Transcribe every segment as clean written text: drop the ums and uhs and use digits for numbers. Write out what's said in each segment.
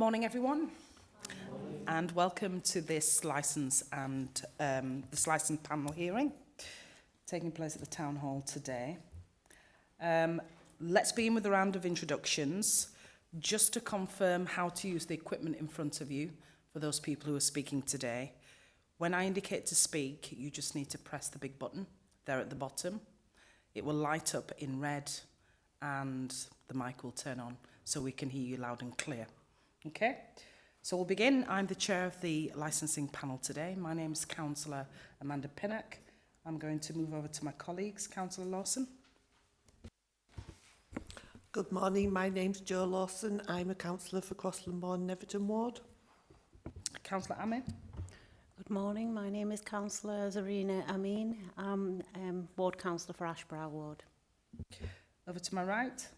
Morning, everyone, and welcome to this licence panel hearing taking place at the Town Hall today. Let's begin with a round of introductions, just to confirm how to use the equipment in front of you for those people who are speaking today. When I indicate to speak, you just need to press the big button there at the bottom. It will light up in red and the mic will turn on so we can hear you loud and clear. Okay, so we'll begin. I'm the chair of the licensing panel today. My name is Councillor Amanda Pinnock. I'm going to move over to my colleagues. Councillor Lawson. Good morning, my name's Jo Lawson. I'm a councillor for Crosslandbourne and Everton Ward. Councillor Amin. Good morning, my name is Councillor Zarina Amin. I'm Ward Councillor for Ashbrow Ward. Over to my right.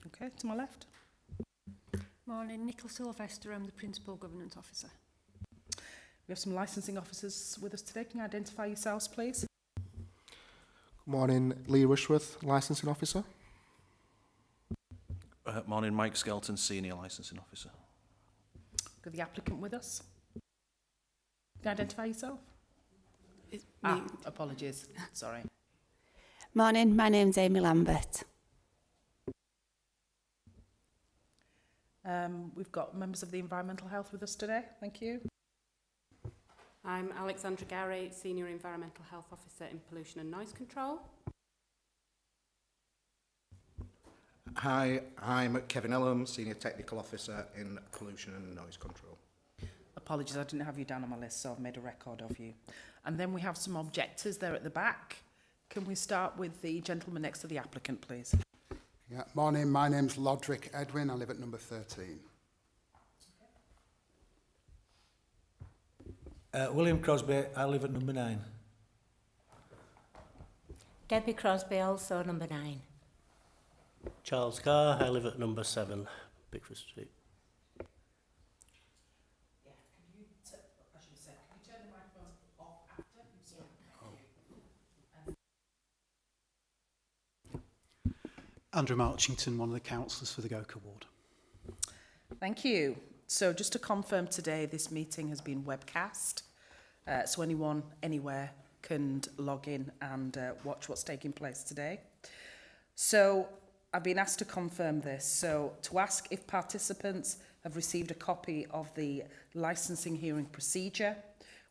Okay, to my left. Morning, Nicola Sylvester, I'm the Principal Governance Officer. We have some licensing officers with us today. Can you identify yourselves, please? Good morning, Lee Rushworth, Licensing Officer. Morning, Mike Skelton, Senior Licensing Officer. Got the applicant with us. Can you identify yourself? It's me. Apologies, sorry. Morning, my name's Amy Lambert. We've got members of the Environmental Health with us today. Thank you. I'm Alexandra Gary, Senior Environmental Health Officer in Pollution and Noise Control. Hi, I'm Kevin Ellum, Senior Technical Officer in Pollution and Noise Control. Apologies, I didn't have you down on my list, so I've made a record of you. And then we have some objectors there at the back. Can we start with the gentleman next to the applicant, please? Yeah, morning, my name's Lodrick Edwin, I live at number 13. William Crosby, I live at number 9. Debbie Crosby, also number 9. Charles Carr, I live at number 7, Bickford Street. Yeah, can you turn the microphones off after? Andrew Marchington, one of the councillors for the Goker Ward. Thank you. So just to confirm today, this meeting has been webcast. So anyone, anywhere can log in and watch what's taking place today. So I've been asked to confirm this. So to ask if participants have received a copy of the licensing hearing procedure,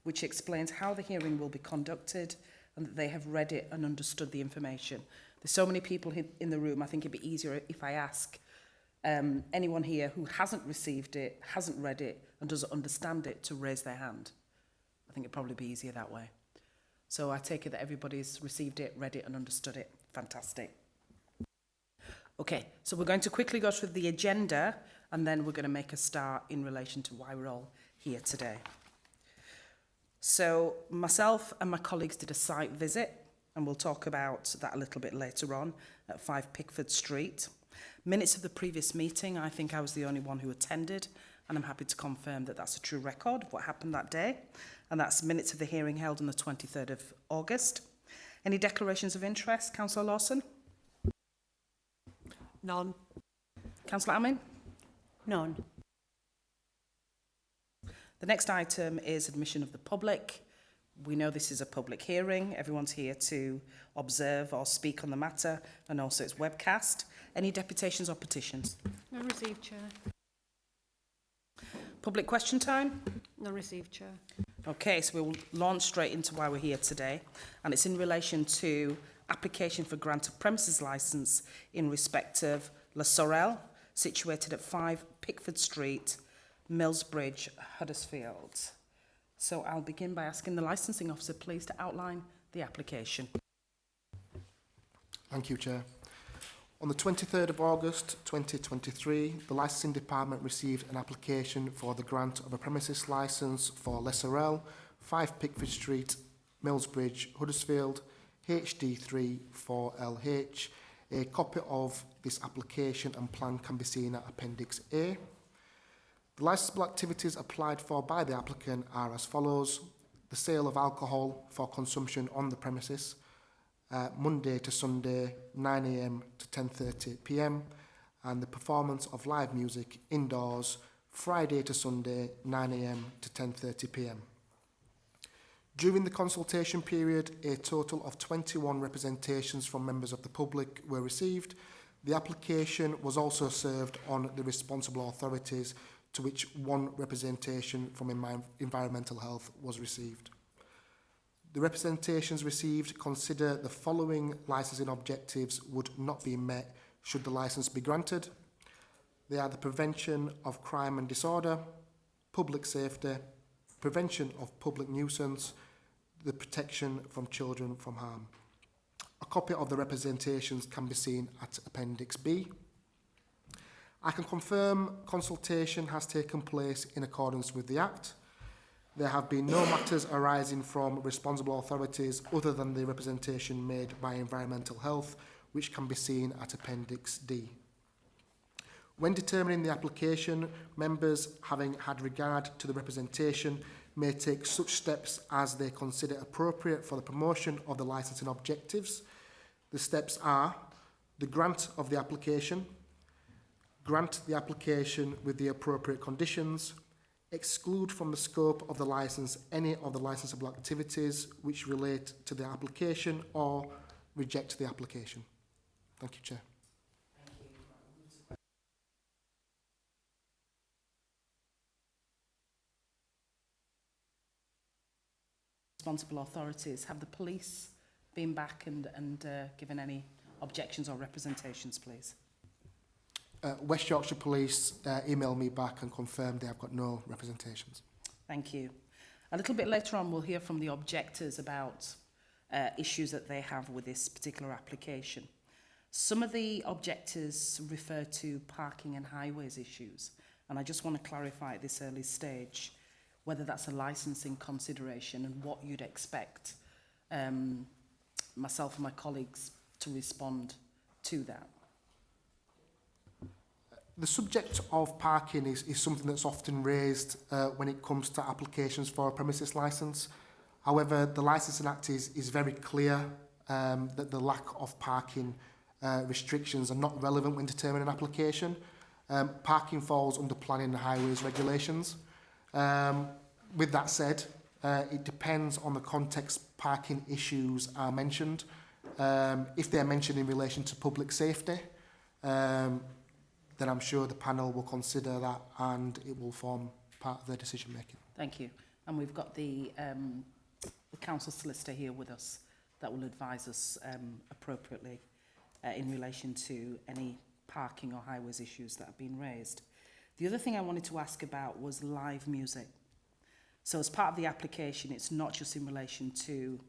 which explains how the hearing will be conducted and that they have read it and understood the information. There's so many people in the room, I think it'd be easier if I ask anyone here who hasn't received it, hasn't read it, and doesn't understand it to raise their hand. I think it'd probably be easier that way. So I take it that everybody's received it, read it, and understood it. Fantastic. Okay, so we're going to quickly go through the agenda, and then we're going to make a start in relation to why we're all here today. So myself and my colleagues did a site visit, and we'll talk about that a little bit later on at 5 Pickford Street. Minutes of the previous meeting, I think I was the only one who attended, and I'm happy to confirm that that's a true record of what happened that day, and that's minutes of the hearing held on the 23rd of August. Any declarations of interest? Councillor Lawson? None. Councillor Amin? None. The next item is admission of the public. We know this is a public hearing. Everyone's here to observe or speak on the matter, and also it's webcast. Any deputations or petitions? None received, Chair. Public question time? None received, Chair. Okay, so we'll launch straight into why we're here today, and it's in relation to application for grant of premises licence in respect of La Sorel, situated at 5 Pickford Street, Millsbridge, Huddersfield. So I'll begin by asking the licensing officer, please, to outline the application. Thank you, Chair. On the 23rd of August 2023, the Licensing Department received an application for the grant of a premises licence for Les Sorel, 5 Pickford Street, Millsbridge, Huddersfield, HD3 4LH. A copy of this application and plan can be seen at Appendix A. The licensable activities applied for by the applicant are as follows: the sale of alcohol for consumption on the premises, Monday to Sunday, 9 a.m. to 10:30 p.m. and the performance of live music indoors, Friday to Sunday, 9 a.m. to 10:30 p.m. During the consultation period, a total of 21 representations from members of the public were received. The application was also served on the responsible authorities, to which one representation from Environmental Health was received. The representations received consider the following licensing objectives would not be met should the licence be granted. They are the prevention of crime and disorder, public safety, prevention of public nuisance, the protection from children from harm. A copy of the representations can be seen at Appendix B. I can confirm consultation has taken place in accordance with the Act. There have been no matters arising from responsible authorities other than the representation made by Environmental Health, which can be seen at Appendix D. When determining the application, members, having had regard to the representation, may take such steps as they consider appropriate for the promotion of the licensing objectives. The steps are the grant of the application, grant the application with the appropriate conditions, exclude from the scope of the licence any of the licensable activities which relate to the application, or reject the application. Thank you, Chair. Responsible authorities, have the police been back and given any objections or representations, please? West Yorkshire Police emailed me back and confirmed they have got no representations. Thank you. A little bit later on, we'll hear from the objectors about issues that they have with this particular application. Some of the objectors refer to parking and highways issues, and I just want to clarify at this early stage whether that's a licensing consideration and what you'd expect myself and my colleagues to respond to that. The subject of parking is something that's often raised when it comes to applications for a premises licence. However, the Licensing Act is very clear that the lack of parking restrictions are not relevant when determining an application. Parking falls under planning and highways regulations. With that said, it depends on the context parking issues are mentioned. If they're mentioned in relation to public safety, then I'm sure the panel will consider that and it will form part of their decision making. Thank you. And we've got the council solicitor here with us that will advise us appropriately in relation to any parking or highways issues that have been raised. The other thing I wanted to ask about was live music. So as part of the application, it's not just in relation to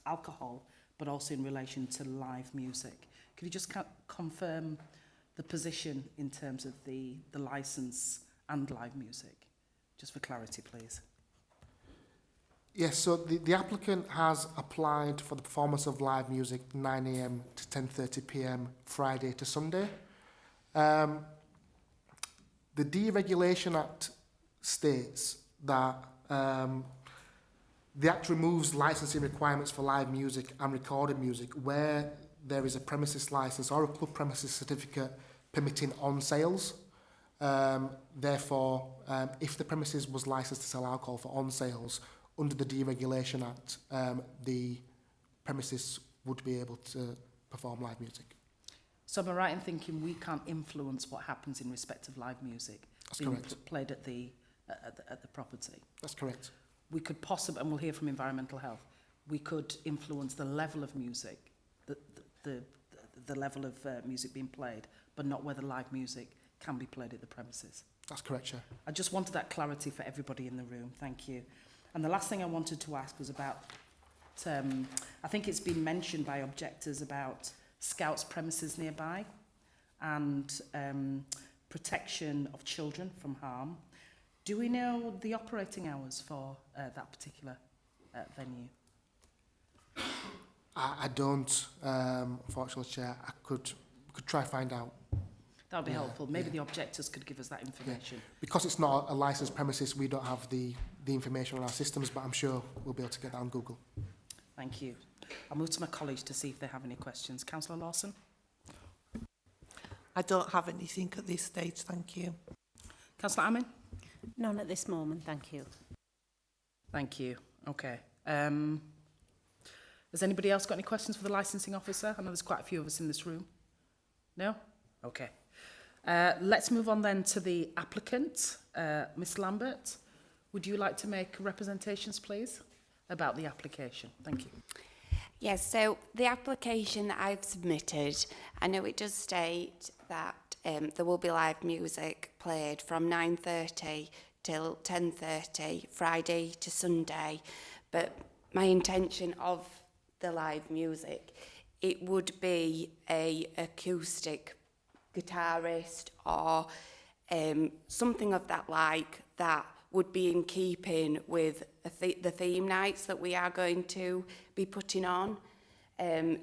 alcohol, but also in relation to live music. Could you just confirm the position in terms of the licence and live music? Just for clarity, please. Yes, so the applicant has applied for the performance of live music 9 a.m. to 10:30 p.m. Friday to Sunday. The Deregulation Act states that the Act removes licensing requirements for live music and recorded music where there is a premises licence or a club premises certificate permitting on sales. Therefore, if the premises was licensed to sell alcohol for on sales, under the Deregulation Act, the premises would be able to perform live music. So am I right in thinking we can't influence what happens in respect of live music? That's being correct. Played at the property? That's correct. We could possibly, and we'll hear from Environmental Health, we could influence the level of music, the level of music being played, but not whether live music can be played at the premises. That's correct, Chair. I just wanted that clarity for everybody in the room. Thank you. And the last thing I wanted to ask was about, I think it's been mentioned by objectors about Scouts premises nearby and protection of children from harm. Do we know the operating hours for that particular venue? I don't, unfortunately, Chair. I could try to find out. That would be helpful. Maybe the objectors could give us that information. Yeah. Because it's not a licensed premises, we don't have the information on our systems, but I'm sure we'll be able to get that on Google. Thank you. I'll move to my colleagues to see if they have any questions. Councillor Lawson? I don't have anything at this stage, thank you. Councillor Amin? None at this moment, thank you. Thank you. Okay. Has anybody else got any questions for the licensing officer? I know there's quite a few of us in this room. No? Okay. Let's move on then to the applicant. Ms Lambert, would you like to make representations, please, about the application? Thank you. Yes, so the application that I've submitted, I know it does state that there will be live music played from 9:30 till 10:30, Friday to Sunday, but my intention of the live music, it would be a acoustic guitarist or something of that like that would be in keeping with the theme nights that we are going to be putting on.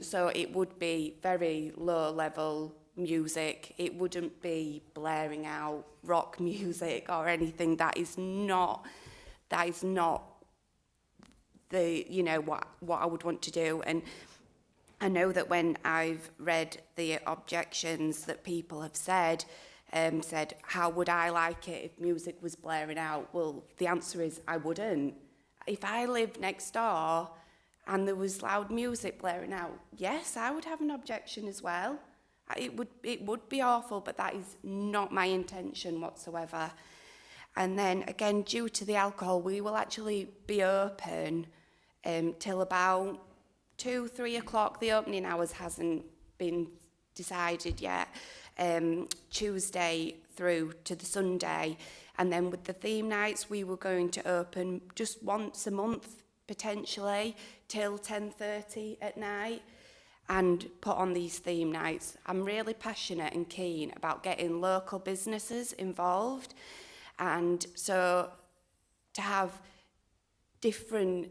So it would be very low level music. It wouldn't be blaring out rock music or anything. That is not the, you know, what I would want to do. And I know that when I've read the objections that people have said, how would I like it if music was blaring out? Well, the answer is I wouldn't. If I lived next door and there was loud music blaring out, yes, I would have an objection as well. It would be awful, but that is not my intention whatsoever. And then again, due to the alcohol, we will actually be open till about 2-3 o'clock. The opening hours hasn't been decided yet. Tuesday through to the Sunday, and then with the theme nights we were going to open just once a month potentially till 10:30 at night and put on these theme nights. I'm really passionate and keen about getting local businesses involved, and so to have different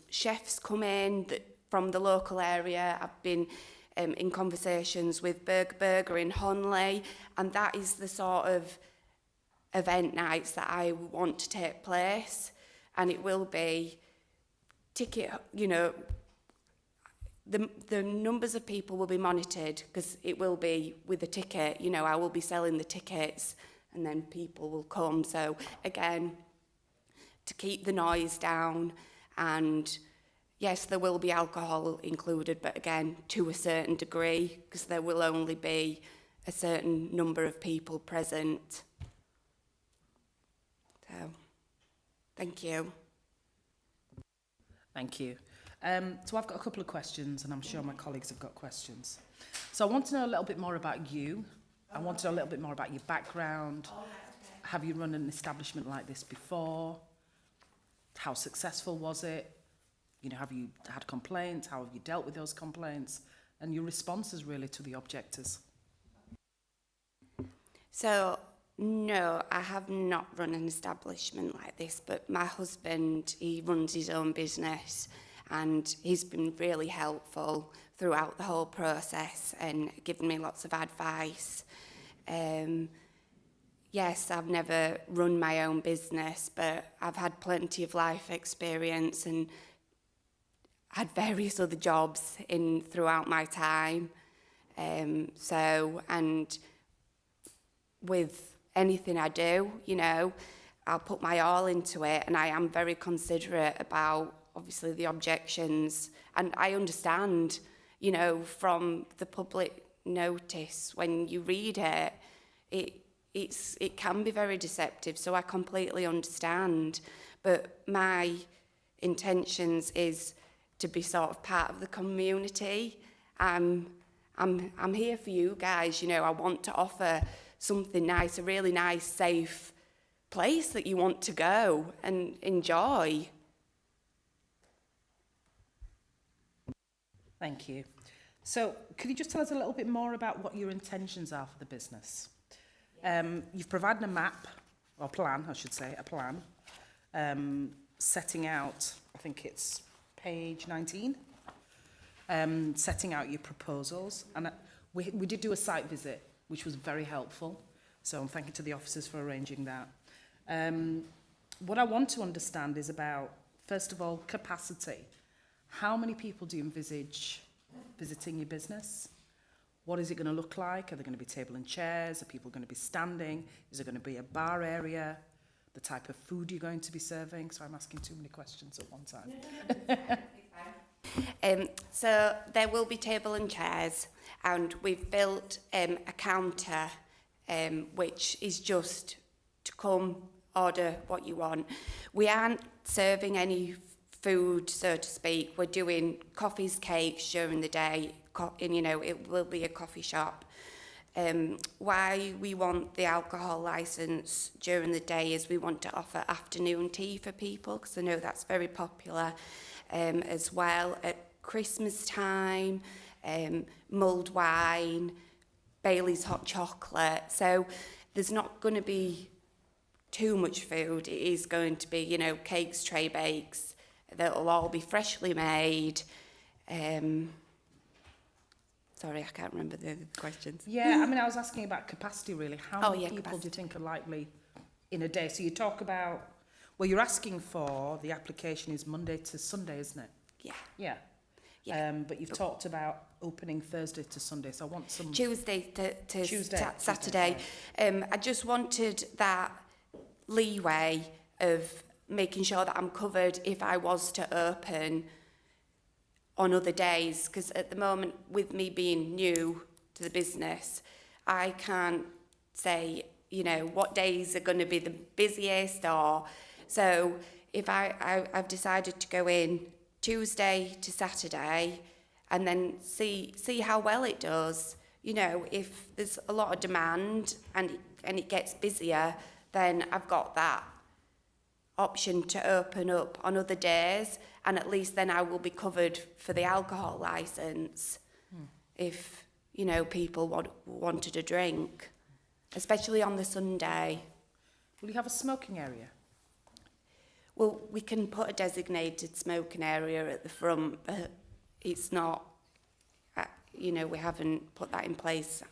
chefs come in from the local area. I've been in conversations with Burger in Honley, and that is the sort of event nights that I want to take place. And it will be ticket, you know, the numbers of people will be monitored because it will be with a ticket. You know, I will be selling the tickets and then people will come. So again, to keep the noise down, and yes, there will be alcohol included, but again, to a certain degree, because there will only be a certain number of people present. So, thank you. Thank you. So I've got a couple of questions, and I'm sure my colleagues have got questions. So I want to know a little bit more about you. I want to know a little bit more about your background. Have you run an establishment like this before? How successful was it? You know, have you had complaints? How have you dealt with those complaints? And your responses really to the objectors. So, no, I have not run an establishment like this, but my husband, he runs his own business and he's been really helpful throughout the whole process and given me lots of advice. Yes, I've never run my own business, but I've had plenty of life experience and had various other jobs throughout my time. And with anything I do, you know, I'll put my all into it, and I am very considerate about, obviously, the objections. And I understand, you know, from the public notice, when you read it, it can be very deceptive, so I completely understand. But my intentions is to be sort of part of the community. I'm here for you guys, you know. I want to offer something nice, a really nice, safe place that you want to go and enjoy. Thank you. So could you just tell us a little bit more about what your intentions are for the business? You've provided a map, or plan, I should say, a plan, setting out, I think it's page 19, setting out your proposals. And we did do a site visit, which was very helpful. So I'm thanking to the officers for arranging that. What I want to understand is about, first of all, capacity. How many people do you envisage visiting your business? What is it going to look like? Are there going to be table and chairs? Are people going to be standing? Is there going to be a bar area? The type of food you're going to be serving? So I'm asking too many questions at one time. So there will be table and chairs, and we've built a counter which is just to come order what you want. We aren't serving any food, so to speak. We're doing coffees, cakes during the day, and you know, it will be a coffee shop. Why we want the alcohol licence during the day is we want to offer afternoon tea for people, because I know that's very popular, as well at Christmas time, mulled wine, Bailey's hot chocolate. So there's not going to be too much food. It is going to be, you know, cakes, tray bakes, that'll all be freshly made. Sorry, I can't remember the questions. Yeah, I mean, I was asking about capacity, really. How many people capacity. do you think are likely in a day? So you talk about, well, you're asking for, the application is Monday to Sunday, isn't it? Yeah. Yeah. Yeah. But you've talked about opening Thursday to Sunday, so I want some... Tuesday to Tuesday, Saturday. I just wanted that leeway of making sure that I'm covered if I was to open on other days, because at the moment, with me being new to the business, I can't say, you know, what days are going to be the busiest, or so if I've decided to go in Tuesday to Saturday and then see how well it does. You know, if there's a lot of demand and it gets busier, then I've got that option to open up on other days, and at least then I will be covered for the alcohol licence if, you know, people wanted a drink, especially on the Sunday. Will you have a smoking area? Well, we can put a designated smoking area at the front, but it's not, you know, we haven't put that in place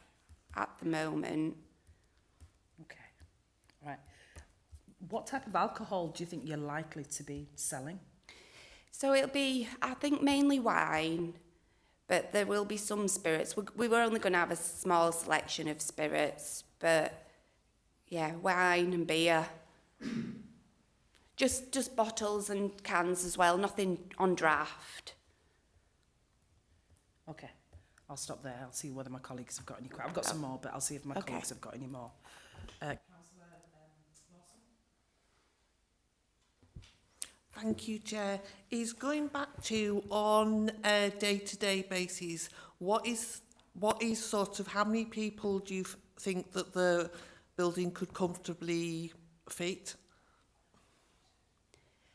at the moment. Okay, right. What type of alcohol do you think you're likely to be selling? So it'll be, I think, mainly wine, but there will be some spirits. We were only going to have a small selection of spirits, but yeah, wine and beer. Just bottles and cans as well, nothing on draft. Okay, I'll stop there. I'll see whether my colleagues have got any. I've got some more, but I'll see if my colleagues have got any more. Thank you, Chair. Is going back to on a day-to-day basis, what is sort of, how many people do you think that the building could comfortably fit?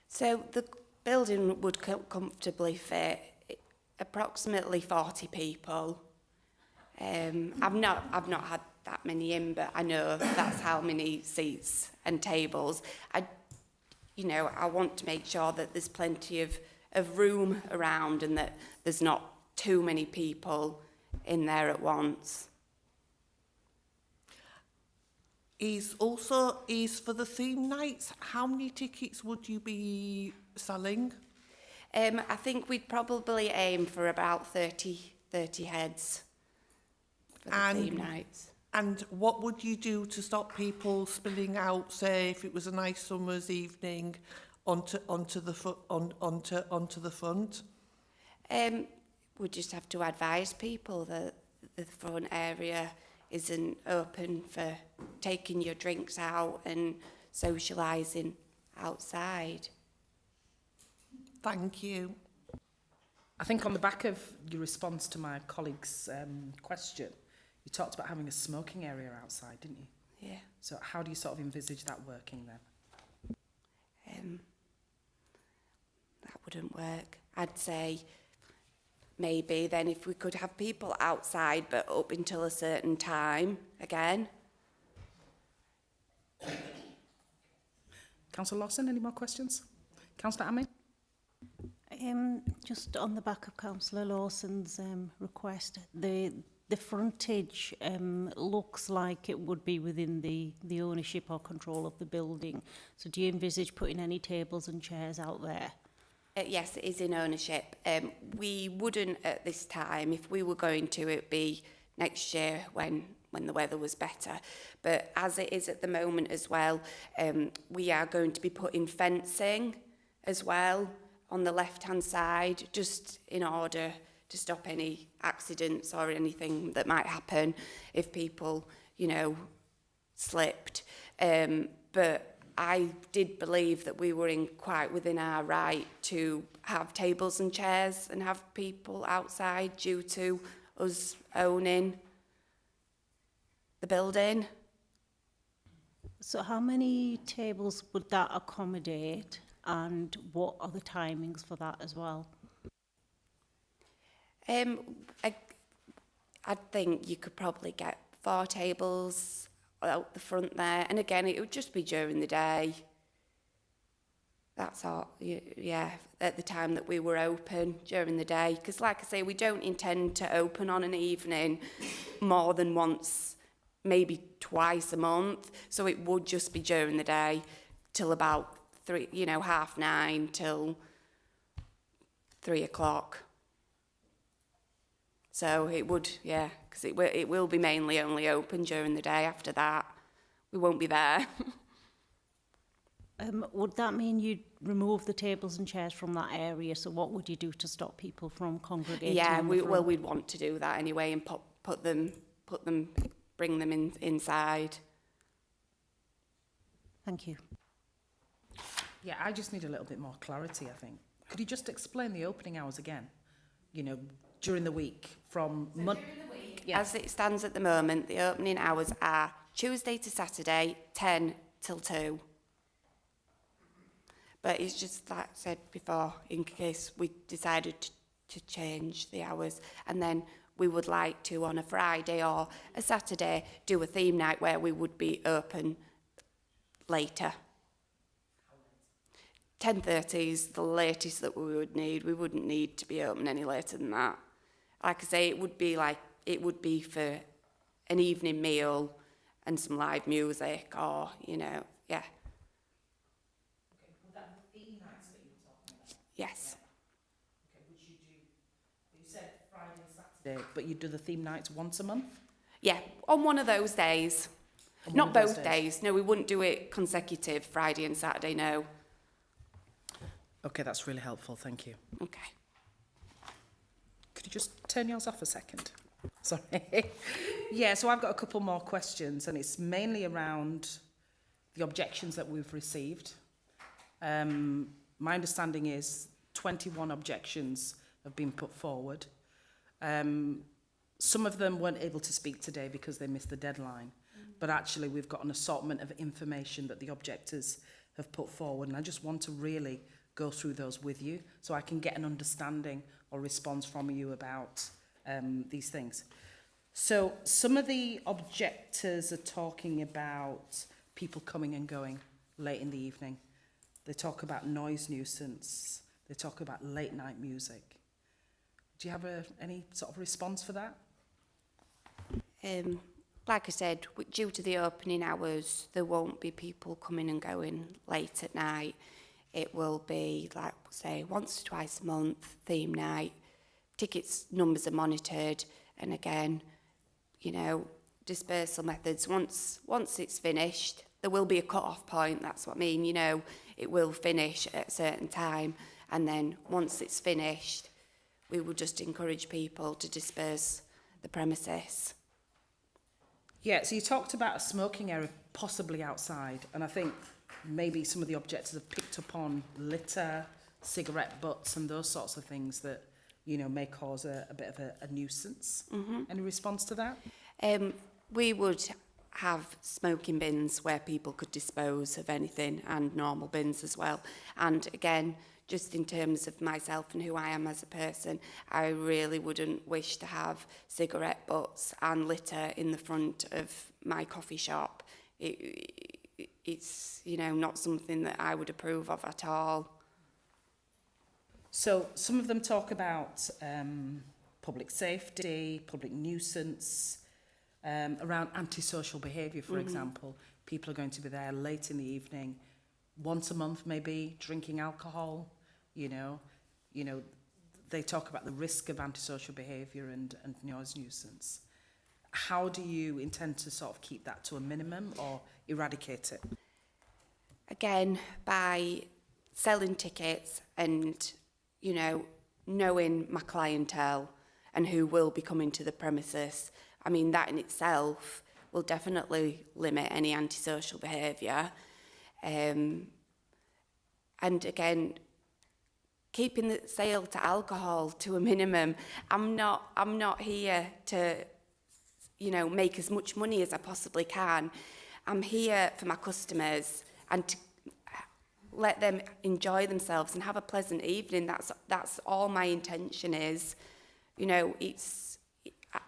So the building would comfortably fit approximately 40 people. I've not had that many in, but I know that's how many seats and tables. I want to make sure that there's plenty of room around and that there's not too many people in there at once. Is for the theme nights, how many tickets would you be selling? I think we'd probably aim for about 30 heads for the theme nights. And what would you do to stop people spilling out, say, if it was a nice summer's evening, onto the front? We just have to advise people that the front area isn't open for taking your drinks out and socialising outside. Thank you. I think on the back of your response to my colleague's question, you talked about having a smoking area outside, didn't you? Yeah. So how do you sort of envisage that working then? That wouldn't work. I'd say maybe then if we could have people outside but up until a certain time again. Councillor Lawson, any more questions? Councillor Amin? Just on the back of Councillor Lawson's request, the frontage looks like it would be within the ownership or control of the building. So do you envisage putting any tables and chairs out there? Yes, it is in ownership. We wouldn't at this time. If we were going to, it'd be next year when the weather was better. But as it is at the moment as well, we are going to be putting fencing as well on the left-hand side, just in order to stop any accidents or anything that might happen if people, you know, slipped. But I did believe that we were in quite within our right to have tables and chairs and have people outside due to us owning the building. So how many tables would that accommodate, and what are the timings for that as well? I think you could probably get 4 tables out the front there, and again it would just be during the day. That's all. Yeah, at the time that we were open during the day, because like I say, we don't intend to open on an evening more than once, maybe twice a month, so it would just be during the day till about 3, you know, 9:30 till 3 o'clock. So it would, yeah, because it will be mainly only open during the day. After that, we won't be there. Would that mean you'd remove the tables and chairs from that area? So what would you do to stop people from congregating? Yeah, in the front? well, we'd want to do that anyway, and bring them inside. Thank you. Yeah, I just need a little bit more clarity, I think. Could you just explain the opening hours again? You know, during the week from During the week, as it stands at the moment, the opening hours are Tuesday to Saturday, 10 till 2. But it's just like I said before, in case we decided to change the hours, and then we would like to, on a Friday or a Saturday, do a theme night where we would be open later. 10:30 is the latest that we would need. We wouldn't need to be open any later than that. Like I say, it would be for an evening meal and some live music, or, you know, yeah. Okay, would that be theme nights that you were talking about? Yes. Yeah. Okay, would you do, you said Friday and Saturday, but you do the theme nights once a month? Yeah, on one of those days. On Not one of those both days. No, we wouldn't do it consecutive, Friday and Saturday, no. Okay, that's really helpful, thank you. Okay. Could you just turn yours off a second? Sorry. Yeah, so I've got a couple more questions, and it's mainly around the objections that we've received. My understanding is 21 objections have been put forward. Some of them weren't able to speak today because they missed the deadline, but actually we've got an assortment of information that the objectors have put forward, and I just want to really go through those with you so I can get an understanding or response from you about these things. So some of the objectors are talking about people coming and going late in the evening. They talk about noise nuisance. They talk about late night music. Do you have any sort of response for that? Like I said, due to the opening hours, there won't be people coming and going late at night. It will be, like, say, once or twice a month, theme night. Tickets numbers are monitored, and again, you know, dispersal methods. Once it's finished, there will be a cut-off point. That's what I mean. You know, it will finish at a certain time, and then once it's finished, we will just encourage people to disperse the premises. Yeah, so you talked about a smoking area possibly outside, and I think maybe some of the objectors have picked up on litter, cigarette butts and those sorts of things that, you know, may cause a bit of a nuisance. Mm-hmm. Any response to that? We would have smoking bins where people could dispose of anything, and normal bins as well. And again, just in terms of myself and who I am as a person, I really wouldn't wish to have cigarette butts and litter in the front of my coffee shop. It's, you know, not something that I would approve of at all. So some of them talk about public safety, public nuisance, around antisocial behaviour, for example. People are going to be there late in the evening, once a month maybe, drinking alcohol, you know, they talk about the risk of antisocial behaviour and noise nuisance. How do you intend to sort of keep that to a minimum or eradicate it? Again, by selling tickets and, you know, knowing my clientele and who will be coming to the premises. I mean, that in itself will definitely limit any antisocial behaviour. And again, keeping the sale to alcohol to a minimum. I'm not here to, you know, make as much money as I possibly can. I'm here for my customers and to let them enjoy themselves and have a pleasant evening. That's all my intention is. You know,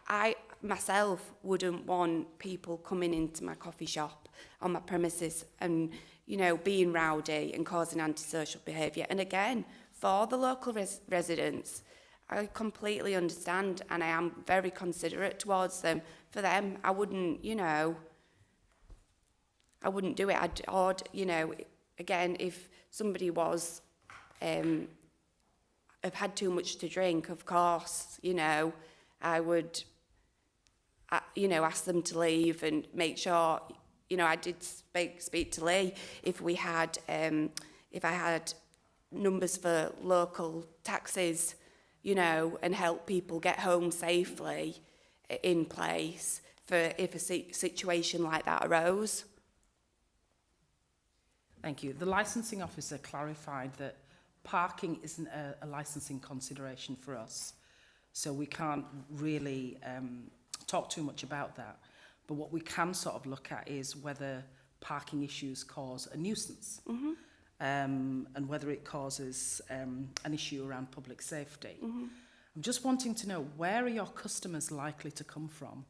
I myself wouldn't want people coming into my coffee shop on my premises and, you know, being rowdy and causing antisocial behaviour. And again, for the local residents, I completely understand and I am very considerate towards them. For them, I wouldn't, you know, I wouldn't do it. I'd, you know, again, if somebody was, have had too much to drink, of course, you know, I would, you know, ask them to leave and make sure, you know, I did speak to Lee if we had, if I had numbers for local taxis, you know, and help people get home safely in place for if a situation like that arose. Thank you. The licensing officer clarified that parking isn't a licensing consideration for us, so we can't really talk too much about that. But what we can sort of look at is whether parking issues cause a nuisance, and whether it causes an issue around public safety. I'm just wanting to know, where are your customers likely to come from?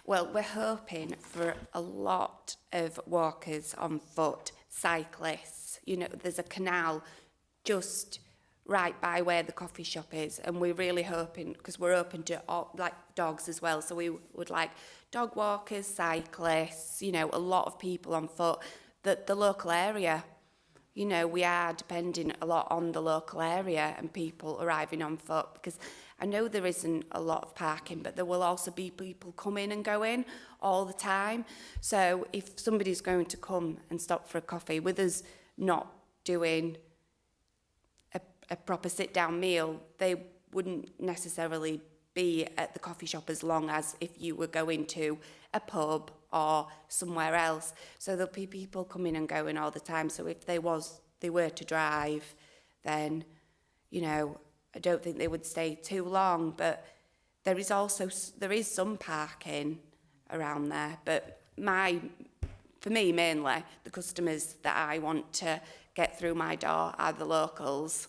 Well, we're hoping for a lot of walkers on foot, cyclists. You know, there's a canal just right by where the coffee shop is, and we're really hoping, because we're open to all, like dogs as well, so we would like dog walkers, cyclists, you know, a lot of people on foot. The local area, you know, we are depending a lot on the local area and people arriving on foot, because I know there isn't a lot of parking, but there will also be people coming and going all the time. So if somebody's going to come and stop for a coffee with us not doing a proper sit-down meal, they wouldn't necessarily be at the coffee shop as long as if you were going to a pub or somewhere else. So there'll be people coming and going all the time. So if they were to drive, then, you know, I don't think they would stay too long. But there is some parking around there. But for me mainly, the customers that I want to get through my door are the locals.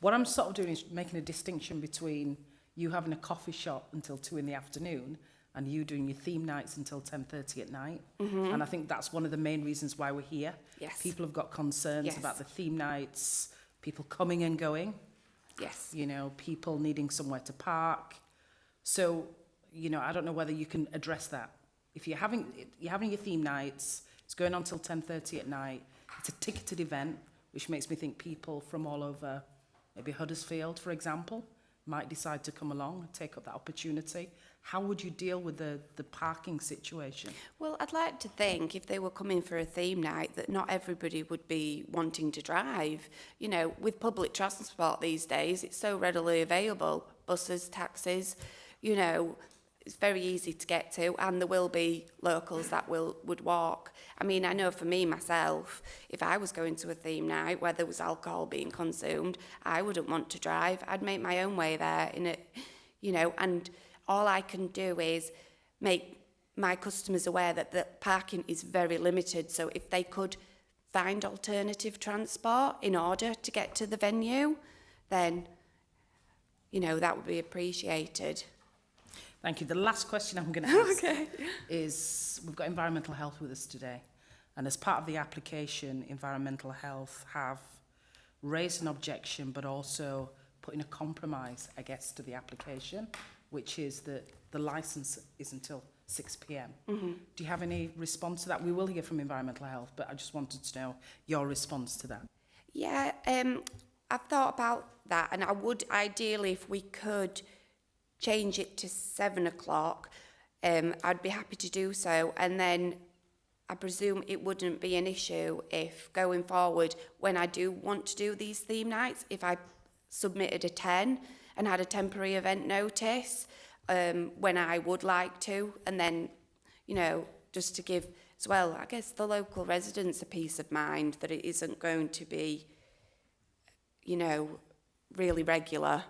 What I'm sort of doing is making a distinction between you having a coffee shop until 2 in the afternoon and you doing your theme nights until 10:30 at night. And I think that's one of the main reasons why we're here. Yes. People have got concerns Yes. about the theme nights, people coming and going. Yes. You know, people needing somewhere to park. So, you know, I don't know whether you can address that. If you're having your theme nights, it's going on till 10:30 at night. It's a ticketed event, which makes me think people from all over, maybe Huddersfield, for example, might decide to come along and take up that opportunity. How would you deal with the parking situation? Well, I'd like to think if they were coming for a theme night that not everybody would be wanting to drive. You know, with public transport these days, it's so readily available. Buses, taxis, you know, it's very easy to get to, and there will be locals that would walk. I mean, I know for me, myself, if I was going to a theme night where there was alcohol being consumed, I wouldn't want to drive. I'd make my own way there, in it, you know, and all I can do is make my customers aware that the parking is very limited. So if they could find alternative transport in order to get to the venue, then, you know, that would be appreciated. Thank you. The last question I'm going to ask is, we've got environmental health with us today. And as part of the application, environmental health have raised an objection, but also put in a compromise, I guess, to the application, which is that the licence is until 6 p.m. Do you have any response to that? We will hear from environmental health, but I just wanted to know your response to that. Yeah, I've thought about that, and I would ideally, if we could change it to 7 o'clock, I'd be happy to do so. And then I presume it wouldn't be an issue if going forward, when I do want to do these theme nights, if I submitted a 10 and had a temporary event notice when I would like to, and then, you know, just to give as well, I guess, the local residents a peace of mind that it isn't going to be, you know, really regular.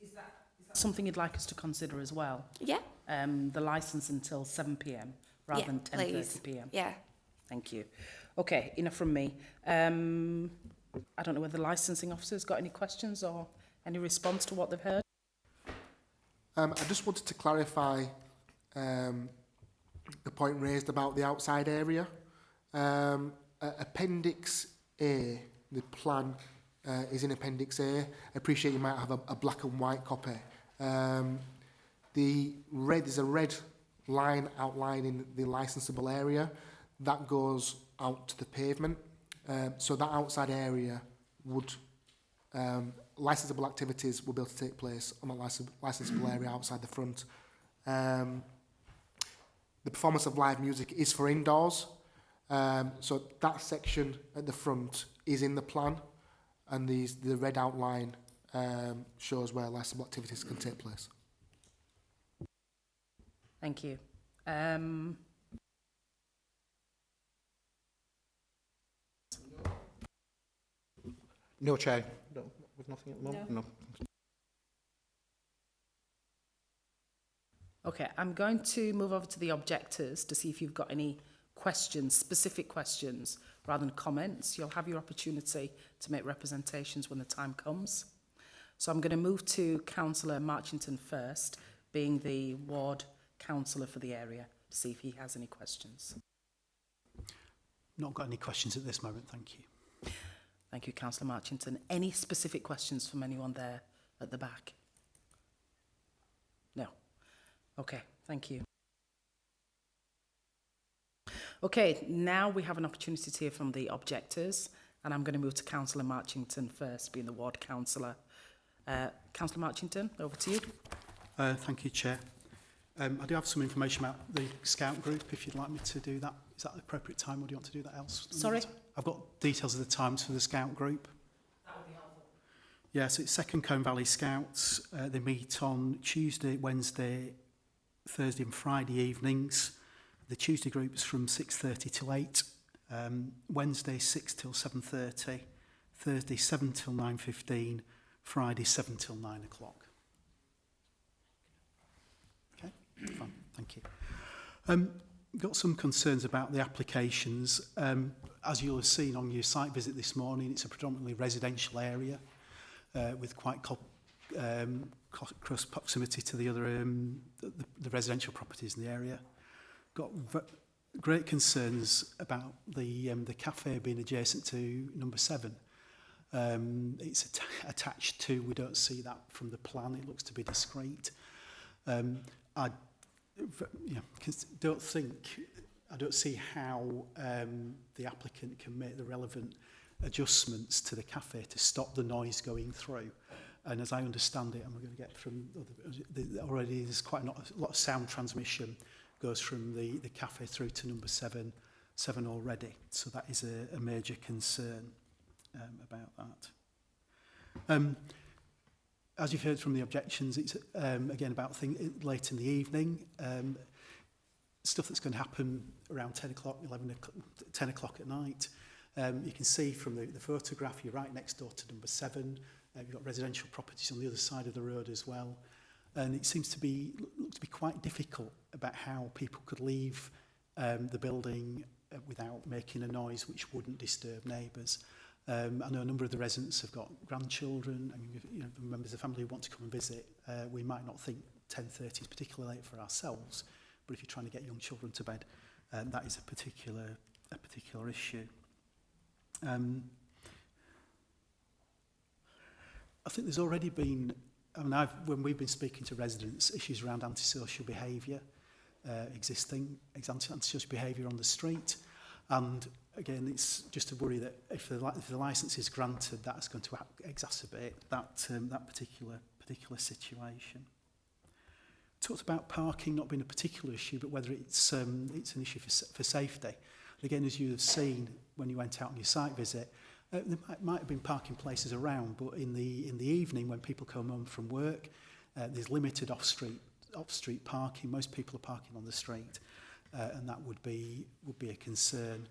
Is that something you'd like us to consider as well? Yeah. The licence until 7 p.m. rather Yeah, than 10:30 please. p.m. Yeah. Thank you. Okay, enough from me. I don't know whether the licensing officer's got any questions or any response to what they've heard. I just wanted to clarify the point raised about the outside area. Appendix A, the plan is in Appendix A. I appreciate you might have a black and white copy. There's a red line outlining the licensable area that goes out to the pavement. So that outside area would, licensable activities will be able to take place on that licensable area outside the front. The performance of live music is for indoors. So that section at the front is in the plan, and the red outline shows where licensable activities can take place. Thank you. No, Chair. No, with nothing at the moment? No. Okay, I'm going to move over to the objectors to see if you've got any questions, specific questions, rather than comments. You'll have your opportunity to make representations when the time comes. So I'm going to move to Councillor Marchington first, being the ward councillor for the area, to see if he has any questions. Not got any questions at this moment, thank you. Thank you, Councillor Marchington. Any specific questions from anyone there at the back? No. Okay, thank you. Okay, now we have an opportunity to hear from the objectors, and I'm going to move to Councillor Marchington first, being the ward councillor. Councillor Marchington, over to you. Thank you, Chair. I do have some information about the Scout group, if you'd like me to do that. Is that the appropriate time, or do you want to do that else? Sorry? I've got details of the times for the Scout group. That would be helpful. Yeah, so it's Second Combe Valley Scouts. They meet on Tuesday, Wednesday, Thursday and Friday evenings. The Tuesday group is from 6:30 till 8. Wednesday 6 till 7:30. Thursday 7 till 9:15. Friday 7 till 9 o'clock. Okay, fine, thank you. Got some concerns about the applications. As you'll have seen on your site visit this morning, it's a predominantly residential area with quite close proximity to the other the residential properties in the area. Got great concerns about the cafe being adjacent to number 7. It's attached to, we don't see that from the plan, it looks to be discreet. I don't see how the applicant can make the relevant adjustments to the cafe to stop the noise going through. And as I understand it, and we're going to get from already, there's quite a lot of sound transmission goes from the cafe through to number 7 already. So that is a major concern about that. As you've heard from the objections, it's again about late in the evening. Stuff that's going to happen around 10 o'clock, 10 o'clock at night. You can see from the photograph, you're right next door to number 7. You've got residential properties on the other side of the road as well. And it seems to be quite difficult about how people could leave the building without making a noise which wouldn't disturb neighbours. I know a number of the residents have got grandchildren, and members of the family who want to come and visit. We might not think 10:30 is particularly late for ourselves, but if you're trying to get young children to bed, that is a particular issue. I think there's already been, when we've been speaking to residents, issues around antisocial behaviour, antisocial behaviour on the street, and again, it's just a worry that if the licence is granted, that's going to exacerbate that particular situation. Talked about parking not being a particular issue, but whether it's an issue for safety. And again, as you have seen when you went out on your site visit, there might have been parking places around, but in the evening when people come home from work, there's limited off-street parking. Most people are parking on the street, and that would be a concern.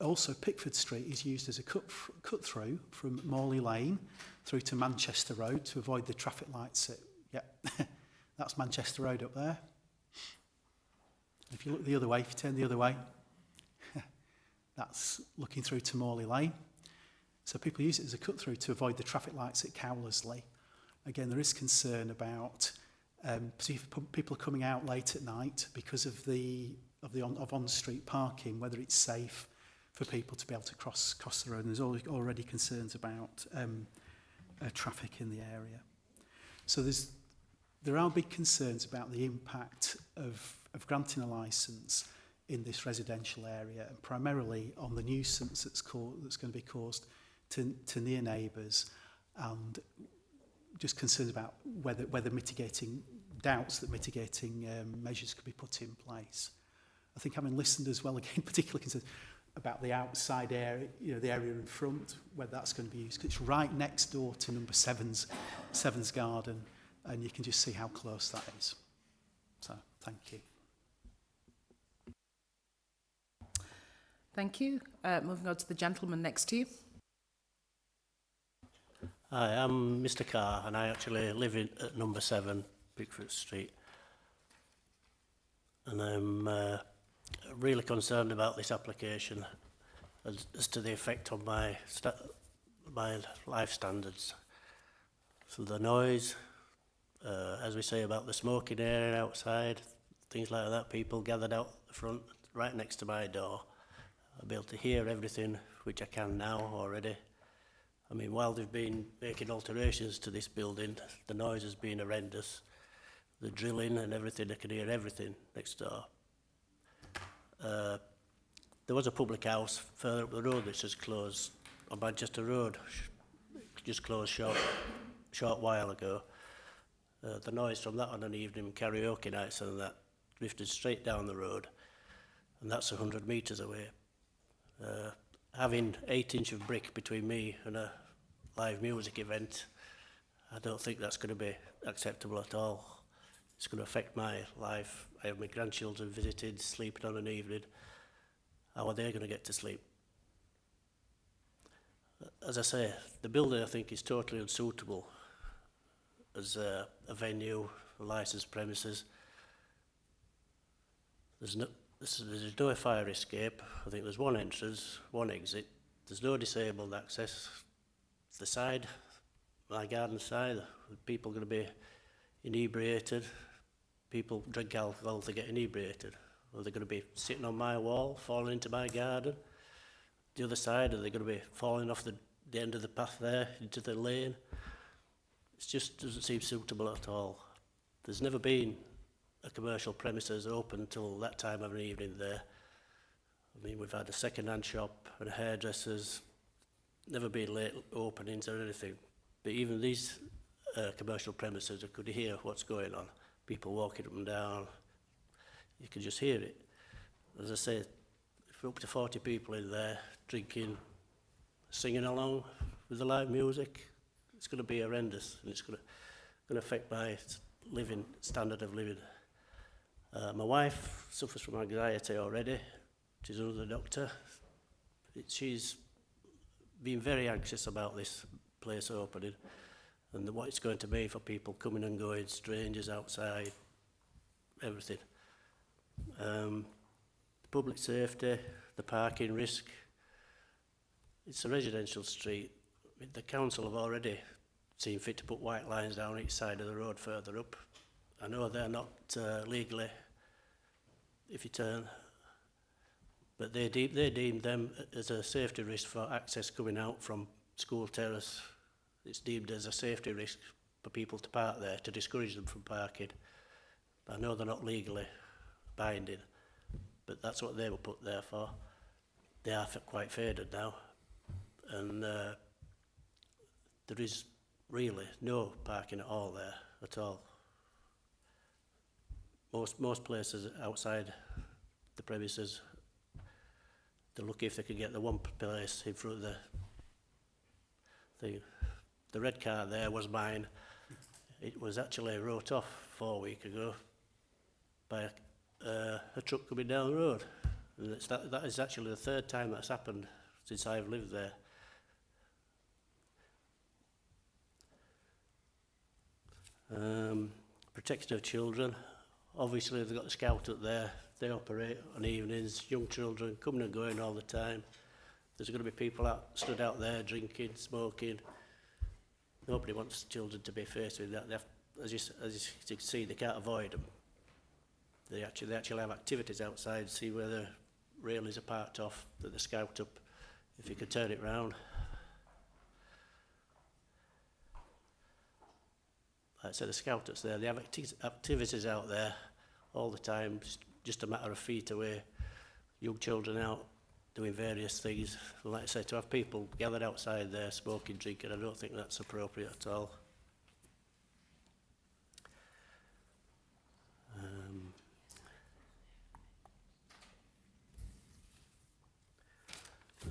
Also, Pickford Street is used as a cut through from Morley Lane through to Manchester Road to avoid the traffic lights. That's Manchester Road up there. If you look the other way, if you turn the other way, that's looking through to Morley Lane. So people use it as a cut through to avoid the traffic lights at Cowlersley. Again, there is concern about people are coming out late at night because of on-street parking, whether it's safe for people to be able to cross the road. And there's already concerns about traffic in the area. So there are big concerns about the impact of granting a licence in this residential area, and primarily on the nuisance that's going to be caused to near neighbours, and just concerns about whether mitigating measures could be put in place. I think having listened as well, again, particularly concerns about the outside area, the area in front, whether that's going to be used. 'Cause it's right next door to number 7's garden, and you can just see how close that is. So, thank you. Thank you. Moving on to the gentleman next to you. Hi, I'm Mr. Carr, and I actually live at number 7, Pickford Street. And I'm really concerned about this application as to the effect on my life standards. So the noise, as we say about the smoking area outside, things like that, people gathered out the front, right next to my door. I'll be able to hear everything, which I can now already. I mean, while they've been making alterations to this building, the noise has been horrendous. The drilling and everything, I can hear everything next door. There was a public house further up the road which just closed on Manchester Road, just closed short while ago. The noise from that on an evening karaoke nights and that drifted straight down the road, and that's 100 metres away. Having 8 inch of brick between me and a live music event, I don't think that's going to be acceptable at all. It's going to affect my life. I have my grandchildren visited, sleeping on an evening. How are they going to get to sleep? As I say, the building I think is totally unsuitable as a venue, a licensed premises. There's no fire escape. I think there's one entrance, one exit. There's no disabled access. The side, my garden side, people are going to be inebriated. People drink alcohol to get inebriated. Or they're going to be sitting on my wall, falling into my garden. The other side, are they going to be falling off the end of the path there into the lane? It just doesn't seem suitable at all. There's never been a commercial premises open till that time of an evening there. I mean, we've had a second-hand shop and hairdressers, never been late openings or anything. But even these commercial premises, I could hear what's going on. People walking up and down, you can just hear it. As I say, if we're up to 40 people in there drinking, singing along with the live music, it's going to be horrendous, and it's going to affect my standard of living. My wife suffers from anxiety already. She's another doctor. She's been very anxious about this place opening and what it's going to mean for people coming and going, strangers outside, everything. Public safety, the parking risk. It's a residential street. I mean, the council have already seen fit to put white lines down each side of the road further up. I know they're not legally, if you turn, but they deemed them as a safety risk for access coming out from School Terrace. It's deemed as a safety risk for people to park there, to discourage them from parking. But I know they're not legally binding, but that's what they were put there for. they are quite faded now, and there is really no parking at all there at all. Most places outside the premises, they're lucky if they can get the one place in front of the red car there was mine. It was actually wrote off 4 weeks ago by a truck coming down the road. And that is actually the third time that's happened since I've lived there. Protection of children. Obviously, they've got a scout up there. They operate on evenings. Young children coming and going all the time. There's going to be people stood out there drinking, smoking. Nobody wants children to be faced with that. As you can see, they can't avoid them. They actually have activities outside. See where the railings are parked off that they scout up. If you could turn it round. Like I said, the scout that's there. They have activities out there all the time. Just a matter of feet away. Young children out doing various things. And like I say, to have people gathered outside there smoking, drinking, I don't think that's appropriate at all.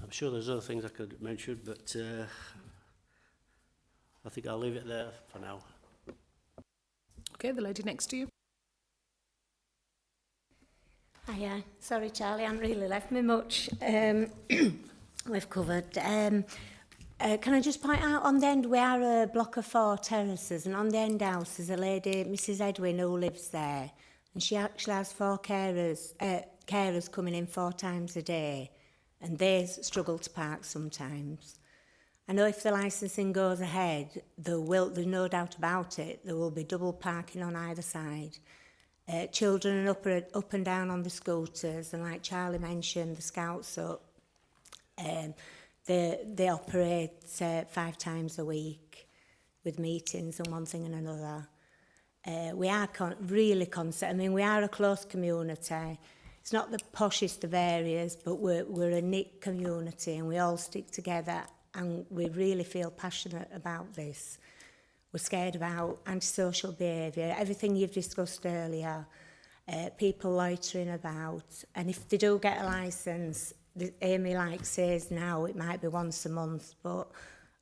I'm sure there's other things I could mention, but I think I'll leave it there for now. Okay, the lady next to you. Hiya. Sorry, Charlie, I haven't really left me much. We've covered. Can I just point out, on the end, we are a block of 4 terraces, and on the end house is a lady, Mrs Edwin, who lives there, and she actually has 4 carers coming in 4 times a day, and they struggle to park sometimes. I know if the licensing goes ahead, there's no doubt about it, there will be double parking on either side. Children are up and down on the scooters, and like Charlie mentioned, the scouts up. They operate 5 times a week with meetings and one thing and another. We are really concerned. I mean, we are a close community. It's not the poshest of areas, but we're a knit community, and we all stick together, and we really feel passionate about this. We're scared about antisocial behaviour, everything you've discussed earlier, people loitering about, and if they do get a licence, Amy says now it might be once a month, but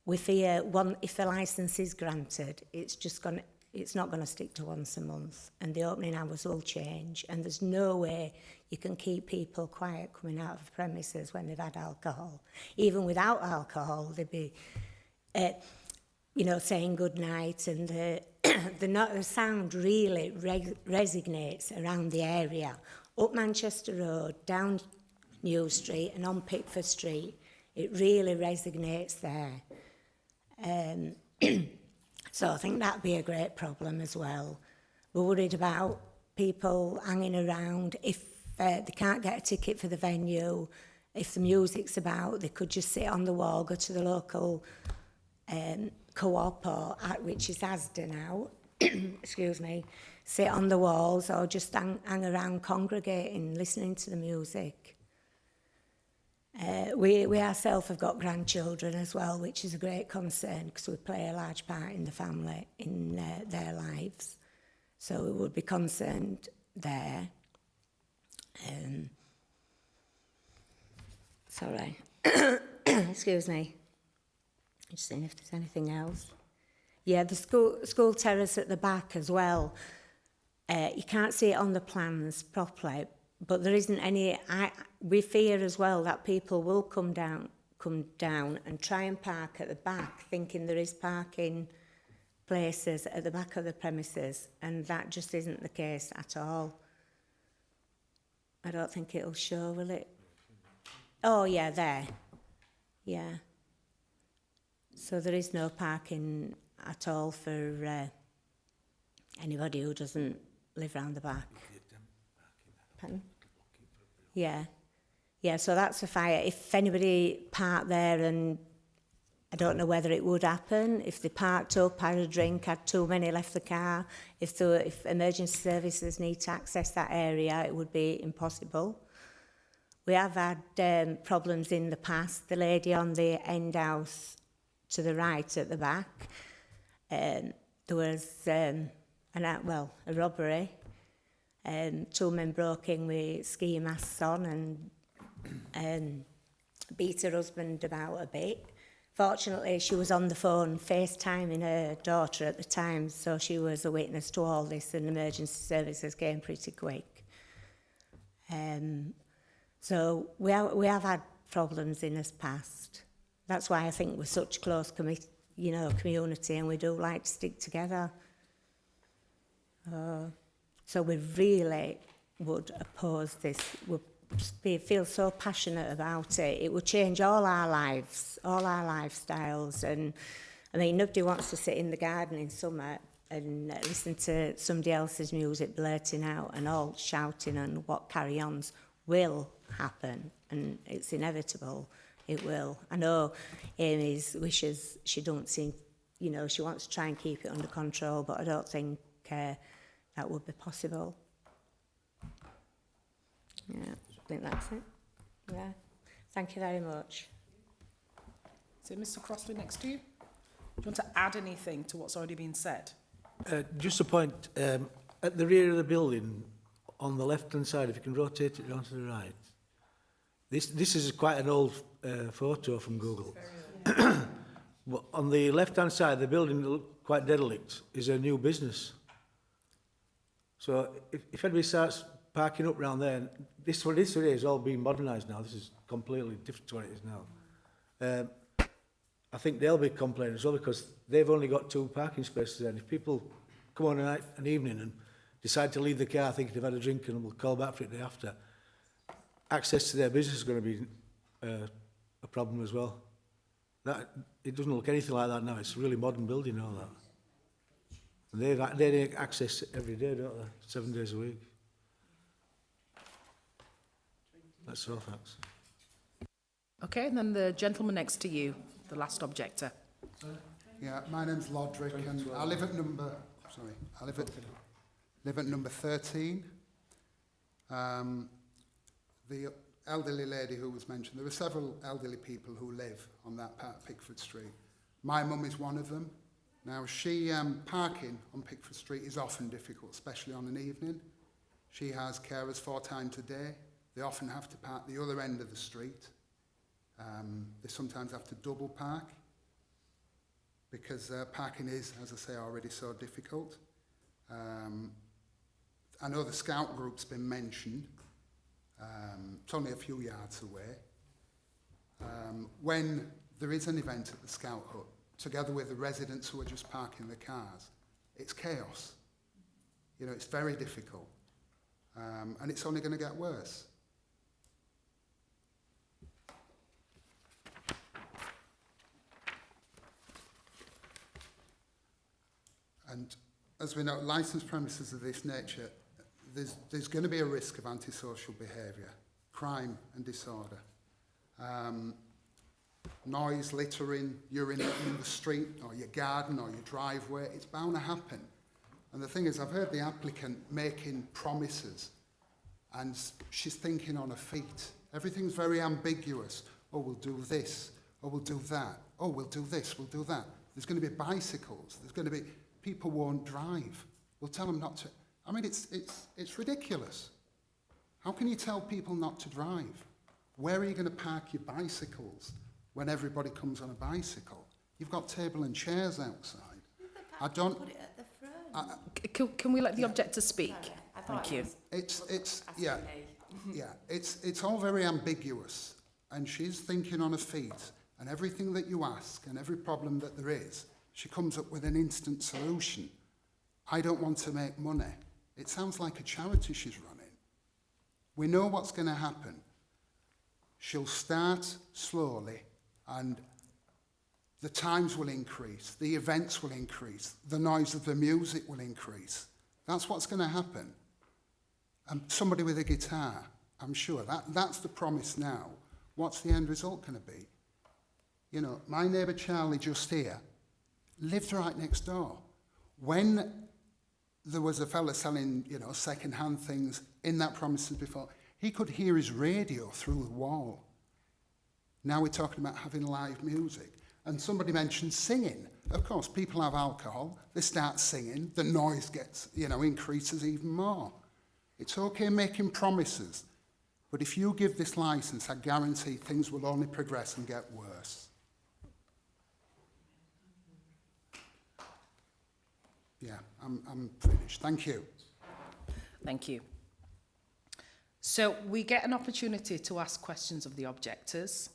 we fear if the licence is granted, it's not going to stick to once a month, and the opening hours will change, and there's no way you can keep people quiet coming out of the premises when they've had alcohol. Even without alcohol, they'd be saying good night, and the sound really resonates around the area. Up Manchester Road, down New Street and on Pickford Street, it really resonates there. So I think that'd be a great problem as well. We're worried about people hanging around. If they can't get a ticket for the venue, if the music's about, they could just sit on the wall, go to the local co-op, which is Asda now, excuse me, sit on the walls or just hang around congregating, listening to the music. We ourselves have got grandchildren as well, which is a great concern because we play a large part in the family, in their lives. So we would be concerned there. Sorry. Excuse me. Just seeing if there's anything else. Yeah, the school terrace at the back as well. You can't see it on the plans properly, but there isn't any. We fear as well that people will come down and try and park at the back, thinking there is parking places at the back of the premises, and that just isn't the case at all. I don't think it'll show, will it? Oh yeah, there. Yeah. So there is no parking at all for anybody who doesn't live round the back. Pardon? Yeah. Yeah, so that's a fire. If anybody parked there, and I don't know whether it would happen, if they parked up, had a drink, had too many left the car, if emergency services need to access that area, it would be impossible. We have had problems in the past. The lady on the end house to the right at the back, there was a robbery. 2 men broke in with ski masks on and beat her husband about a bit. Fortunately, she was on the phone FaceTiming her daughter at the time, so she was a witness to all this, and emergency services came pretty quick. So we have had problems in this past. That's why I think we're such close community, and we do like to stick together. So we really would oppose this. We feel so passionate about it. It would change all our lives, all our lifestyles. And I mean, nobody wants to sit in the garden in summer and listen to somebody else's music blurting out and all shouting, and what carry-ons will happen, and it's inevitable. It will. I know Amy's wishes, she don't seem, she wants to try and keep it under control, but I don't think that would be possible. Yeah, I think that's it. Yeah. Thank you very much. So, Mr. Crossley, next to you. Do you want to add anything to what's already been said? Just a point, at the rear of the building, on the left-hand side, if you can rotate it down to the right, this is quite an old photo from Google. But on the left-hand side, the building that looked quite derelict is a new business. So if anybody starts parking up round there, this is all being modernised now. This is completely different to what it is now. I think they'll be complaining as well, because they've only got 2 parking spaces there. And if people come on an evening and decide to leave the car thinking they've had a drink and will call back for it the day after, access to their business is going to be a problem as well. It doesn't look anything like that now. It's a really modern building, all that. And they have access every day, don't they? 7 days a week. That's all, thanks. Okay, and then the gentleman next to you, the last objector. Yeah, my name's Lodrick, and I live at number 13. The elderly lady who was mentioned, there are several elderly people who live on that part of Pickford Street. My mum is one of them. Now, parking on Pickford Street is often difficult, especially on an evening. She has carers 4 times a day. They often have to park the other end of the street. They sometimes have to double park because parking is, as I say, already so difficult. I know the Scout group's been mentioned. It's only a few yards away. When there is an event at the Scout hut, together with the residents who are just parking their cars, it's chaos. It's very difficult. And it's only going to get worse. And as we know, licensed premises of this nature, there's going to be a risk of antisocial behaviour, crime and disorder. Noise, littering, urinating in the street or your garden or your driveway, it's bound to happen. And the thing is, I've heard the applicant making promises and she's thinking on her feet. Everything's very ambiguous. Oh, we'll do this. Oh, we'll do that. Oh, we'll do this, we'll do that. There's going to be bicycles. There's going to be... People won't drive. We'll tell them not to... I mean, it's ridiculous. How can you tell people not to drive? Where are you going to park your bicycles when everybody comes on a bicycle? You've got table and chairs outside. I don't... Put it at the front. Can we let the objector speak? Thank you. It's all very ambiguous, and she's thinking on her feet, and everything that you ask and every problem that there is, she comes up with an instant solution. I don't want to make money. It sounds like a charity she's running. We know what's going to happen. She'll start slowly, and the times will increase, the events will increase, the noise of the music will increase. That's what's going to happen. Somebody with a guitar, I'm sure. That's the promise now. What's the end result going to be? My neighbour Charlie just here lived right next door. When there was a fella selling, second-hand things in that premises before, He could hear his radio through the wall. Now we're talking about having live music. And somebody mentioned singing. Of course, people have alcohol, they start singing, the noise gets, increases even more. It's okay making promises, but if you give this licence, I guarantee things will only progress and get worse. Yeah, I'm finished. Thank you. Thank you. So we get an opportunity to ask questions of the objectors.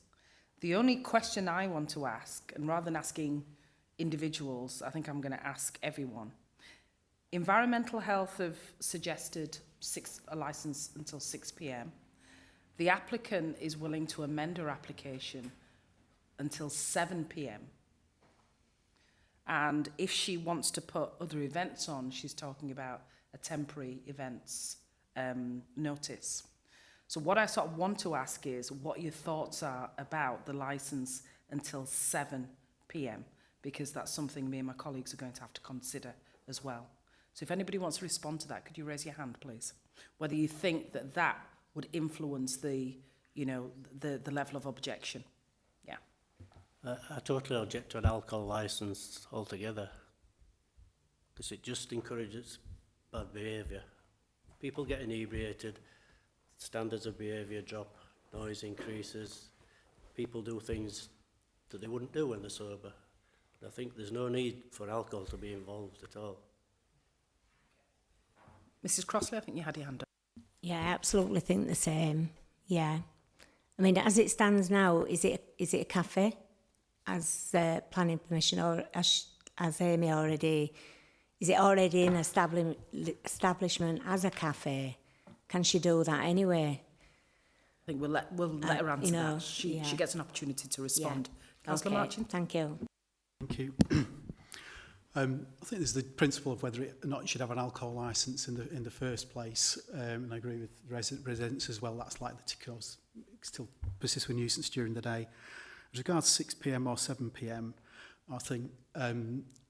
The only question I want to ask, and rather than asking individuals, I think I'm going to ask everyone. Environmental Health have suggested a licence until 6 p.m. The applicant is willing to amend her application until 7 p.m. And if she wants to put other events on, she's talking about a temporary events notice. So what I sort of want to ask is what your thoughts are about the licence until 7 p.m, because that's something me and my colleagues are going to have to consider as well. So if anybody wants to respond to that, could you raise your hand, please? Whether you think that that would influence the level of objection. Yeah. I totally object to an alcohol licence altogether, because it just encourages bad behaviour. People get inebriated, standards of behaviour drop, noise increases, people do things that they wouldn't do when they're sober. I think there's no need for alcohol to be involved at all. Mrs. Crossley, I think you had your hand up. Yeah, I absolutely think the same. Yeah. I mean, as it stands now, is it a cafe as planning permission, or as Amy already, is it already an establishment as a cafe? Can she do that anyway? I think we'll let her answer that. She gets an opportunity to respond. Yeah. Councillor Marchant. Thank you. Thank you. I think there's the principle of whether or not you should have an alcohol licence in the first place, and I agree with residents as well. That's likely to cause still persist with nuisance during the day. As regards 6 p.m. or 7 p.m, I think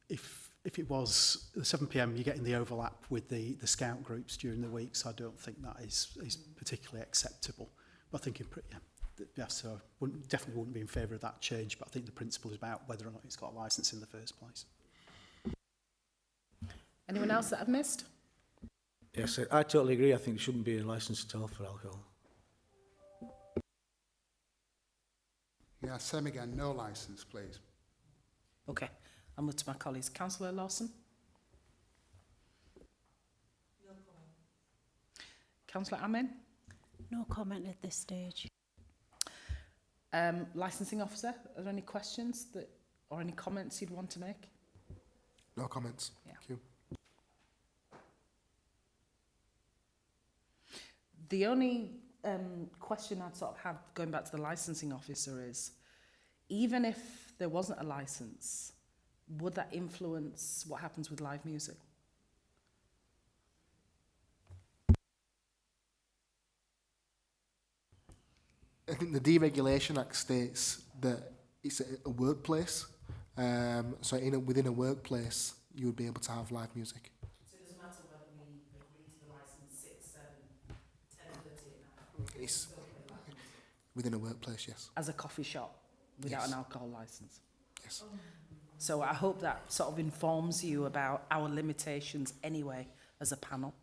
if it was 7 p.m, you're getting the overlap with the scout groups during the week, so I don't think that is particularly acceptable. But I think so definitely wouldn't be in favour of that change. But I think the principle is about whether or not it's got a licence in the first place. Anyone else that I've missed? Yes, I totally agree. I think there shouldn't be a licence at all for alcohol. Yeah, same again, no licence, please. Okay, I'll move to my colleagues. Councillor Lawson? No comment. Councillor Amin? No comment at this stage. Licensing officer, are there any questions or any comments you'd want to make? No comments. Yeah. Thank you. The only question I'd sort of have going back to the licensing officer is, even if there wasn't a licence, would that influence what happens with live music? I think the Deregulation Act states that it's a workplace, so within a workplace you would be able to have live music. So it doesn't matter whether we agree to the licence 6, 7, 10, 30 It's within a workplace, yes. as a coffee shop without Yes. an alcohol licence. Yes. So I hope that sort of informs you about our limitations anyway as a panel.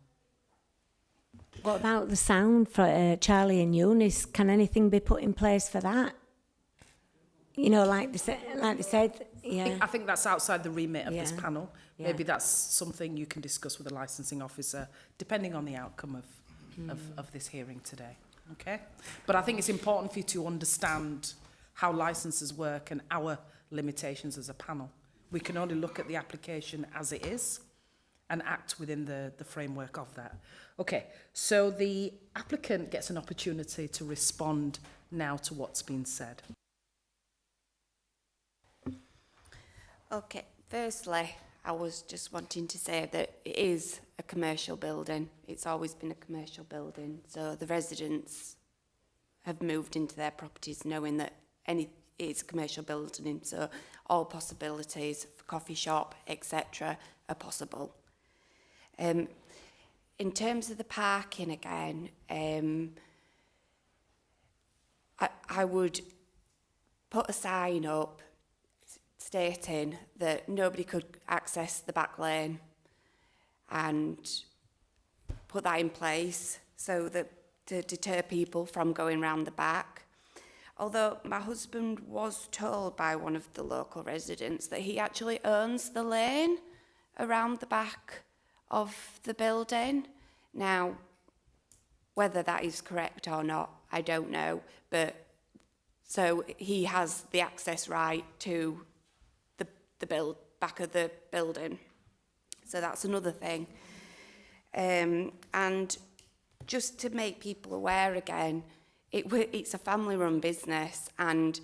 What about the sound for Charlie and Eunice? Can anything be put in place for that? Like they said, yeah. I think that's outside the remit of this panel. Yeah. Maybe that's something you can discuss with the licensing officer, depending on the outcome of this hearing today. Okay? But I think it's important for you to understand how licenses work and our limitations as a panel. We can only look at the application as it is and act within the framework of that. Okay, so the applicant gets an opportunity to respond now to what's been said. Okay, firstly, I was just wanting to say that it is a commercial building. It's always been a commercial building. So the residents have moved into their properties knowing that it's a commercial building. So all possibilities for coffee shop, etc. are possible. In terms of the parking again, I would put a sign up stating that nobody could access the back lane and put that in place so that to deter people from going round the back. Although my husband was told by one of the local residents that he actually owns the lane around the back of the building. Now, whether that is correct or not, I don't know, but so he has the access right to the back of the building. So that's another thing. And just to make people aware again, it's a family-run business and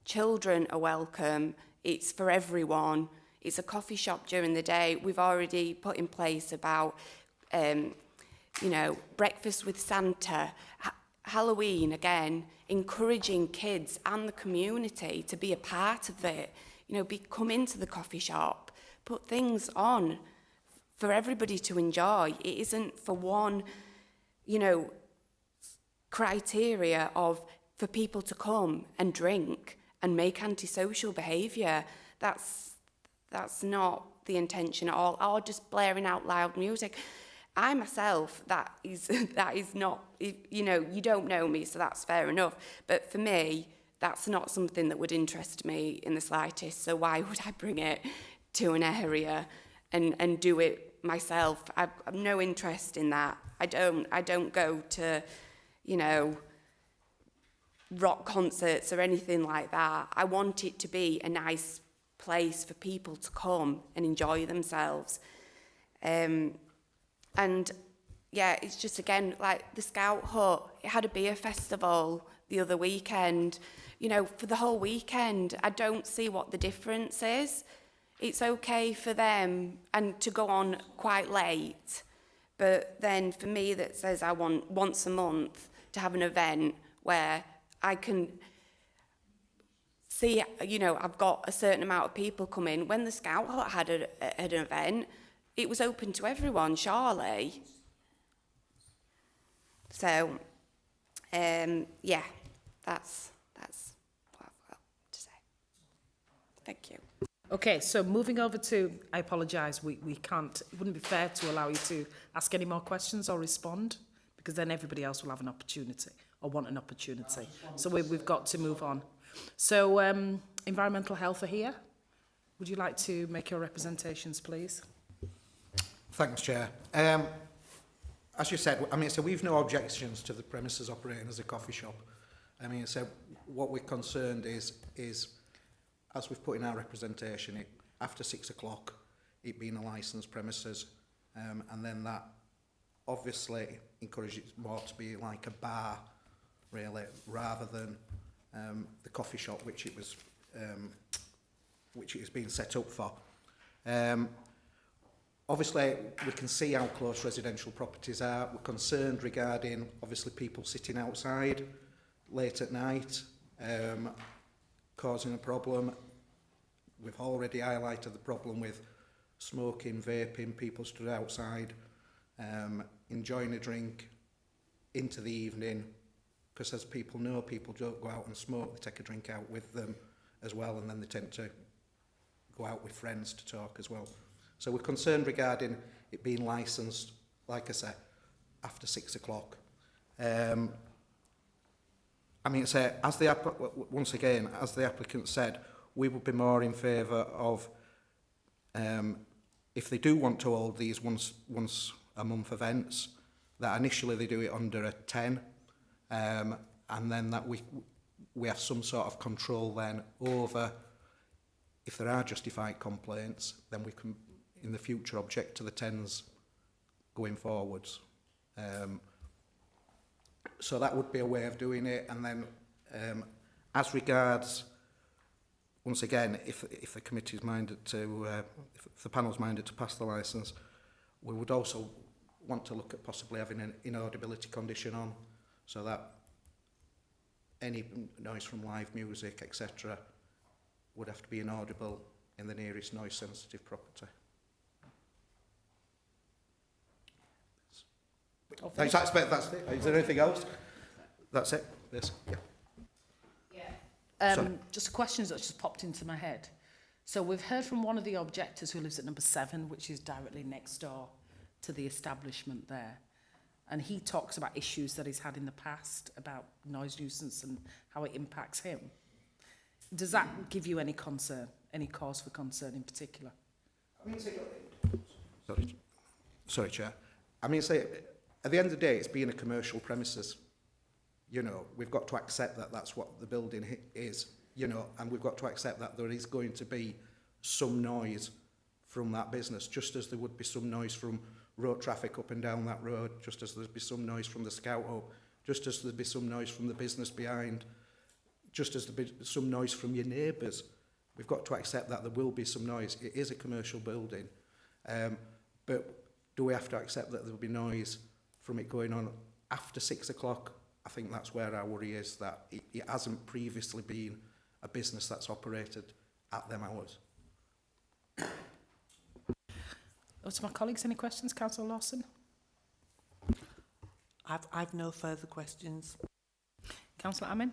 children are welcome. It's for everyone. It's a coffee shop during the day. We've already put in place about, breakfast with Santa, Halloween again, encouraging kids and the community to be a part of it. Come into the coffee shop, put things on for everybody to enjoy. It isn't for one, criteria for people to come and drink and make antisocial behaviour. That's not the intention at all. Or just blaring out loud music. I myself, that is not, you don't know me, so that's fair enough. But for me, that's not something that would interest me in the slightest. So why would I bring it to an area and do it myself? I've no interest in that. I don't go to, rock concerts or anything like that. I want it to be a nice place for people to come and enjoy themselves. And yeah, it's just, again, like the Scout Hut, it had a beer festival the other weekend. For the whole weekend, I don't see what the difference is. It's okay for them and to go on quite late. But then for me that says I want once a month to have an event where I can see, I've got a certain amount of people come in. When the Scout Hut had an event, it was open to everyone, surely. So, yeah, that's what I've got to say. Thank you. Okay, so moving over to, I apologise, we can't, it wouldn't be fair to allow you to ask any more questions or respond, because then everybody else will have an opportunity or want an opportunity. So we've got to move on. So Environmental Health are here. Would you like to make your representations, please? Thanks, Chair. As you said, so we've no objections to the premises operating as a coffee shop. So what we're concerned is as we've put in our representation, after 6 o'clock, it being a licensed premises, and then that obviously encourages it more to be like a bar, really, rather than the coffee shop which it is being set up for. Obviously, we can see how close residential properties are. We're concerned regarding, obviously, people sitting outside late at night, causing a problem. We've already highlighted the problem with smoking, vaping, people stood outside, enjoying a drink into the evening, because as people know, people don't go out and smoke, they take a drink out with them as well, and then they tend to go out with friends to talk as well. So we're concerned regarding it being licensed, like I said, after 6 o'clock. Once again, as the applicant said, we would be more in favour of, if they do want to hold these once a month events, that initially they do it under a 10, and then that we have some sort of control then over, if there are justified complaints, then we can in the future object to the 10s going forwards. So that would be a way of doing it. And then as regards, once again, if the committee is minded to, if the panel is minded to pass the licence, we would also want to look at possibly having an inaudibility condition on, so that any noise from live music, etc., would have to be inaudible in the nearest noise-sensitive property. That's it. Is there anything else? That's it. Yes. Yeah. Sorry. Just questions that just popped into my head. So we've heard from one of the objectors who lives at number 7, which is directly next door to the establishment there. And he talks about issues that he's had in the past about noise nuisance and how it impacts him. Does that give you any concern, any cause for concern in particular? Sorry, Chair. I mean, say, at the end of the day, it's being a commercial premises. You know, we've got to accept that that's what the building is, you know, and we've got to accept that there is going to be some noise from that business, just as there would be some noise from road traffic up and down that road, just as there'd be some noise from the Scout Hub, just as there'd be some noise from the business behind, just as there'd be some noise from your neighbours. We've got to accept that there will be some noise. It is a commercial building. But do we have to accept that there will be noise from it going on after 6 o'clock? I think that's where our worry is, that it hasn't previously been a business that's operated at them hours. To my colleagues, any questions? Councillor Lawson? I've no further questions. Councillor Amin?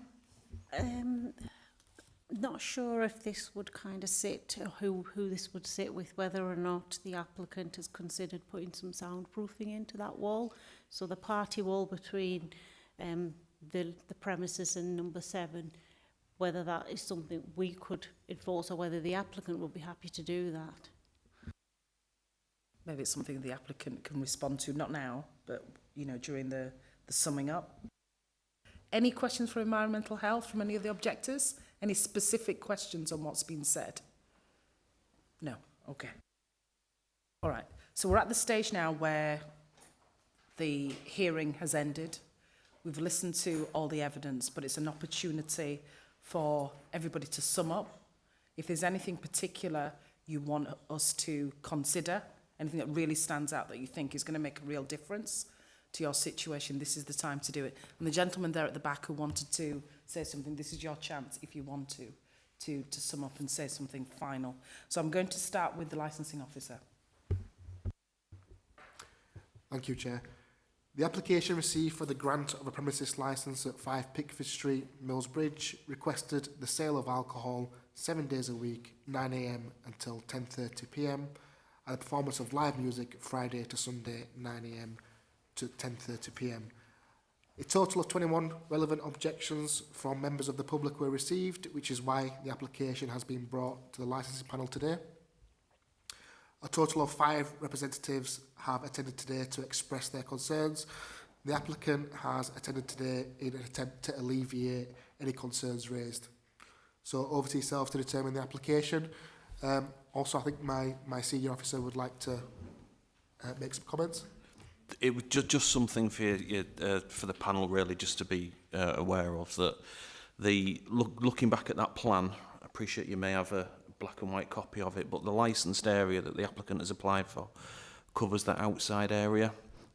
Not sure if this would kind of sit, or who this would sit with, whether or not the applicant has considered putting some soundproofing into that wall. So the party wall between the premises and number 7, whether that is something we could enforce or whether the applicant would be happy to do that. Maybe it's something the applicant can respond to, not now, but, you know, during the summing up. Any questions for environmental health from any of the objectors? Any specific questions on what's been said? No? Okay. All right. So we're at the stage now where the hearing has ended. We've listened to all the evidence, but it's an opportunity for everybody to sum up. If there's anything particular you want us to consider, anything that really stands out that you think is going to make a real difference to your situation, this is the time to do it. And the gentleman there at the back who wanted to say something, this is your chance if you want to sum up and say something final. So I'm going to start with the licensing officer. Thank you, Chair. The application received for the grant of a premises licence at 5 Pickford Street, Millsbridge, requested the sale of alcohol 7 days a week, 9 a.m. until 10:30 p.m, and the performance of live music Friday to Sunday, 9 a.m. to 10:30 p.m. A total of 21 relevant objections from members of the public were received, which is why the application has been brought to the licensing panel today. A total of 5 representatives have attended today to express their concerns. The applicant has attended today in an attempt to alleviate any concerns raised. So over to yourselves to determine the application. Also, I think my senior officer would like to make some comments. It was just something for you, for the panel really just to be aware of, that looking back at that plan, I appreciate you may have a black and white copy of it, but the licensed area that the applicant has applied for covers that outside area.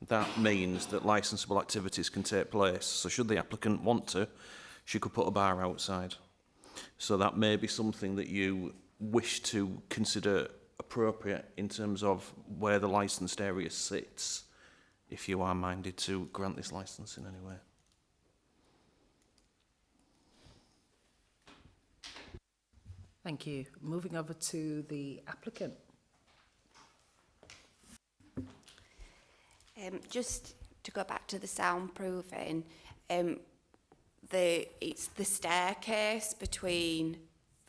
That means that licensable activities can take place. So should the applicant want to, she could put a bar outside. So that may be something that you wish to consider appropriate in terms of where the licensed area sits, if you are minded to grant this licence in any way. Thank you. Moving over to the applicant. Just to go back to the soundproofing, it's the staircase between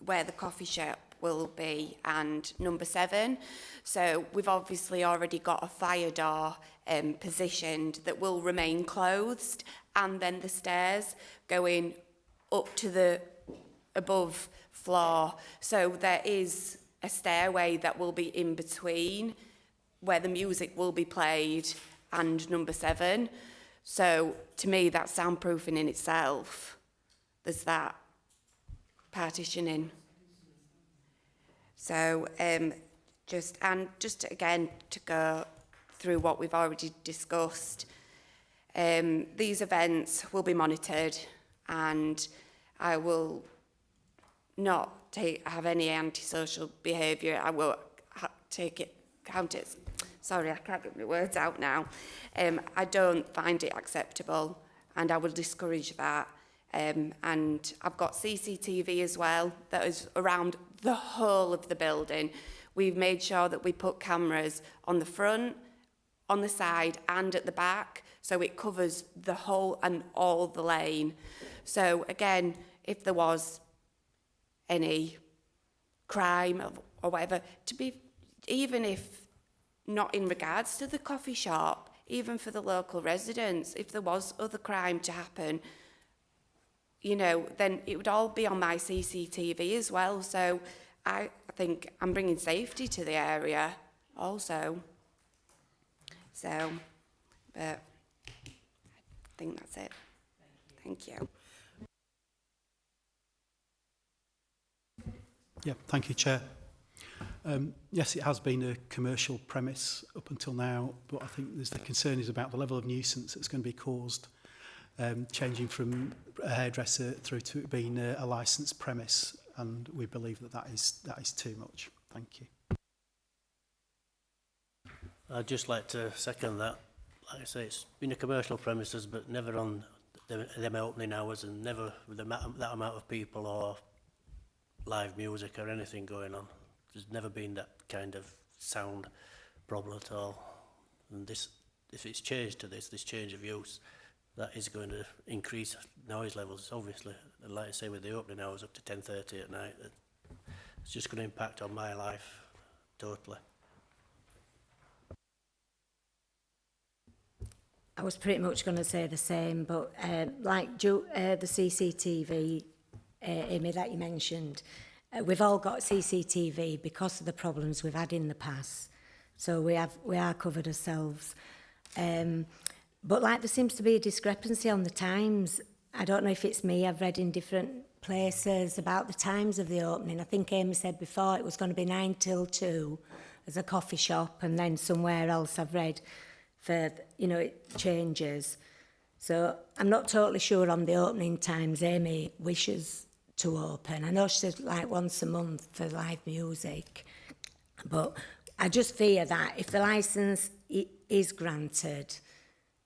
where the coffee shop will be and number 7. So we've obviously already got a fire door positioned that will remain closed, and then the stairs going up to the above floor. So there is a stairway that will be in between where the music will be played and number 7. So to me, that's soundproofing in itself. There's that partitioning. So just again to go through what we've already discussed, these events will be monitored, and I will not have any antisocial behaviour. I will count it. Sorry, I can't get my words out now. I don't find it acceptable, and I will discourage that. and I've got CCTV as well that is around the whole of the building. We've made sure that we put cameras on the front, on the side and at the back, so it covers the whole and all the lane. So again, if there was any crime or whatever, to be, even if not in regards to the coffee shop, even for the local residents, if there was other crime to happen, you know, then it would all be on my CCTV as well. So I think I'm bringing safety to the area also. So, but I think that's it. Thank you. Yeah, thank you, Chair. Yes, it has been a commercial premise up until now, but I think the concern is about the level of nuisance that's going to be caused, changing from a hairdresser through to it being a licensed premise, and we believe that that is too much. Thank you. I'd just like to second that. Like I say, it's been a commercial premises, but never on them opening hours, and never with that amount of people or live music or anything going on. There's never been that kind of sound problem at all. And this, if it's changed to this change of use, that is going to increase noise levels, obviously. And like I say, with the opening hours up to 10:30 at night, it's just going to impact on my life totally. I was pretty much going to say the same, but like the CCTV, Amy, that you mentioned, we've all got CCTV because of the problems we've had in the past. So we are covered ourselves. But like there seems to be a discrepancy on the times. I don't know if it's me, I've read in different places about the times of the opening. I think Amy said before it was going to be 9 till 2 as a coffee shop, and then somewhere else I've read for, you know, it changes. So I'm not totally sure on the opening times Amy wishes to open. I know she says like once a month for live music, but I just fear that if the licence is granted,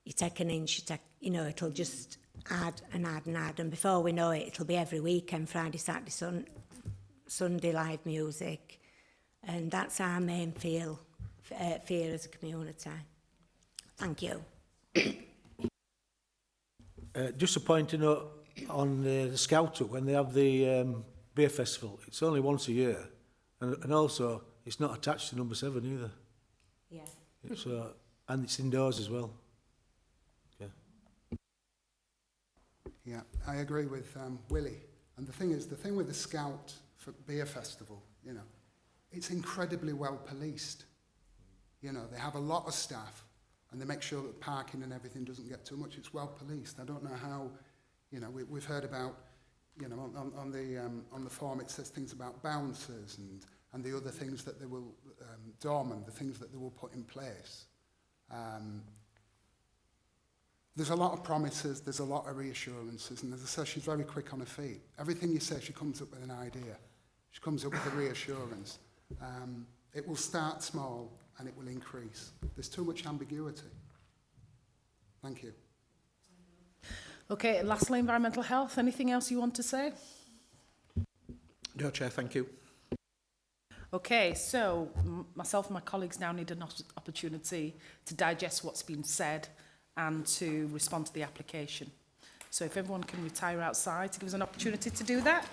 you take an inch, you know, it'll just add and add and add, and before we know it, it'll be every weekend, Friday, Saturday, Sunday live music, and that's our main fear as a community. Thank you. Just a point to note on the Scout Hut, when they have the beer festival, it's only once a year, and also it's not attached to number 7 either. Yeah. It's, and it's indoors as well. Yeah. Yeah, I agree with Willie. And the thing is, the thing with the Scout for beer festival, you know, it's incredibly well policed. You know, they have a lot of staff, and they make sure that parking and everything doesn't get too much. It's well policed. I don't know how, you know, we've heard about, you know, on the form it says things about bouncers and the other things that they will, doormen, the things that they will put in place. There's a lot of promises, there's a lot of reassurances, and as I said, she's very quick on her feet. Everything you say, she comes up with an idea. She comes up with a reassurance. It will start small and it will increase. There's too much ambiguity. Thank you. Okay, lastly, environmental health. Anything else you want to say? No, Chair, thank you. Okay, so myself and my colleagues now need an opportunity to digest what's been said and to respond to the application. So if everyone can retire outside to give us an opportunity to do that.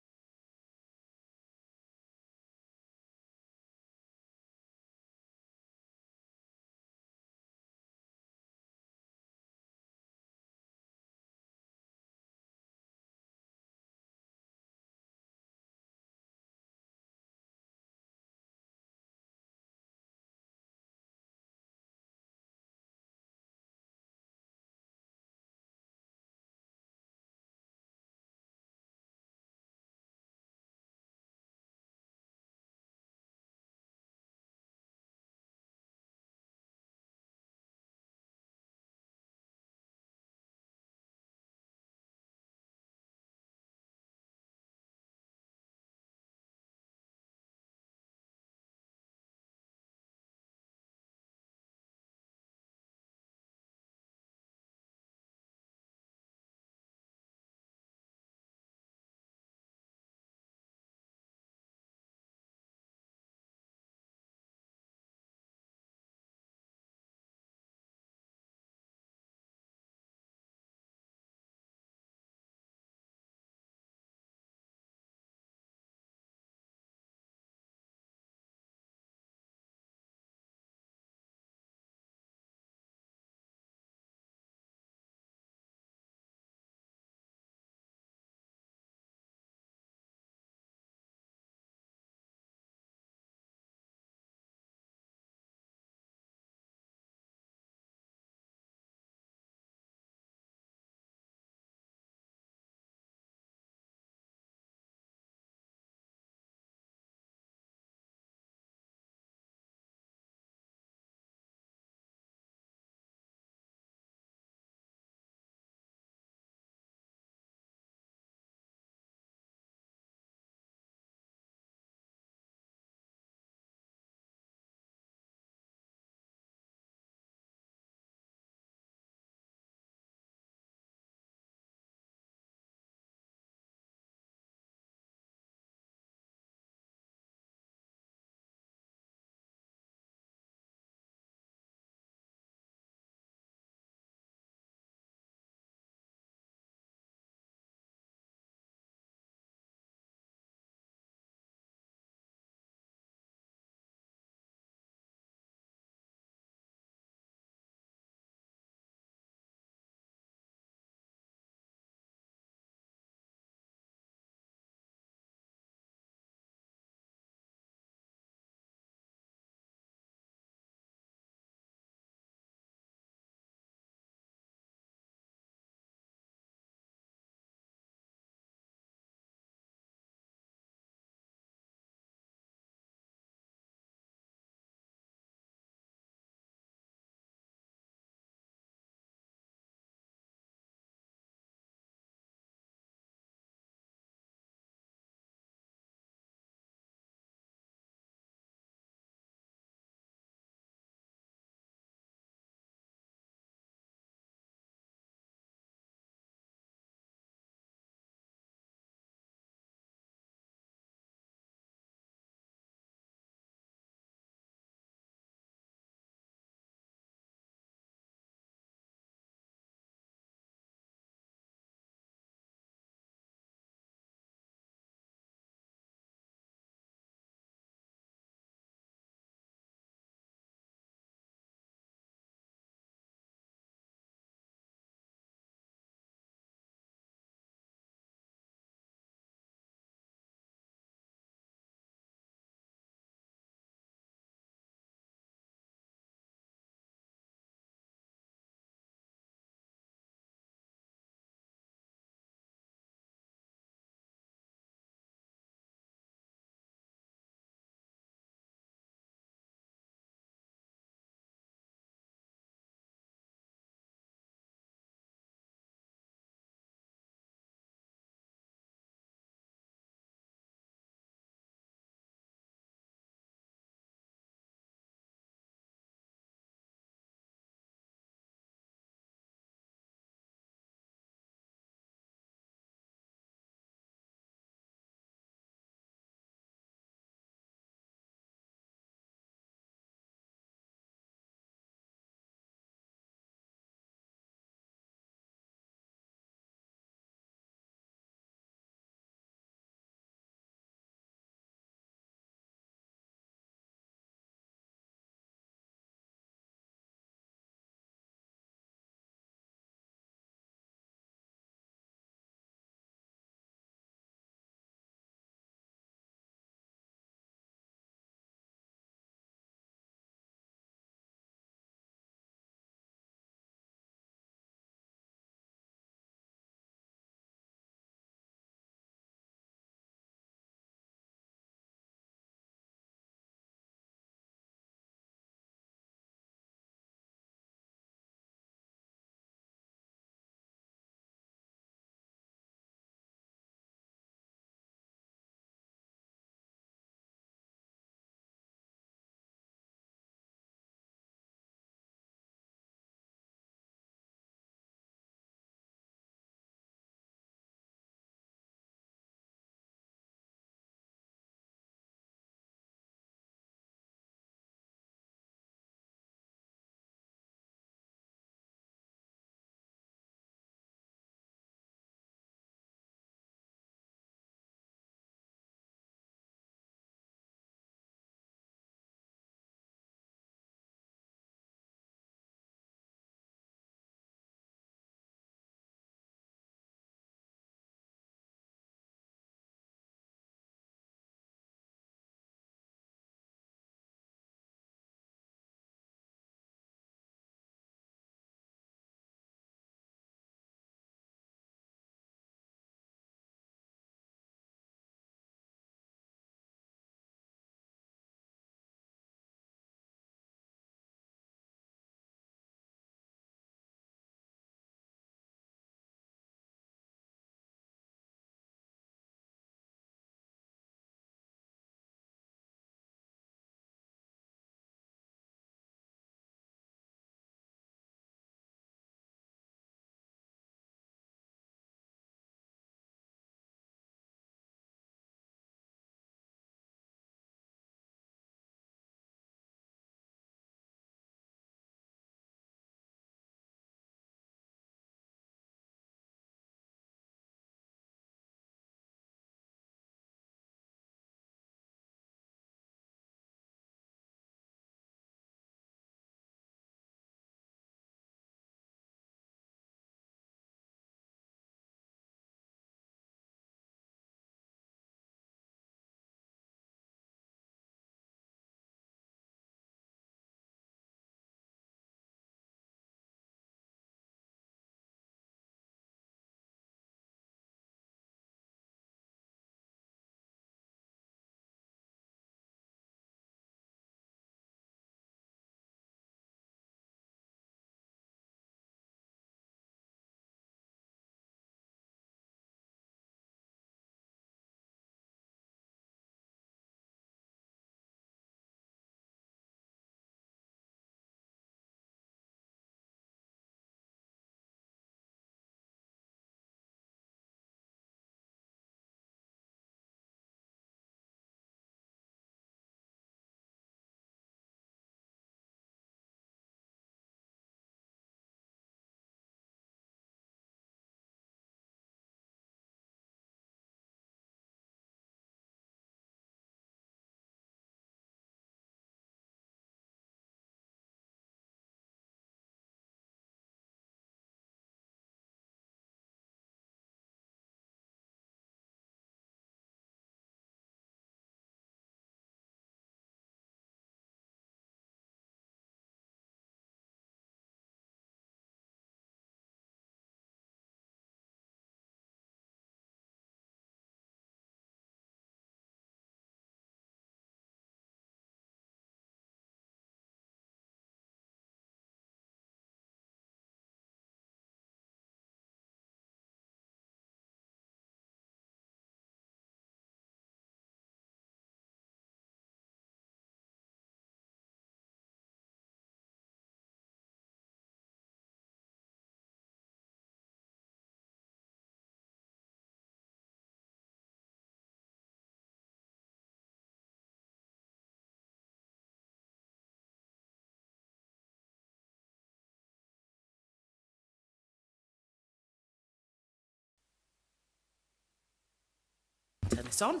turn this on.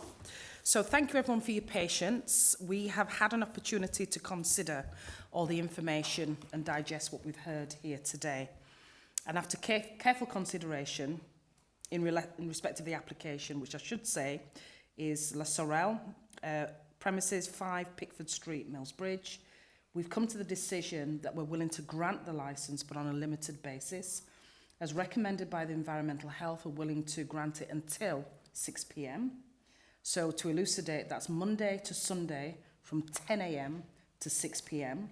So thank you everyone for your patience. We have had an opportunity to consider all the information and digest what we've heard here today. And after careful consideration in respect of the application, which I should say is La Sorel, premises 5 Pickford Street, Millsbridge, we've come to the decision that we're willing to grant the licence, but on a limited basis. As recommended by the Environmental Health, we're willing to grant it until 6 p.m. So to elucidate, that's Monday to Sunday from 10 a.m. to 6 p.m.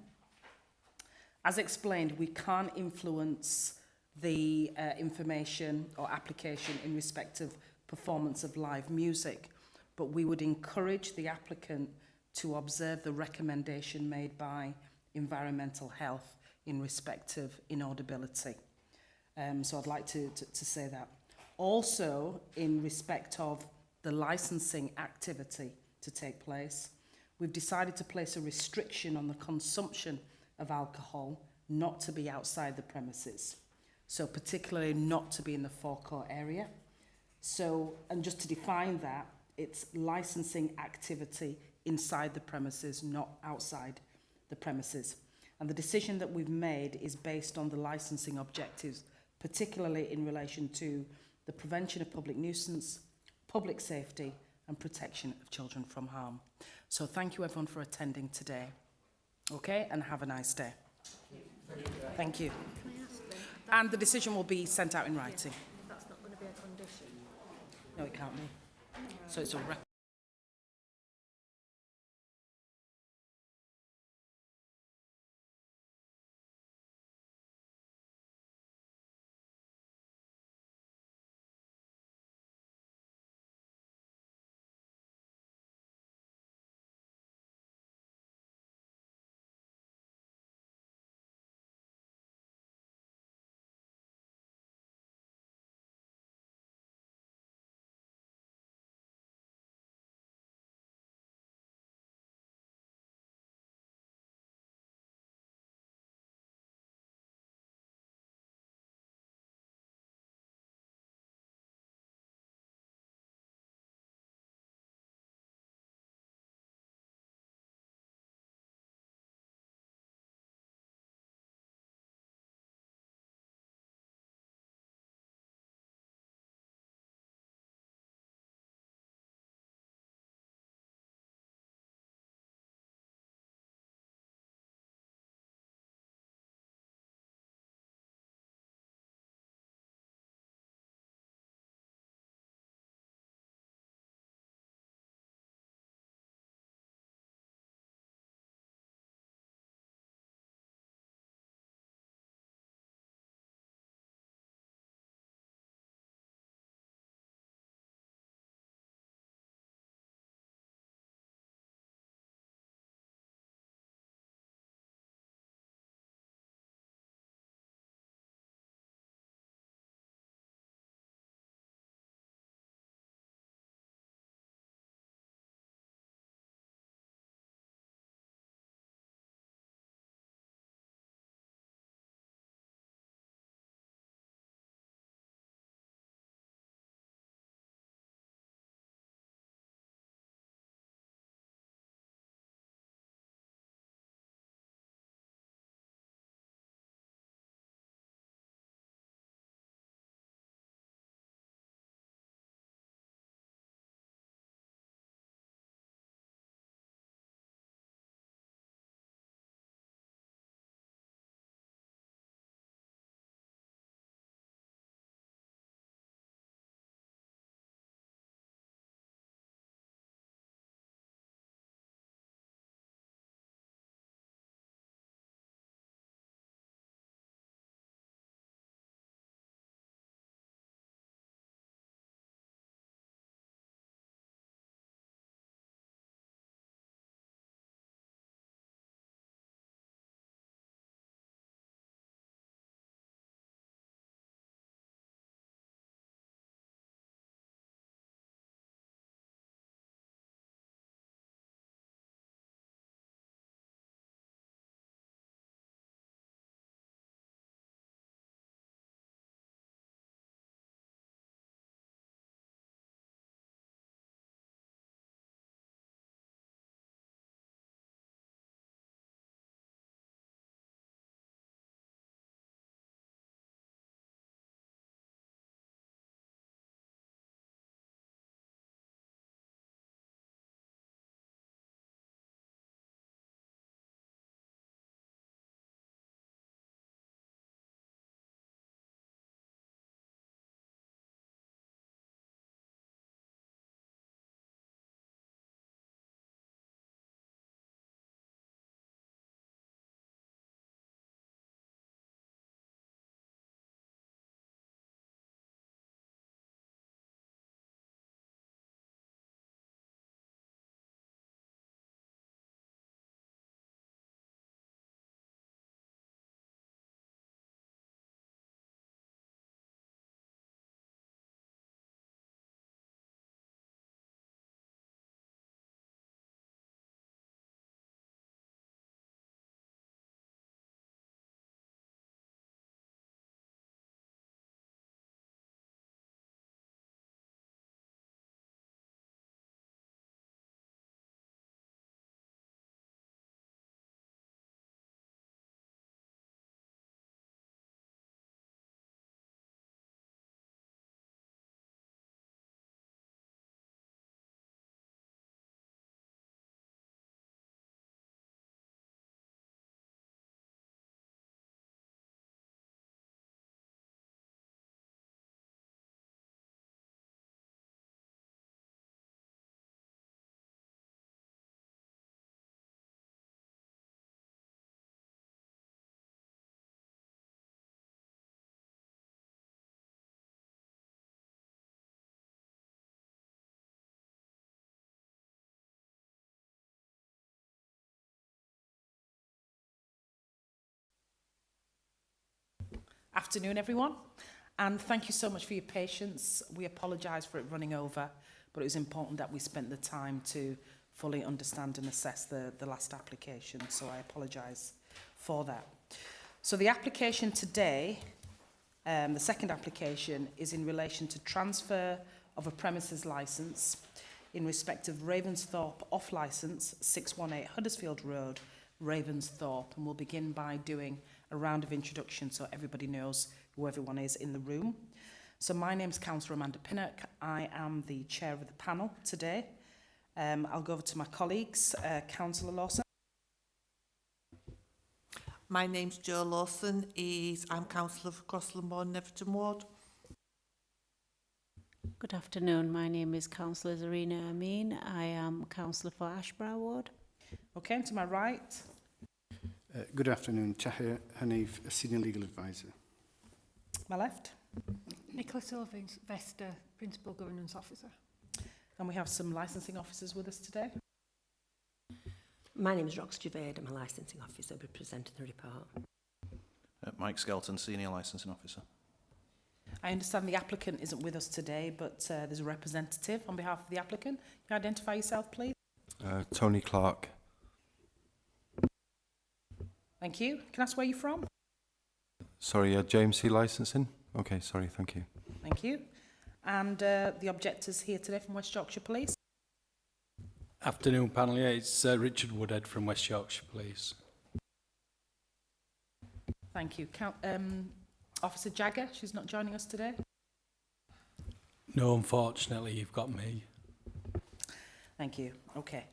As explained, we can't influence the information or application in respect of performance of live music, but we would encourage the applicant to observe the recommendation made by Environmental Health in respect of inaudibility. So I'd like to say that. Also, in respect of the licensing activity to take place, we've decided to place a restriction on the consumption of alcohol not to be outside the premises. So particularly not to be in the forecourt area. So, and just to define that, it's licensing activity inside the premises, not outside the premises. And the decision that we've made is based on the licensing objectives, particularly in relation to the prevention of public nuisance, public safety and protection of children from harm. So thank you everyone for attending today. Okay, and have a nice day. Thank you. And the decision will be sent out in writing. That's not going to be a condition. No, it can't be. So it's a Afternoon, everyone, and thank you so much for your patience. We apologise for it running over, but it was important that we spent the time to fully understand and assess the last application, so I apologise for that. So the application today, the second application, is in relation to transfer of a premises licence in respect of Ravensthorpe off-licence, 618 Huddersfield Road, Ravensthorpe, and we'll begin by doing a round of introduction so everybody knows who everyone is in the room. So my name's Councillor Amanda Pinnock. I am the chair of the panel today. I'll go over to my colleagues. Councillor Lawson. My name's Jo Lawson. I'm councillor for Crossland Ward and Everton Ward. Good afternoon. My name is Councillor Zarina Amin. I am councillor for Ashbrow Ward. Okay, and to my right. Good afternoon. Tahir Hanif, a senior legal advisor. My left. Nicola Sylvester, Principal Governance Officer. And we have some licensing officers with us today. My name is Rox Javed. I'm a licensing officer representing the report. Mike Skelton, Senior Licensing Officer. I understand the applicant isn't with us today, but there's a representative on behalf of the applicant. Can you identify yourself, please? Tony Clark. Thank you. Can I ask where you're from? Sorry, JMC Licensing? Okay, sorry, thank you. Thank you. And the objectors here today from West Yorkshire Police? Afternoon, panel. Yeah, it's Richard Woodhead from West Yorkshire Police. Thank you. Officer Jagger, she's not joining us today? No, unfortunately, you've got me. Thank you. Okay.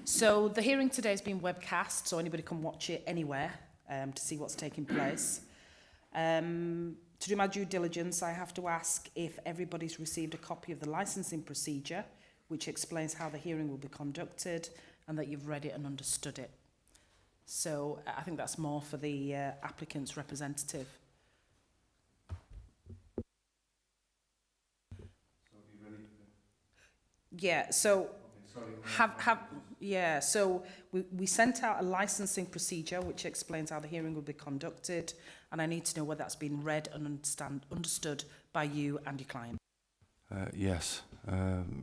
So the hearing today has been webcast, so anybody can watch it anywhere to see what's taking place. To do my due diligence, I have to ask if everybody's received a copy of the licensing procedure, which explains how the hearing will be conducted, and that you've read it and understood it. So I think that's more for the applicant's representative. Yeah, so so we sent out a licensing procedure which explains how the hearing will be conducted, and I need to know whether that's been read and understood by you and your client. Yes,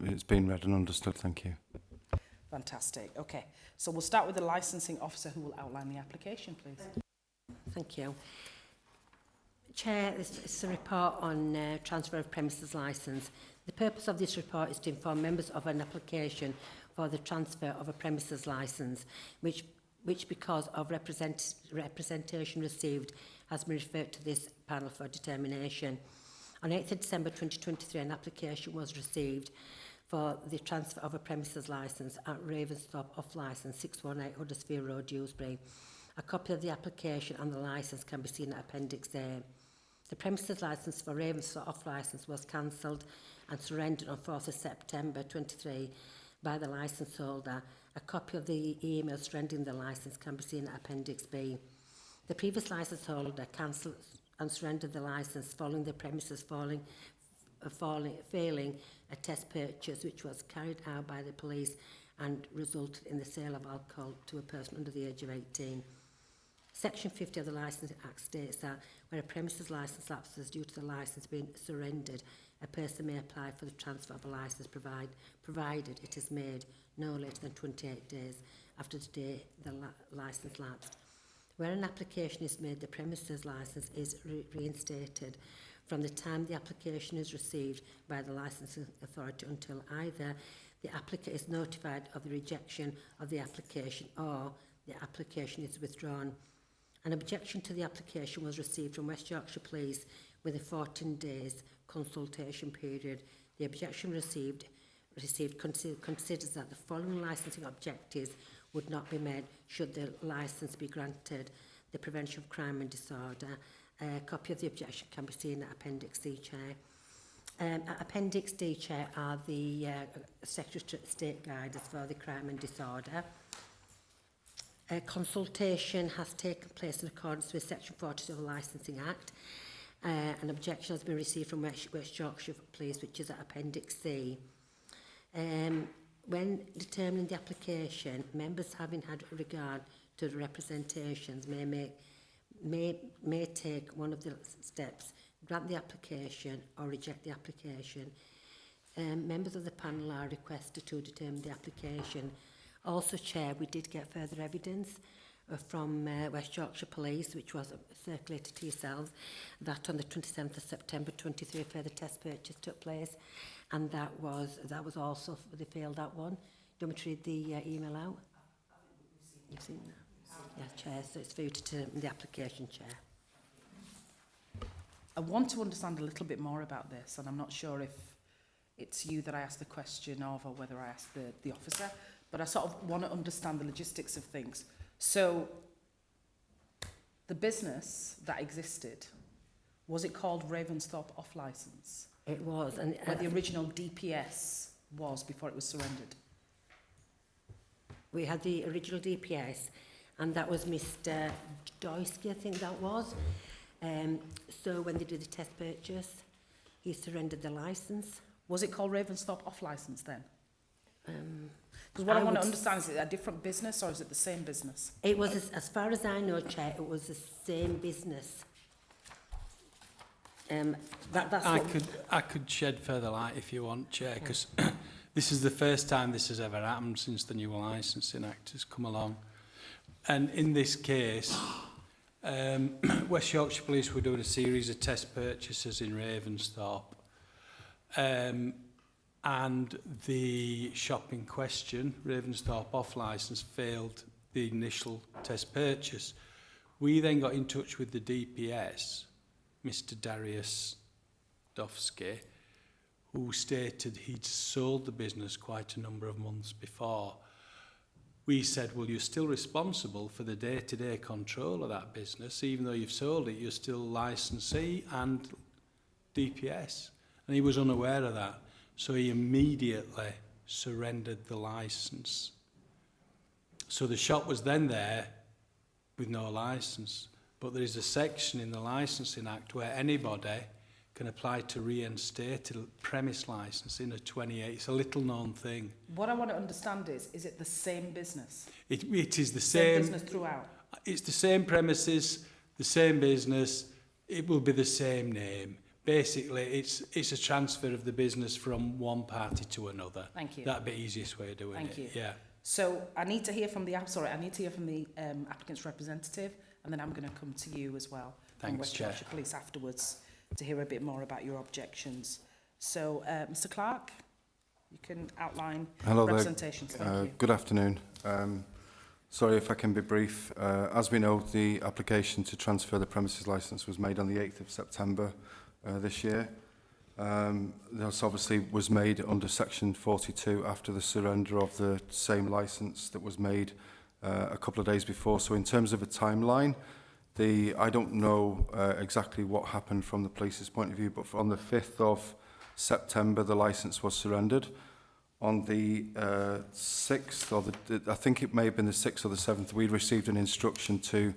it's been read and understood, thank you. Fantastic. Okay, so we'll start with the licensing officer who will outline the application, please. Thank you. Chair, this is a report on transfer of premises licence. The purpose of this report is to inform members of an application for the transfer of a premises licence, which because of representation received, has been referred to this panel for determination. On 8th of December 2023, an application was received for the transfer of a premises licence at Ravensthorpe off-licence, 618 Huddersfield Road, Dewsbury. A copy of the application and the licence can be seen at Appendix A. The premises licence for Ravensthorpe off-licence was cancelled and surrendered on 4th of September 23 by the licence holder. A copy of the email surrendering the licence can be seen at Appendix B. The previous licence holder cancelled and surrendered the licence following the premises failing a test purchase which was carried out by the police and resulted in the sale of alcohol to a person under the age of 18. Section 50 of the Licensing Act states that when a premises licence lapses due to the licence being surrendered, a person may apply for the transfer of a licence provided it is made no later than 28 days after the day the licence lapsed. Where an application is made, the premises licence is reinstated from the time the application is received by the licensing authority until either the applicant is notified of the rejection of the application or the application is withdrawn. An objection to the application was received from West Yorkshire Police with a 14 days consultation period. The objection received considers that the following licensing objectives would not be met should the licence be granted: the prevention of crime and disorder. A copy of the objection can be seen at Appendix D, Chair. At Appendix D, Chair, are the Secretary of State guidance for the crime and disorder. A consultation has taken place in accordance with Section 40 of the Licensing Act. An objection has been received from West Yorkshire Police, which is at Appendix C. When determining the application, members having had regard to the representations may may take one of the steps, grant the application or reject the application. Members of the panel are requested to determine the application. Also, Chair, we did get further evidence from West Yorkshire Police, which was circulated to yourselves, that on the 27th of September 23 a further test purchase took place, and that was also, they failed that one. Do you want me to read the email out? You've seen that? Yeah, Chair, so it's for you to determine the application, Chair. I want to understand a little bit more about this, and I'm not sure if it's you that I ask the question of or whether I ask the officer, but I sort of want to understand the logistics of things. So, the business that existed, was it called Ravensthorpe Off Licence? It was. And where the original DPS was before it was surrendered? We had the original DPS, and that was Mr. Doisky, I think that was. So when they did the test purchase, he surrendered the licence. Was it called Ravensthorpe Off Licence then? Because what I want to understand, is it a different business or is it the same business? It was, as far as I know, Chair, it was the same business. I could shed further light if you want, Chair, because this is the first time this has ever happened since the new Licensing Act has come along. And in this case, West Yorkshire Police were doing a series of test purchases in Ravensthorpe. And the shop in question, Ravensthorpe Off Licence, failed the initial test purchase. We then got in touch with the DPS, Mr. Darius Dovsky, who stated he'd sold the business quite a number of months before. We said, well, you're still responsible for the day-to-day control of that business. Even though you've sold it, you're still licensee and DPS. And he was unaware of that. So he immediately surrendered the licence. So the shop was then there with no licence. But there is a section in the Licensing Act where anybody can apply to reinstate a premise licence in a 28. It's a little known thing. What I want to understand is it the same business? It is the same business throughout? It's the same premises, the same business. It will be the same name. Basically, it's a transfer of the business from one party to another. Thank you. That'd be the easiest way of doing it. Thank you. Yeah. So I need to hear from the applicant's representative, and then I'm going to come to you as well. Thanks, from West Chair. Yorkshire Police afterwards to hear a bit more about your objections. So, Mr. Clark, you can outline representations. Hello Thank there. you. Good afternoon. Sorry if I can be brief. As we know, the application to transfer the premises licence was made on the 8th of September this year. This obviously was made under section 42 after the surrender of the same licence that was made a couple of days before. So in terms of a timeline, I don't know exactly what happened from the police's point of view, but on the 5th of September, the licence was surrendered. On the 6th, or I think it may have been the 6th or the 7th, we received an instruction to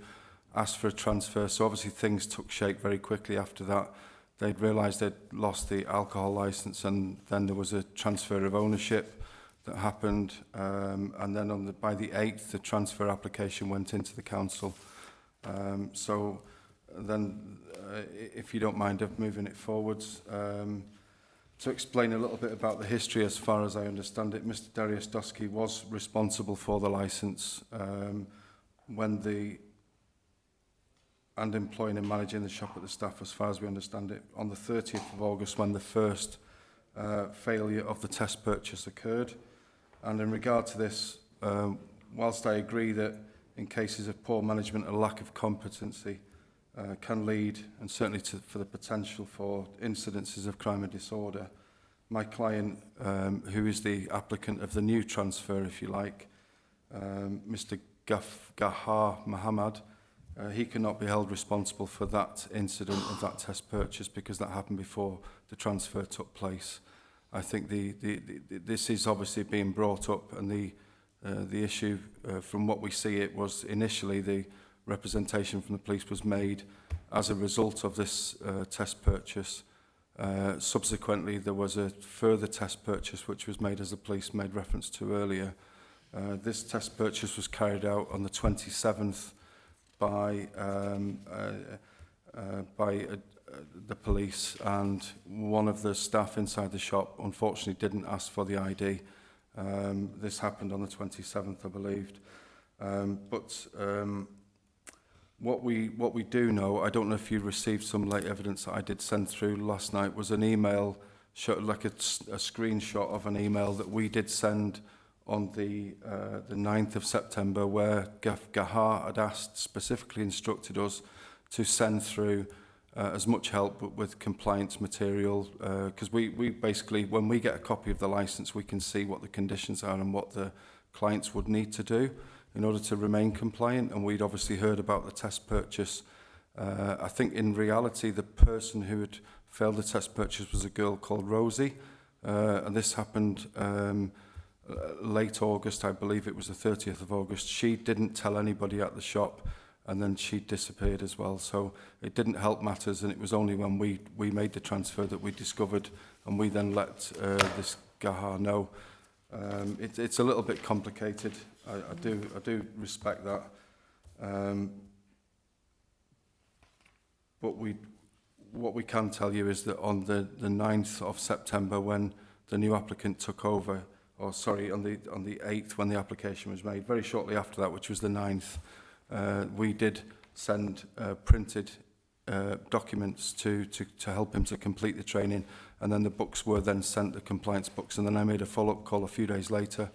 ask for a transfer. So obviously things took shape very quickly after that. They'd realised they'd lost the alcohol licence, and then there was a transfer of ownership that happened. And then by the 8th, the transfer application went into the council. So then, if you don't mind moving it forwards, to explain a little bit about the history as far as I understand it, Mr. Darius Dosky was responsible for the licence and employing and managing the shop at the staff, as far as we understand it, on the 30th of August when the first failure of the test purchase occurred. And in regard to this, whilst I agree that in cases of poor management, a lack of competency can lead, and certainly for the potential for incidences of crime and disorder, my client, who is the applicant of the new transfer, if you like, Mr. Gahar Muhammad, he cannot be held responsible for that incident of that test purchase because that happened before the transfer took place. I think this is obviously being brought up, and the issue, from what we see, it was initially the representation from the police was made as a result of this test purchase. Subsequently, there was a further test purchase which was made, as the police made reference to earlier. This test purchase was carried out on the 27th by the police, and one of the staff inside the shop unfortunately didn't ask for the ID. This happened on the 27th, I believed. What we do know, I don't know if you received some late evidence that I did send through last night, was an email, like a screenshot of an email that we did send on the 9th of September, where Gahar had specifically instructed us to send through as much help with compliance material, because we basically, when we get a copy of the licence, we can see what the conditions are and what the clients would need to do in order to remain compliant. And we'd obviously heard about the test purchase. I think in reality, the person who had failed the test purchase was a girl called Rosie, and this happened late August, I believe it was the 30th of August. She didn't tell anybody at the shop, and then she disappeared as well. So it didn't help matters, and it was only when we made the transfer that we discovered, and we then let this Gahar know. It's a little bit complicated. I do respect that. But what we can tell you is that on the 9th of September, when the new applicant took over, or sorry, on the 8th when the application was made, very shortly after that, which was the 9th, we did send printed documents to help him to complete the training, and then the books were then sent, the compliance books, and then I made a follow-up call a few days later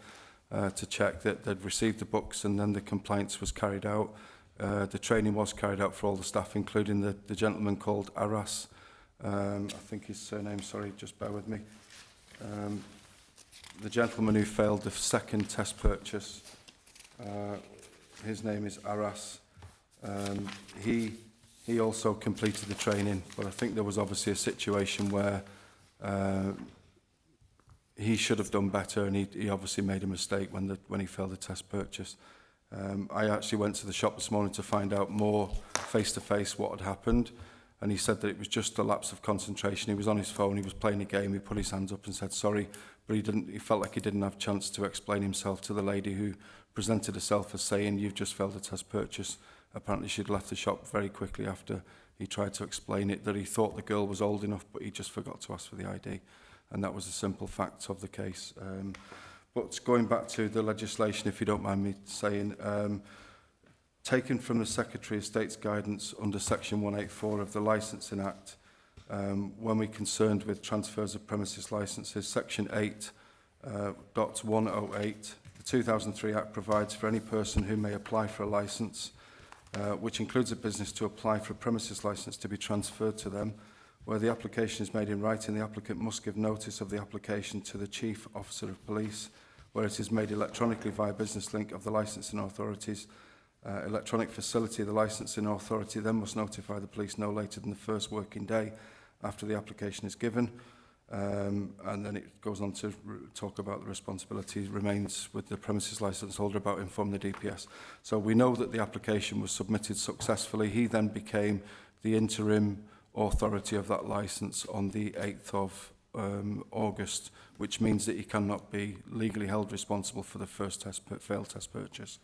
to check that they'd received the books, and then the compliance was carried out. The training was carried out for all the staff, including the gentleman called Aras. I think his surname, sorry, just bear with me. The gentleman who failed the second test purchase, his name is Aras. He also completed the training, but I think there was obviously a situation where he should have done better, and he obviously made a mistake when he failed the test purchase. I actually went to the shop this morning to find out more face-to-face what had happened, and he said that it was just a lapse of concentration. He was on his phone, he was playing a game, he put his hands up and said sorry, but he felt like he didn't have a chance to explain himself to the lady who presented herself as saying, "You've just failed the test purchase." Apparently she'd left the shop very quickly after he tried to explain it, that he thought the girl was old enough, but he just forgot to ask for the ID. And that was a simple fact of the case. But going back to the legislation, if you don't mind me saying, taken from the Secretary of State's guidance under Section 184 of the Licensing Act, when we're concerned with transfers of premises licences, Section 8.108, the 2003 Act provides for any person who may apply for a licence, which includes a business to apply for a premises licence to be transferred to them. Where the application is made in writing, the applicant must give notice of the application to the Chief Officer of Police. Where it is made electronically via business link of the licensing authorities, electronic facility of the licensing authority then must notify the police no later than the first working day after the application is given. And then it goes on to talk about the responsibility remains with the premises licence holder about informing the DPS. So we know that the application was submitted successfully. He then became the interim authority of that licence on the 8th of August, which means that he cannot be legally held responsible for the first failed test purchase.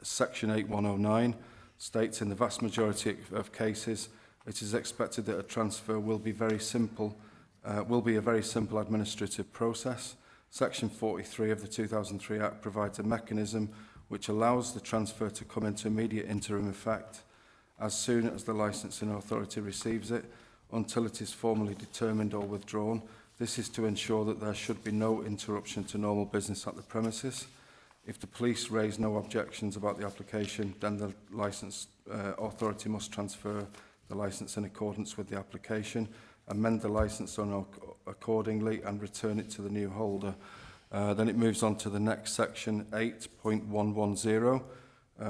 Section 8109 states in the vast majority of cases it is expected that a transfer will be a very simple administrative process. Section 43 of the 2003 Act provides a mechanism which allows the transfer to come into immediate interim effect as soon as the licensing authority receives it, until it is formally determined or withdrawn. This is to ensure that there should be no interruption to normal business at the premises. If the police raise no objections about the application, then the licence authority must transfer the licence in accordance with the application, amend the licence accordingly and return it to the new holder. Then it moves on to the next section, 8.110,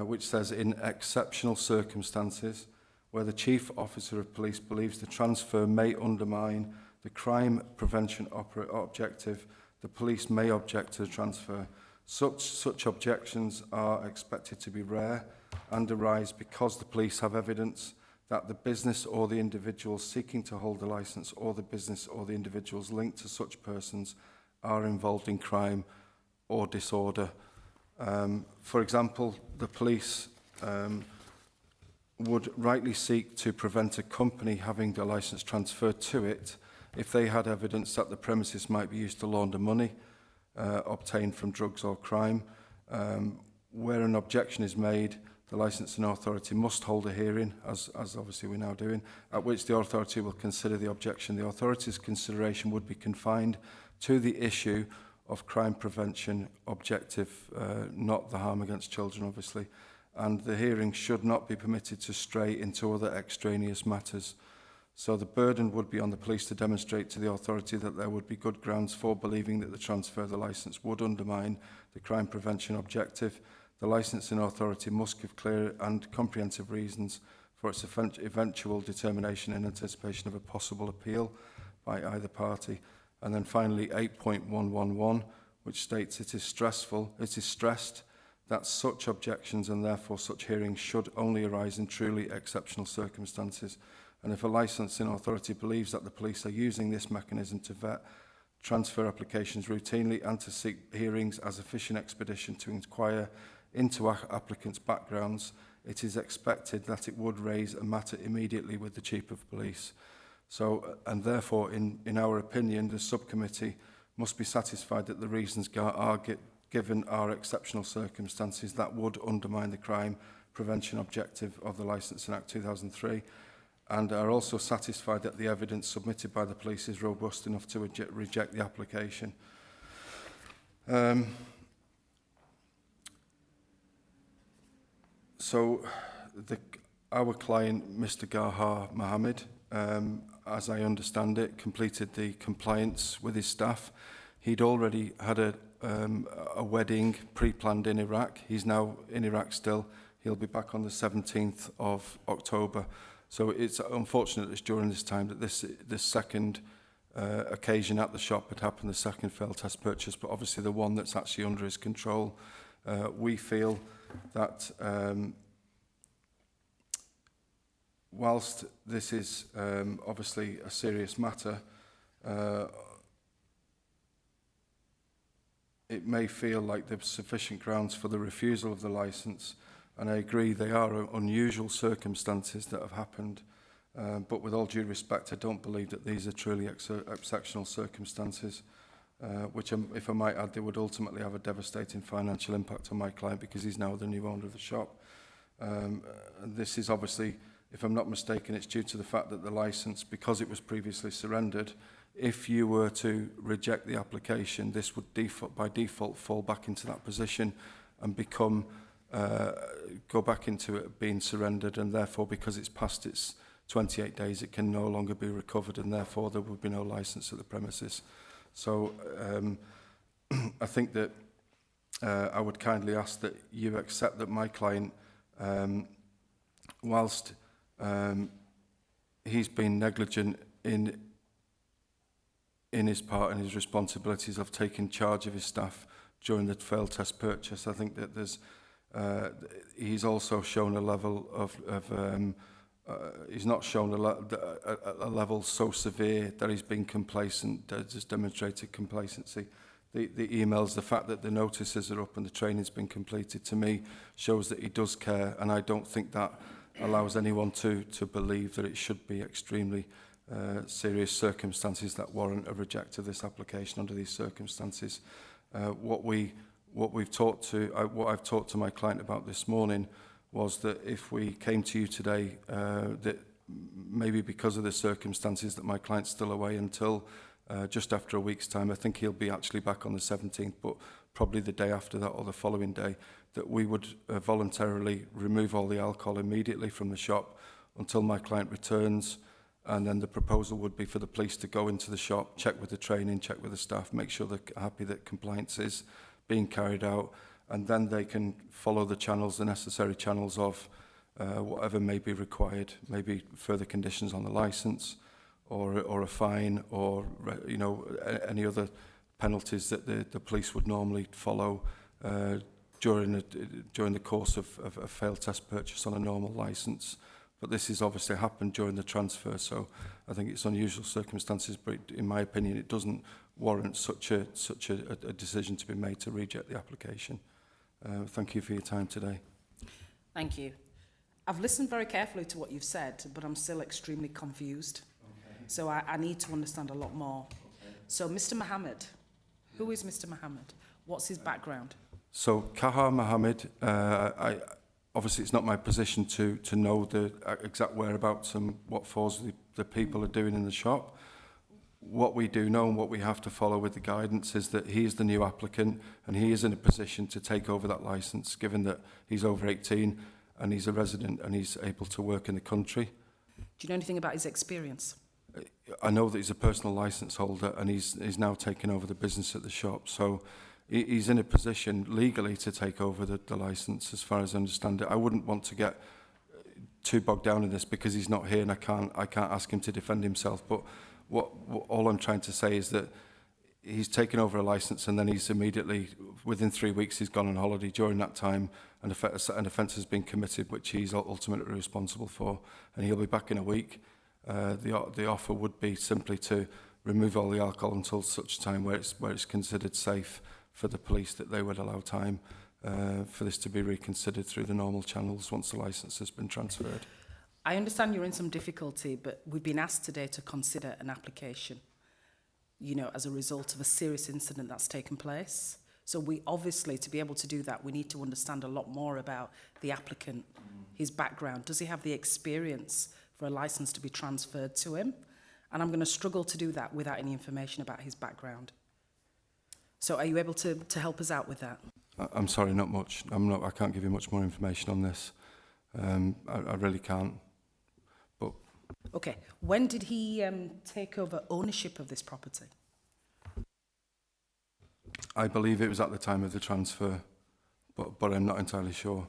which says, in exceptional circumstances, where the Chief Officer of Police believes the transfer may undermine the crime prevention objective, the police may object to the transfer. Such objections are expected to be rare and arise because the police have evidence that the business or the individuals seeking to hold the licence or the business or the individuals linked to such persons are involved in crime or disorder. For example, the police would rightly seek to prevent a company having the licence transferred to it if they had evidence that the premises might be used to launder money obtained from drugs or crime. Where an objection is made, the licensing authority must hold a hearing, as obviously we're now doing, at which the authority will consider the objection. The authority's consideration would be confined to the issue of crime prevention objective, not the harm against children, obviously. And the hearing should not be permitted to stray into other extraneous matters. So the burden would be on the police to demonstrate to the authority that there would be good grounds for believing that the transfer of the licence would undermine the crime prevention objective. The licensing authority must give clear and comprehensive reasons for its eventual determination in anticipation of a possible appeal by either party. And then finally 8.111, which states it is stressed that such objections and therefore such hearings should only arise in truly exceptional circumstances. And if a licensing authority believes that the police are using this mechanism to vet transfer applications routinely and to seek hearings as a fishing expedition to inquire into applicants' backgrounds, it is expected that it would raise a matter immediately with the Chief of Police. So, and therefore, in our opinion, the subcommittee must be satisfied that the reasons given are exceptional circumstances that would undermine the crime prevention objective of the Licensing Act 2003, and are also satisfied that the evidence submitted by the police is robust enough to reject the application. So our client, Mr. Gahar Mohammed, as I understand it, completed the compliance with his staff. He'd already had a wedding pre-planned in Iraq. He's now in Iraq still. He'll be back on the 17th of October. So it's unfortunate it's during this time that this second occasion at the shop had happened, the second failed test purchase, but obviously the one that's actually under his control. We feel that whilst this is obviously a serious matter, it may feel like there's sufficient grounds for the refusal of the licence, and I agree they are unusual circumstances that have happened, but with all due respect, I don't believe that these are truly exceptional circumstances, which, if I might add, they would ultimately have a devastating financial impact on my client because he's now the new owner of the shop. This is obviously, if I'm not mistaken, it's due to the fact that the licence, because it was previously surrendered, if you were to reject the application, this would by default fall back into that position and become go back into it being surrendered, and therefore because it's past its 28 days it can no longer be recovered, and therefore there would be no licence at the premises. So I think that I would kindly ask that you accept that my client, whilst he's been negligent in his part and his responsibilities of taking charge of his staff during the failed test purchase, I think that there's he's also shown a level of he's not shown a level so severe that he's been complacent, that has demonstrated complacency. The emails, the fact that the notices are up and the training's been completed, to me shows that he does care, and I don't think that allows anyone to believe that it should be extremely serious circumstances that warrant a reject of this application under these circumstances. What I've talked to my client about this morning was that if we came to you today, that maybe because of the circumstances that my client's still away until just after a week's time, I think he'll be actually back on the 17th, but probably the day after that or the following day, that we would voluntarily remove all the alcohol immediately from the shop until my client returns. And then the proposal would be for the police to go into the shop, check with the training, check with the staff, make sure they're happy that compliance is being carried out, and then they can follow the channels, the necessary channels of whatever may be required, maybe further conditions on the licence, or a fine, or any other penalties that the police would normally follow during the course of a failed test purchase on a normal licence. But this has obviously happened during the transfer, so I think it's unusual circumstances, but in my opinion it doesn't warrant such a decision to be made to reject the application. Thank you for your time today. Thank you. I've listened very carefully to what you've said, but I'm still extremely confused. Okay. So I need to understand a lot more. Okay. So Mr. Mohammed, who is Mr. Mohammed? What's his background? So Kahar Mohammed, obviously it's not my position to know the exact whereabouts and what falls the people are doing in the shop. What we do know and what we have to follow with the guidance is that he is the new applicant and he is in a position to take over that licence, given that he's over 18 and he's a resident and he's able to work in the country. Do you know anything about his experience? I know that he's a personal licence holder and he's now taken over the business at the shop. So he's in a position legally to take over the licence, as far as I understand it. I wouldn't want to get too bogged down in this because he's not here and I can't ask him to defend himself. But what all I'm trying to say is that he's taken over a licence and then he's immediately, within 3 weeks, he's gone on holiday. During that time, an offence has been committed, which he's ultimately responsible for, and he'll be back in a week. The offer would be simply to remove all the alcohol until such time where it's considered safe for the police, that they would allow time for this to be reconsidered through the normal channels once the licence has been transferred. I understand you're in some difficulty, but we've been asked today to consider an application, you know, as a result of a serious incident that's taken place. So we obviously, to be able to do that, we need to understand a lot more about the applicant, his background. Does he have the experience for a licence to be transferred to him? And I'm going to struggle to do that without any information about his background. So are you able to help us out with that? I'm sorry, not much. I can't give you much more information on this. I really can't. But okay. When did he take over ownership of this property? I believe it was at the time of the transfer, but I'm not entirely sure.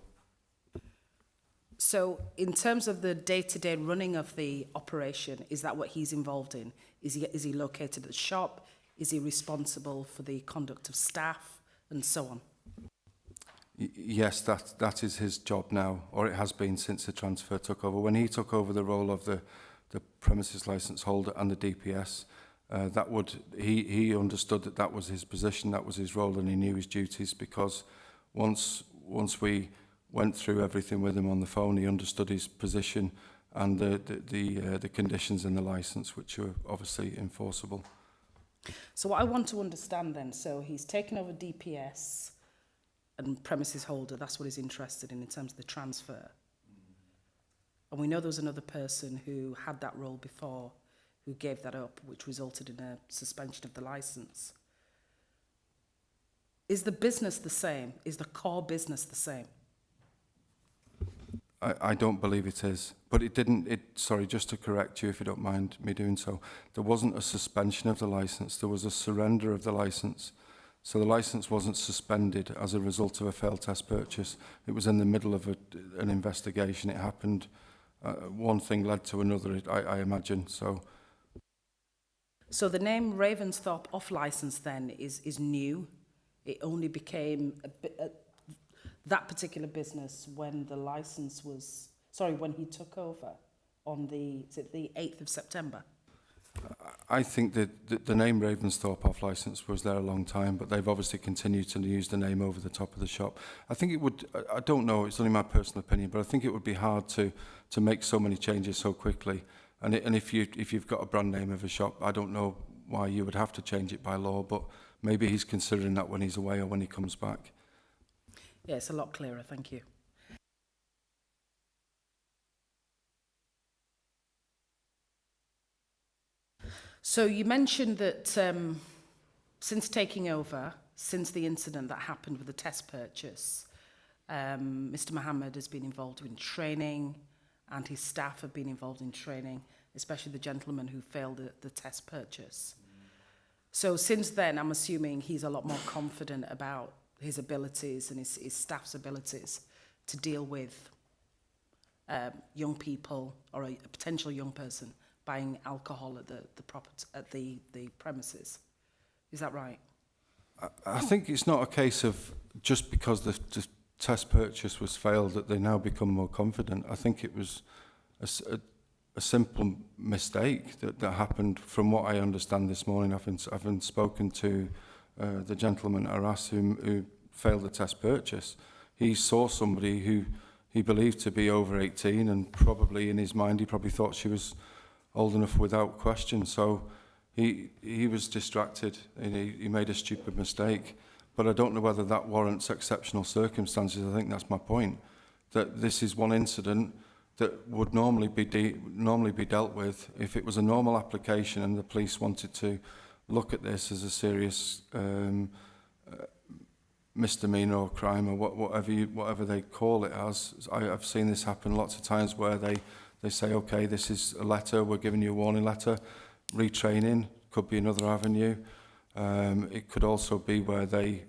So in terms of the day-to-day running of the operation, is that what he's involved in? Is he located at the shop? Is he responsible for the conduct of staff and so on? Yes, that is his job now, or it has been since the transfer took over. When he took over the role of the premises licence holder and the DPS, he understood that was his position, that was his role, and he knew his duties, because once we went through everything with him on the phone, he understood his position and the conditions in the licence, which are obviously enforceable. So what I want to understand then, so he's taken over DPS and premises holder, that's what he's interested in terms of the transfer. And we know there was another person who had that role before, who gave that up, which resulted in a suspension of the licence. Is the business the same? Is the core business the same? I don't believe it is. But it didn't, sorry, just to correct you if you don't mind me doing so, there wasn't a suspension of the licence, there was a surrender of the licence. So the licence wasn't suspended as a result of a failed test purchase. It was in the middle of an investigation. It happened, one thing led to another, I imagine, so. So the name Ravensthorpe off licence then is new. It only became that particular business when the licence was, when he took over on the 8th of September? I think that the name Ravensthorpe off licence was there a long time, but they've obviously continued to use the name over the top of the shop. I think it would, I don't know, it's only my personal opinion, but I think it would be hard to make so many changes so quickly. And if you've got a brand name of a shop, I don't know why you would have to change it by law, but maybe he's considering that when he's away or when he comes back. Yeah, it's a lot clearer, thank you. So you mentioned that since taking over, since the incident that happened with the test purchase, Mr. Mohammed has been involved in training and his staff have been involved in training, especially the gentleman who failed the test purchase. So since then, I'm assuming he's a lot more confident about his abilities and his staff's abilities to deal with young people or a potential young person buying alcohol at the premises. Is that right? I think it's not a case of just because the test purchase was failed that they now become more confident. I think it was a simple mistake that happened from what I understand this morning. I've spoken to the gentleman Aras who failed the test purchase. He saw somebody who he believed to be over 18, and probably in his mind he probably thought she was old enough without question. So he was distracted and he made a stupid mistake. But I don't know whether that warrants exceptional circumstances. I think that's my point, that this is one incident that would normally be dealt with if it was a normal application and the police wanted to look at this as a serious misdemeanor or crime, or whatever they call it as. I've seen this happen lots of times where they say, okay, this is a letter, we're giving you a warning letter. Retraining could be another avenue. It could also be where they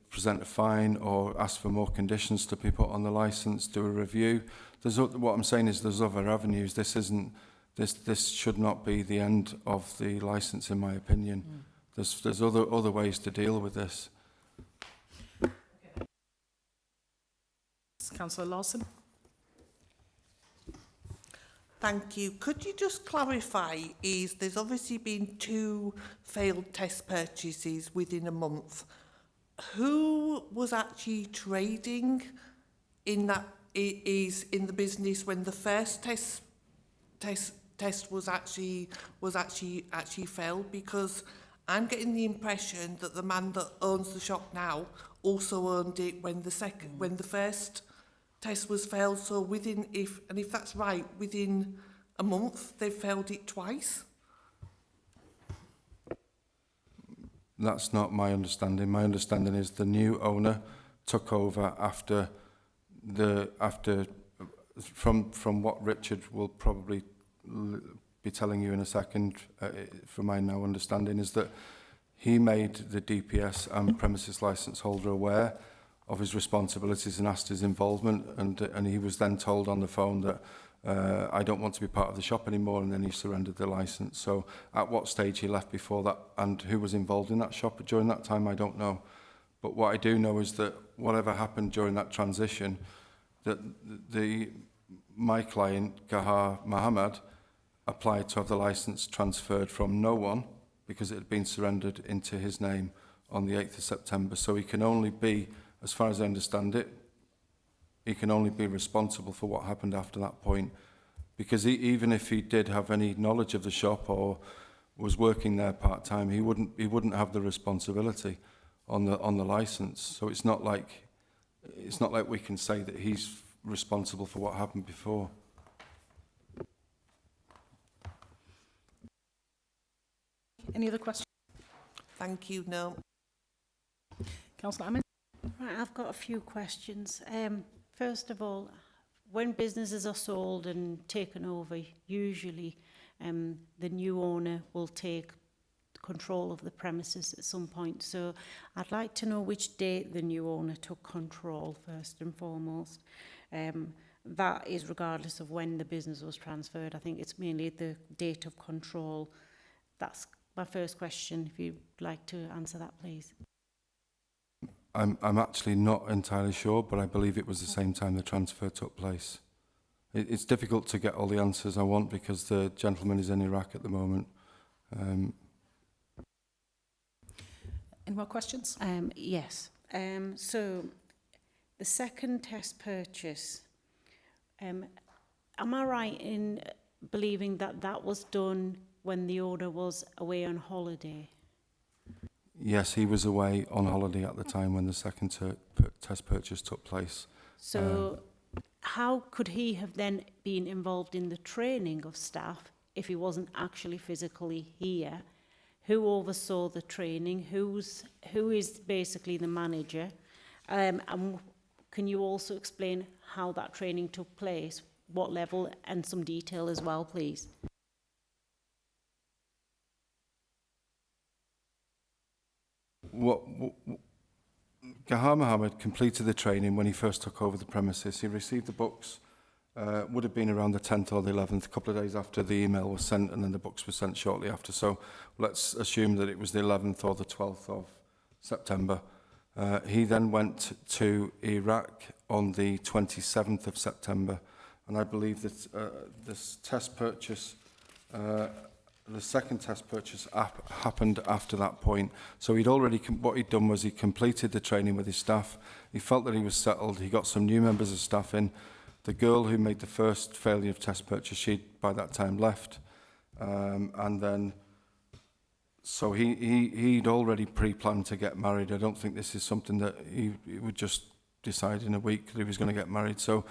present a fine or ask for more conditions to be put on the licence, do a review. What I'm saying is there's other avenues. This should not be the end of the licence, in my opinion. There's other ways to deal with this. Councillor Lawson. Thank you. Could you just clarify, there's obviously been 2 failed test purchases within a month. Who was actually trading in the business when the first test was actually failed? Because I'm getting the impression that the man that owns the shop now also owned it when the first test was failed. So if that's right, within a month they've failed it twice. That's not my understanding. My understanding is the new owner took over from what Richard will probably be telling you in a second, from my now understanding, is that he made the DPS and premises licence holder aware of his responsibilities and asked his involvement, and he was then told on the phone that I don't want to be part of the shop anymore, and then he surrendered the licence. So at what stage he left before that and who was involved in that shop during that time, I don't know. But what I do know is that whatever happened during that transition, that my client, Gahar Mohammed, applied to have the licence transferred from no one because it had been surrendered into his name on the 8th of September. So he can only be, as far as I understand it, he can only be responsible for what happened after that point. Because even if he did have any knowledge of the shop or was working there part-time, he wouldn't have the responsibility on the licence. So it's not like we can say that he's responsible for what happened before. Any other questions? Thank you. No. Councillor Ammon. Right, I've got a few questions. First of all, when businesses are sold and taken over, usually the new owner will take control of the premises at some point. So I'd like to know which date the new owner took control, first and foremost. That is regardless of when the business was transferred. I think it's mainly the date of control. That's my first question, if you'd like to answer that, please. I'm actually not entirely sure, but I believe it was the same time the transfer took place. It's difficult to get all the answers I want because the gentleman is in Iraq at the moment. Any more questions? Yes. So the second test purchase, am I right in believing that that was done when the owner was away on holiday? Yes, he was away on holiday at the time when the second test purchase took place. So how could he have then been involved in the training of staff if he wasn't actually physically here? Who oversaw the training? Who is basically the manager? And can you also explain how that training took place? What level, and some detail as well, please? Gahar Mohammed completed the training when he first took over the premises. He received the books, would have been around the 10th or the 11th, a couple of days after the email was sent, and then the books were sent shortly after. So let's assume that it was the 11th or the 12th of September. He then went to Iraq on the 27th of September, and I believe that this test purchase the second test purchase happened after that point. So what he'd done was he completed the training with his staff. He felt that he was settled. He got some new members of staff in. The girl who made the first failure of test purchase, she'd by that time left. And then, so he'd already pre-planned to get married. I don't think this is something that he would just decide in a week that he was going to get married. So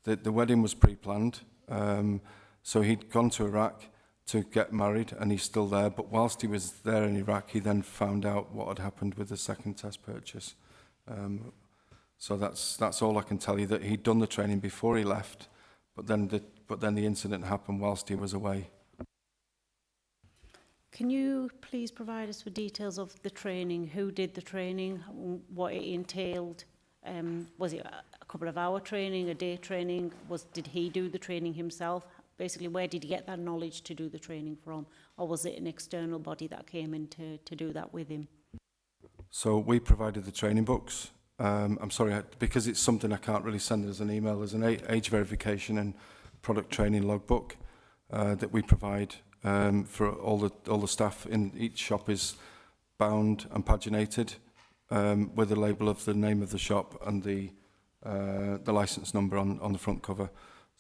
the wedding was pre-planned. So he'd gone to Iraq to get married, and he's still there. But whilst he was there in Iraq, he then found out what had happened with the second test purchase. So that's all I can tell you, that he'd done the training before he left, but then the incident happened whilst he was away. Can you please provide us with details of the training? Who did the training? What it entailed? Was it a couple of hour training, a day training? Did he do the training himself? Basically, where did he get that knowledge to do the training from? Or was it an external body that came in to do that with him? So we provided the training books. I'm sorry, because it's something I can't really send as an email. There's an age verification and product training logbook that we provide for all the staff in each shop is bound and paginated with a label of the name of the shop and the license number on the front cover.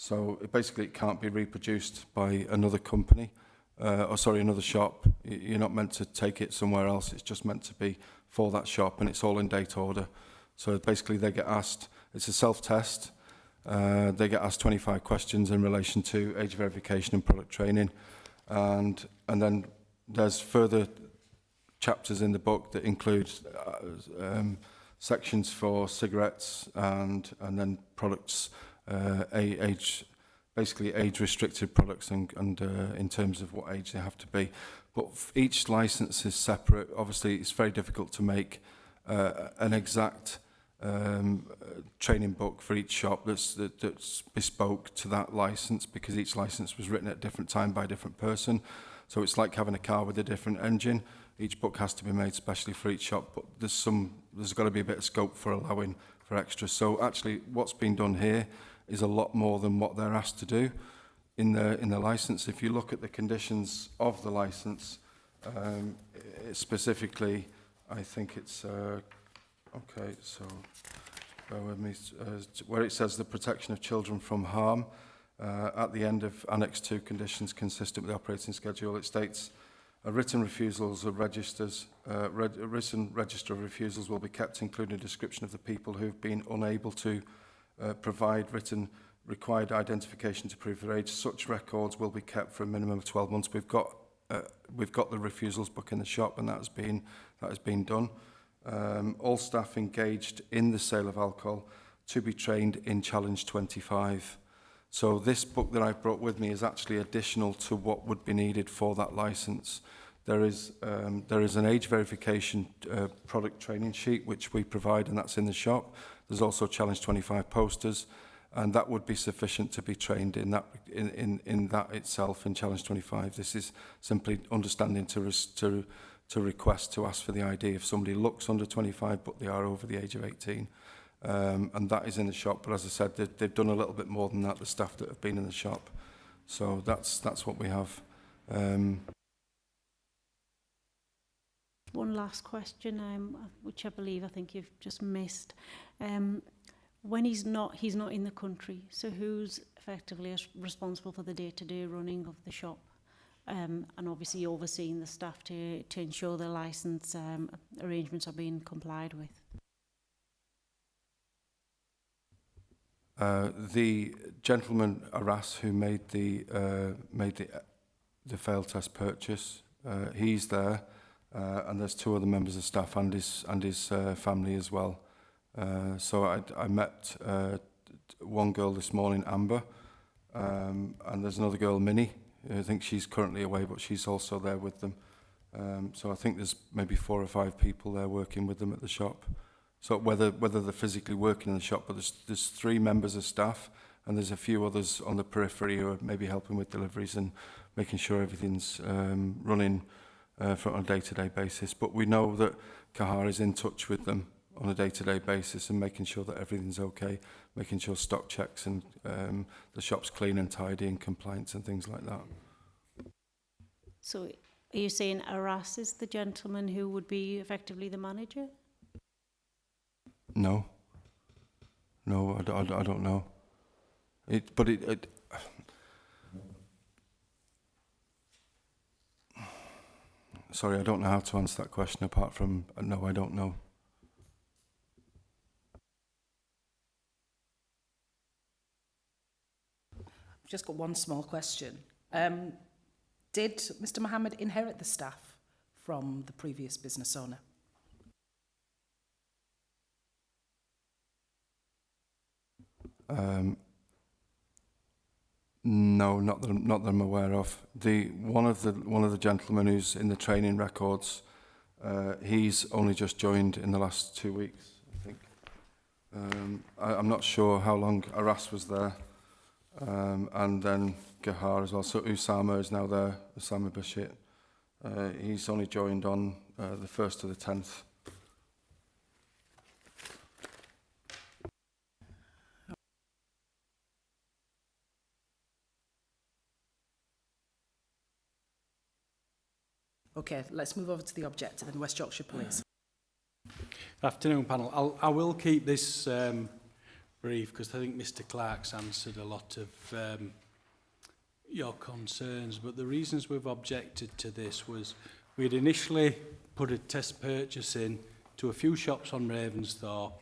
So it can't be reproduced by another company, another shop. You're not meant to take it somewhere else. It's just meant to be for that shop, and it's all in date order. So basically they get asked, it's a self-test, they get asked 25 questions in relation to age verification and product training. And then there's further chapters in the book that include sections for cigarettes and then products, basically age-restricted products and in terms of what age they have to be. But each license is separate. Obviously, it's very difficult to make an exact training book for each shop that's bespoke to that license, because each license was written at a different time by a different person. So it's like having a car with a different engine. Each book has to be made specially for each shop, but there's got to be a bit of scope for allowing for extras. So actually what's been done here is a lot more than what they're asked to do in the license. If you look at the conditions of the license, specifically, I think it's okay, so bear with me, where it says the protection of children from harm, at the end of Annex 2 conditions consistent with the operating schedule, it states a written refusals of registers, a written register of refusals will be kept, including a description of the people who've been unable to provide written required identification to prove their age. Such records will be kept for a minimum of 12 months. We've got the refusals book in the shop, and that has been done. All staff engaged in the sale of alcohol to be trained in Challenge 25. So this book that I've brought with me is actually additional to what would be needed for that license. There is an age verification product training sheet which we provide, and that's in the shop. There's also Challenge 25 posters, and that would be sufficient to be trained in that itself in Challenge 25. This is simply understanding to request to ask for the ID if somebody looks under 25 but they are over the age of 18. And that is in the shop, but as I said, they've done a little bit more than that, the staff that have been in the shop. So that's what we have. One last question, which I think you've just missed. When he's not in the country, so who's effectively responsible for the day-to-day running of the shop? And obviously overseeing the staff to ensure the licence arrangements are being complied with. The gentleman Arras who made the failed test purchase, he's there, and there's two other members of staff and his family as well. So I met one girl this morning, Amber, and there's another girl, Minnie. I think she's currently away, but she's also there with them. So I think there's maybe 4 or 5 people there working with them at the shop. So whether they're physically working in the shop, but there's 3 members of staff, and there's a few others on the periphery who are maybe helping with deliveries and making sure everything's running on a day-to-day basis. But we know that Cahar is in touch with them on a day-to-day basis and making sure that everything's okay, making sure stock checks and the shop's clean and tidy and compliance and things like that. So are you saying Arras is the gentleman who would be effectively the manager? No. No, I don't know. Sorry, I don't know how to answer that question apart from, no, I don't know. I've just got one small question. Did Mr. Mohammed inherit the staff from the previous business owner? No, not that I'm aware of. One of the gentlemen who's in the training records, he's only just joined in the last 2 weeks, I think. I'm not sure how long Aras was there, and then Gahar as well. So Usama is now there, Usama Bashir. He's only joined on the 1st to the 10th. Okay, let's move over to the objector then, West Yorkshire Police. Afternoon, panel. I will keep this brief because I think Mr. Clark's answered a lot of your concerns, but the reasons we've objected to this was we'd initially put a test purchase in to a few shops on Ravensthorpe,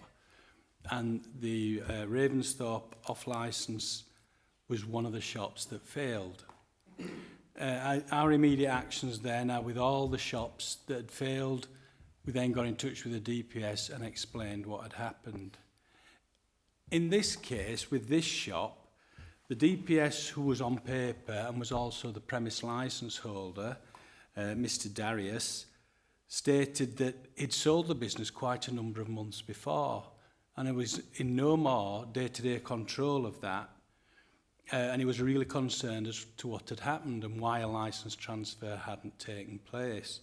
and the Ravensthorpe off-licence was one of the shops that failed. Our immediate actions there now with all the shops that had failed, we then got in touch with the DPS and explained what had happened. In this case, with this shop, the DPS who was on paper and was also the premise licence holder, Mr. Darius, stated that he'd sold the business quite a number of months before and he was in no more day-to-day control of that. And he was really concerned as to what had happened and why a licence transfer hadn't taken place.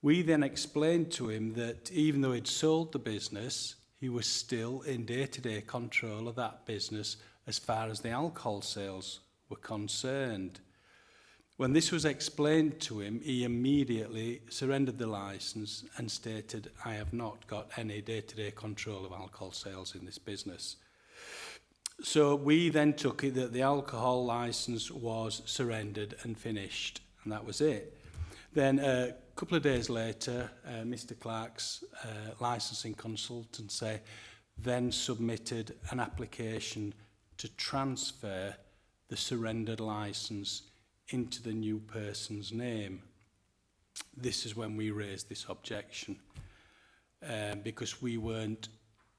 We then explained to him that even though he'd sold the business, he was still in day-to-day control of that business as far as the alcohol sales were concerned. When this was explained to him, he immediately surrendered the licence and stated, "I have not got any day-to-day control of alcohol sales in this business." So we then took it that the alcohol licence was surrendered and finished, and that was it. Then a couple of days later, Mr. Clark's licensing consultancy then submitted an application to transfer the surrendered licence into the new person's name. This is when we raised this objection, because we weren't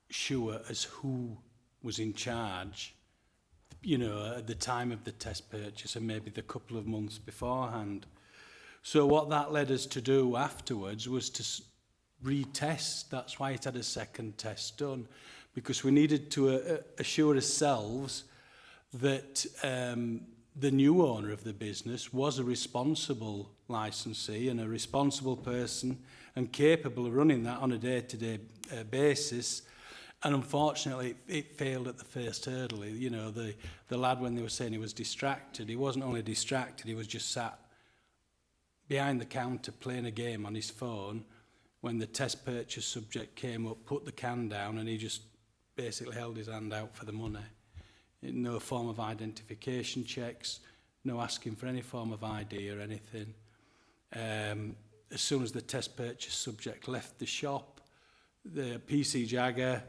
sure as who was in charge, you know, at the time of the test purchase and maybe the couple of months beforehand. So what that led us to do afterwards was to retest. That's why it had a second test done, because we needed to assure ourselves that the new owner of the business was a responsible licensee and a responsible person and capable of running that on a day-to-day basis. And unfortunately, it failed at the first hurdle. You know, the lad, when they were saying he was distracted, he wasn't only distracted, he was just sat behind the counter playing a game on his phone when the test purchase subject came up, put the can down, and he just basically held his hand out for the money. No form of identification checks, no asking for any form of ID or anything. As soon as the test purchase subject left the shop, the PC Jagger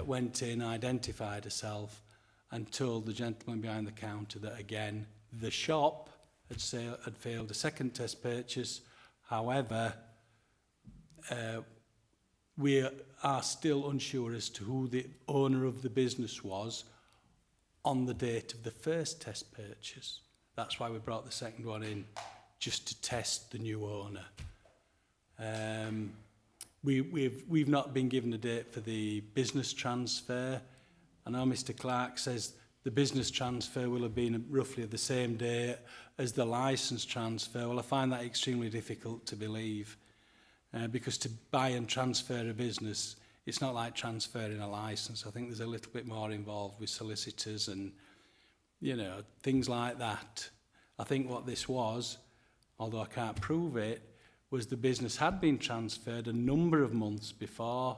went in, identified herself, and told the gentleman behind the counter that, again, the shop had failed a second test purchase. However, we are still unsure as to who the owner of the business was on the date of the first test purchase. That's why we brought the second one in, just to test the new owner. We've not been given a date for the business transfer. I know Mr. Clark says the business transfer will have been roughly the same day as the licence transfer. Well, I find that extremely difficult to believe, because to buy and transfer a business, it's not like transferring a licence. I think there's a little bit more involved with solicitors and, you know, things like that. I think what this was although I can't prove it, was the business had been transferred a number of months before,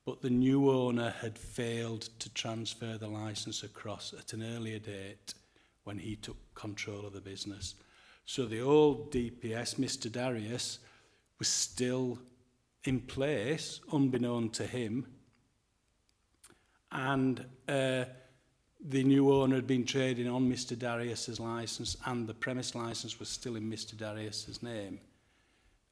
but the new owner had failed to transfer the licence across at an earlier date when he took control of the business. So the old DPS, Mr. Darius, was still in place, unbeknown to him, and the new owner had been trading on Mr. Darius's licence, and the premise licence was still in Mr. Darius's name.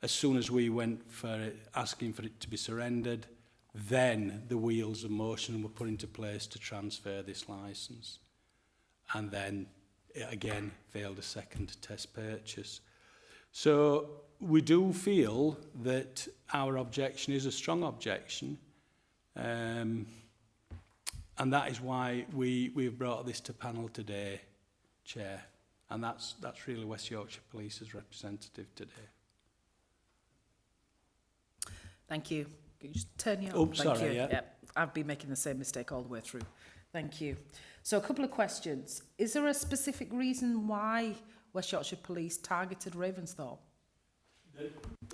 As soon as we went for it, asking for it to be surrendered, then the wheels of motion were put into place to transfer this licence. And then it again failed a second test purchase. So we do feel that our objection is a strong objection. And that is why we've brought this to panel today, Chair. And that's really West Yorkshire Police's representative today. Thank you. Can you just turn your... Oh, Thank sorry, you. yeah. Yep. I've been making the same mistake all the way through. Thank you. So a couple of questions. Is there a specific reason why West Yorkshire Police targeted Ravensthorpe?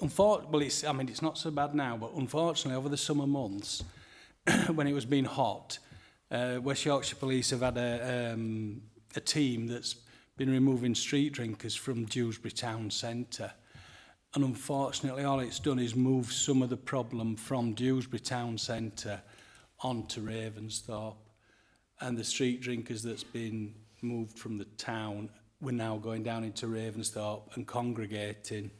Unfortunately, it's not so bad now, but unfortunately over the summer months, when it was being hot, West Yorkshire Police have had a team that's been removing street drinkers from Dewsbury Town Centre. And unfortunately, all it's done is move some of the problem from Dewsbury Town Centre onto Ravensthorpe. And the street drinkers that's been moved from the town were now going down into Ravensthorpe and congregating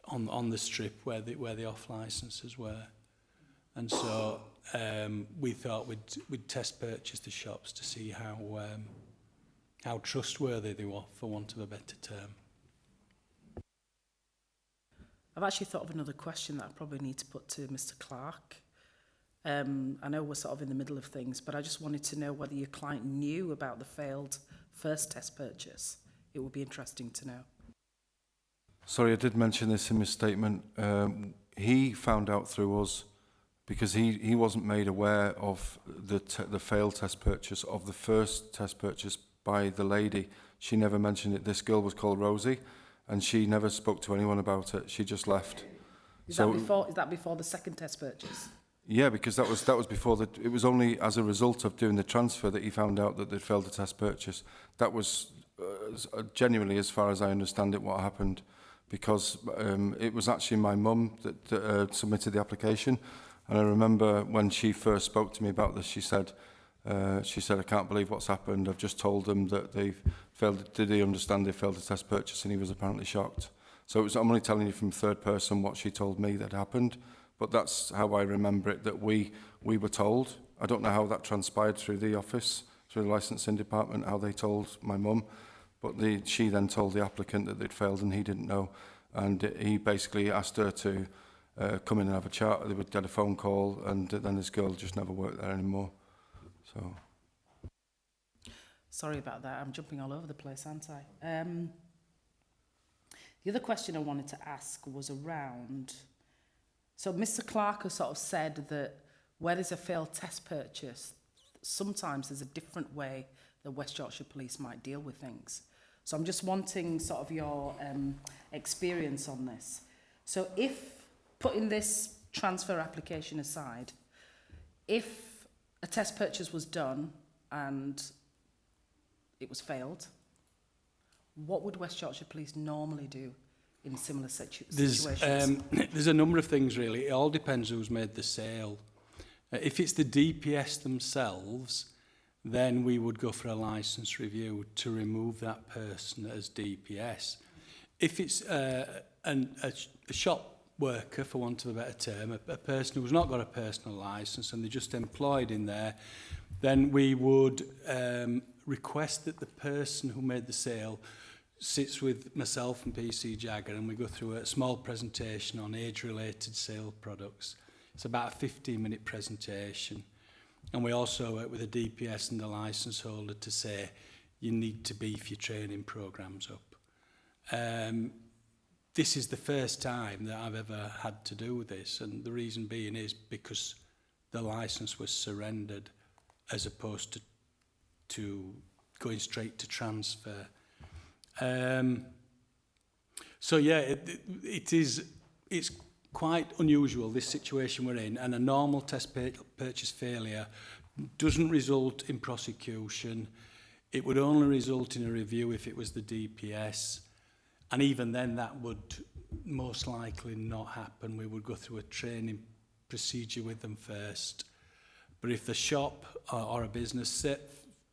on the strip where the off licences were. And so we thought we'd test purchase the shops to see how trustworthy they were, for want of a better term. I've actually thought of another question that I probably need to put to Mr. Clark. I know we're sort of in the middle of things, but I just wanted to know whether your client knew about the failed first test purchase. It would be interesting to know. Sorry, I did mention this in my statement. He found out through us because he wasn't made aware of the failed test purchase of the first test purchase by the lady. She never mentioned it. This girl was called Rosie, and she never spoke to anyone about it. She just left. Is that before the second test purchase? Yeah, because that was before the. It was only as a result of doing the transfer that he found out that they'd failed the test purchase. That was genuinely, as far as I understand it, what happened. Because it was actually my mum that submitted the application, and I remember when she first spoke to me about this, she said, "I can't believe what's happened. I've just told them that they've failed. Did he understand they failed the test purchase?" And he was apparently shocked. So I'm only telling you from third person what she told me that happened, but that's how I remember it. That we were told. I don't know how that transpired through the office, through the licensing department, how they told my mum. But she then told the applicant that they'd failed and he didn't know. And he basically asked her to come in and have a chat. They would get a phone call, and then this girl just never worked there anymore. So. Sorry about that. I'm jumping all over the place, aren't I? The other question I wanted to ask was around... So Mr. Clark has sort of said that where there's a failed test purchase, sometimes there's a different way that West Yorkshire Police might deal with things. So I'm just wanting sort of your experience on this. So if, putting this transfer application aside, if a test purchase was done and it was failed, what would West Yorkshire Police normally do in similar situations? There's a number of things, really. It all depends who's made the sale. If it's the DPS themselves, then we would go for a licence review to remove that person as DPS. If it's a shop worker, for want of a better term, a person who's not got a personal licence and they're just employed in there, then we would request that the person who made the sale sits with myself and PC Jagger, and we go through a small presentation on age-related sale products. It's about a 15-minute presentation. And we also work with the DPS and the licence holder to say, you need to beef your training programmes up. This is the first time that I've ever had to do this, and the reason being is because the licence was surrendered as opposed to going straight to transfer. So yeah, it's quite unusual, this situation we're in, and a normal purchase failure doesn't result in prosecution. It would only result in a review if it was the DPS, and even then that would most likely not happen. We would go through a training procedure with them first. But if the shop or a business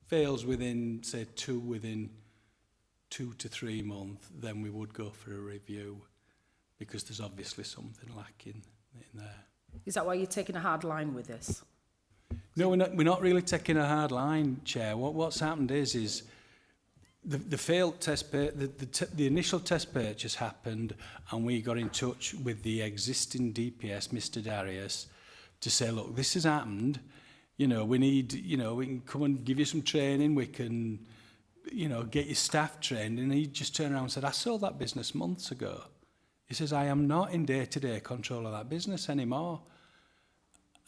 fails within, say, within 2 to 3 months, then we would go for a review, because there's obviously something lacking in there. Is that why you're taking a hard line with this? No, we're not really taking a hard line, Chair. What's happened is the failed test, the initial test purchase happened, and we got in touch with the existing DPS, Mr. Darius, to say, look, this has happened. You know, we need, you know, we can come and give you some training. We can, you know, get your staff trained. And he just turned around and said, I sold that business months ago. He says, I am not in day-to-day control of that business anymore.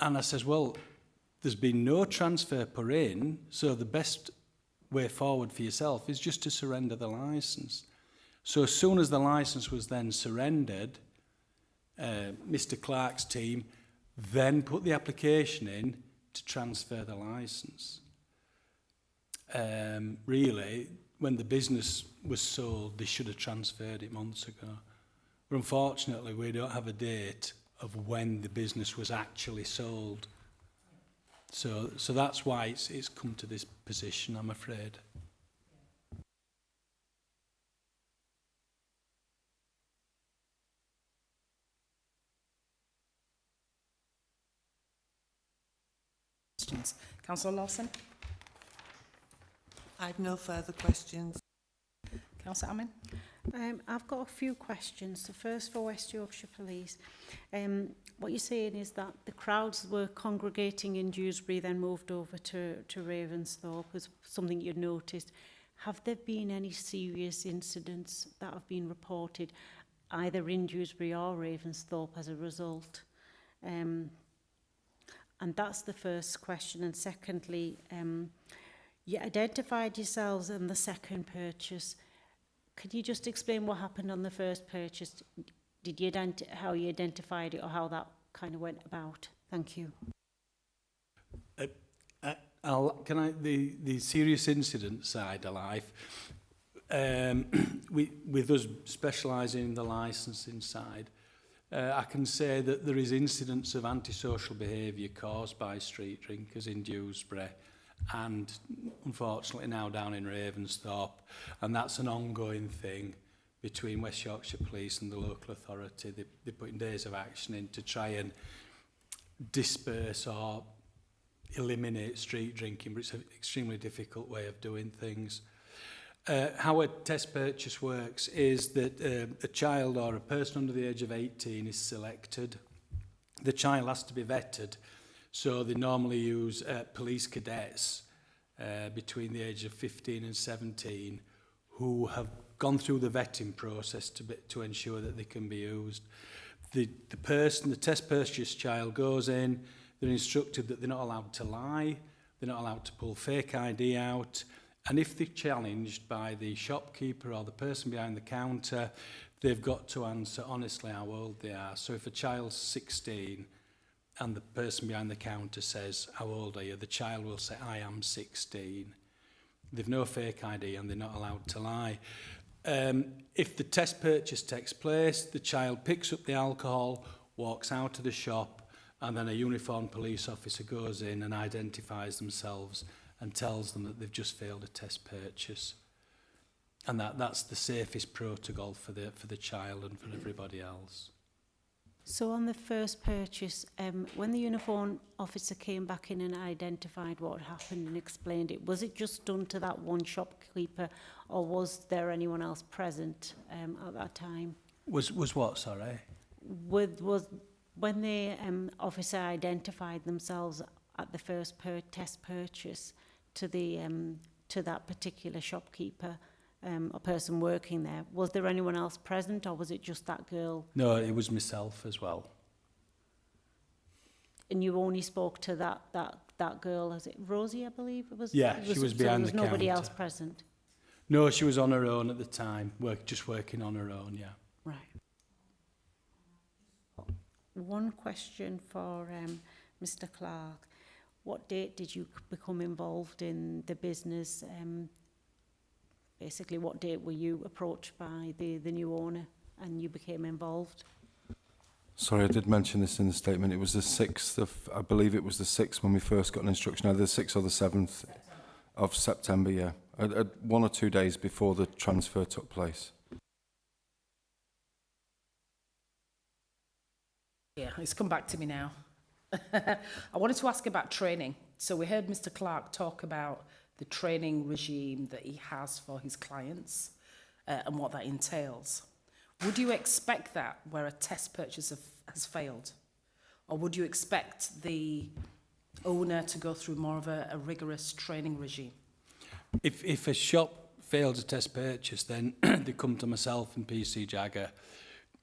And I says, well, there's been no transfer put in, so the best way forward for yourself is just to surrender the licence. So as soon as the licence was then surrendered, Mr. Clark's team then put the application in to transfer the licence. Really, when the business was sold, they should have transferred it months ago. But unfortunately, we don't have a date of when the business was actually sold. So that's why it's come to this position, I'm afraid. Questions? Councillor Lawson? I have no further questions. Councillor Amin? I've got a few questions. The first for West Yorkshire Police. What you're saying is that the crowds were congregating in Dewsbury, then moved over to Ravensthorpe, was something you noticed. Have there been any serious incidents that have been reported, either in Dewsbury or Ravensthorpe as a result? And that's the first question. And secondly, you identified yourselves in the second purchase. Could you just explain what happened on the first purchase? Did you how you identified it, or how that kind of went about? Thank you. The serious incident side of life, with us specialising in the licensing side, I can say that there is incidents of antisocial behaviour caused by street drinkers in Dewsbury, and unfortunately now down in Ravensthorpe, and that's an ongoing thing between West Yorkshire Police and the local authority. They're putting days of action in to try and disperse or eliminate street drinking, but it's an extremely difficult way of doing things. How a test purchase works is that a child or a person under the age of 18 is selected. The child has to be vetted, so they normally use police cadets between the age of 15 and 17 who have gone through the vetting process to ensure that they can be used. The test purchase child goes in, they're instructed that they're not allowed to lie, they're not allowed to pull fake ID out, and if they're challenged by the shopkeeper or the person behind the counter, they've got to answer honestly how old they are. So if a child's 16 and the person behind the counter says, how old are you? The child will say, I am 16. They've no fake ID and they're not allowed to lie. If the test purchase takes place, the child picks up the alcohol, walks out of the shop, and then a uniformed police officer goes in and identifies themselves and tells them that they've just failed a test purchase. And that's the safest protocol for the child and for everybody else. So on the first purchase, when the uniform officer came back in and identified what happened and explained it, was it just done to that one shopkeeper, or was there anyone else present at that time? Was what, sorry? Was when the officer identified themselves at the first test purchase to that particular shopkeeper, a person working there, was there anyone else present, or was it just that girl? No, it was myself as well. And you only spoke to that girl, is it Rosie, I believe it was? Yeah, she was behind the counter. Nobody else present? No, she was on her own at the time, just working on her own, yeah. Right. One question for Mr. Clark. What date did you become involved in the business? Basically, what date were you approached by the new owner and you became involved? Sorry, I did mention this in the statement. It was the 6th of, I believe it was the 6th when we first got an instruction, either the 6th or the 7th of September, yeah. 1 or 2 days before the transfer took place. Yeah, it's come back to me now. I wanted to ask about training. So we heard Mr. Clark talk about the training regime that he has for his clients and what that entails. Would you expect that where a test purchase has failed? Or would you expect the owner to go through more of a rigorous training regime? If a shop fails a test purchase, then they come to myself and PC Jagger,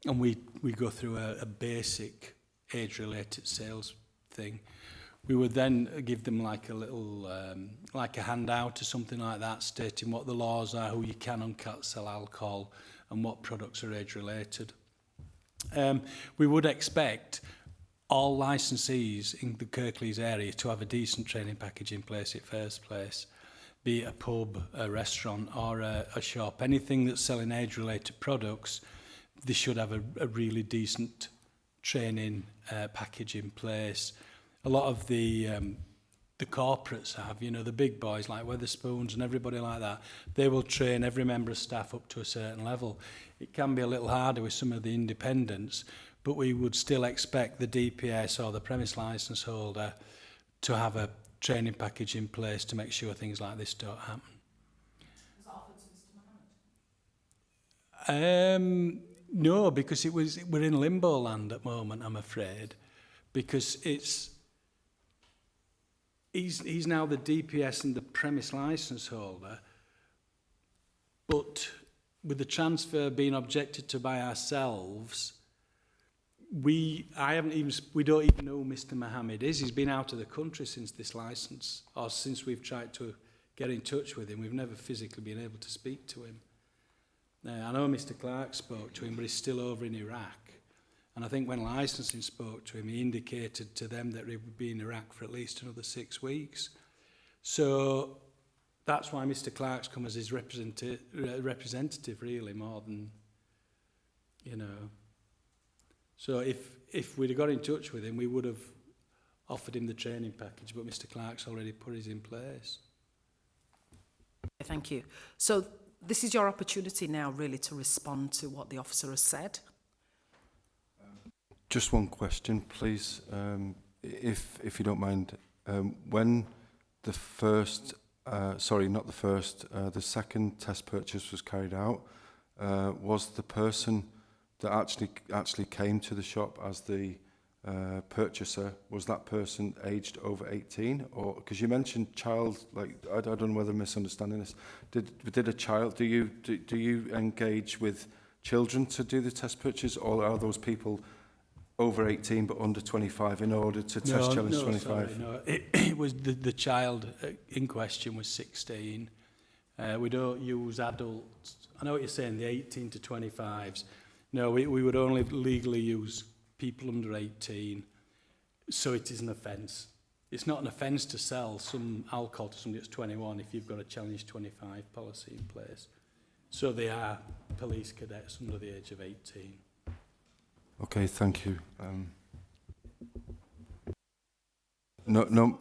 and we go through a basic age-related sales thing. We would then give them like a little, like a handout or something like that, stating what the laws are, who you can and can't sell alcohol, and what products are age-related. We would expect all licensees in the Kirklees area to have a decent training package in place in first place, be it a pub, a restaurant or a shop. Anything that's selling age-related products, they should have a really decent training package in place. A lot of the corporates have, you know, the big boys like Wetherspoons and everybody like that, they will train every member of staff up to a certain level. It can be a little harder with some of the independents, but we would still expect the DPS or the premise licence holder to have a training package in place to make sure things like this don't happen. Was that offered to Mr. Mohammed? No, because we're in limbo land at the moment, I'm afraid, because he's now the DPS and the premise licence holder, but with the transfer being objected to by ourselves, we don't even know who Mr. Mohammed is. He's been out of the country since this licence, or since we've tried to get in touch with him. We've never physically been able to speak to him. I know Mr. Clark spoke to him, but he's still over in Iraq. And I think when licensing spoke to him, he indicated to them that he would be in Iraq for at least another 6 weeks. So that's why Mr. Clark's come as his representative, really, more than, you know. So if we'd have got in touch with him, we would have offered him the training package, but Mr. Clark's already put his in place. Thank you. So this is your opportunity now, really, to respond to what the officer has said. Just one question, please, if you don't mind. When the first, the second test purchase was carried out, was the person that actually came to the shop as the purchaser, was that person aged over 18? Or because you mentioned child, like I don't know whether I'm misunderstanding this. Did a child? Do you engage with children to do the test purchase, or are those people over 18 but under 25 in order to test challenge 25? Sorry, no. It was the child in question was 16. We don't use adults. I know what you're saying, the 18 to 25s. No, we would only legally use people under 18, so it is an offence. It's not an offence to sell some alcohol to somebody that's 21 if you've got a challenge 25 policy in place. So they are police cadets under the age of 18. Okay, thank you. No.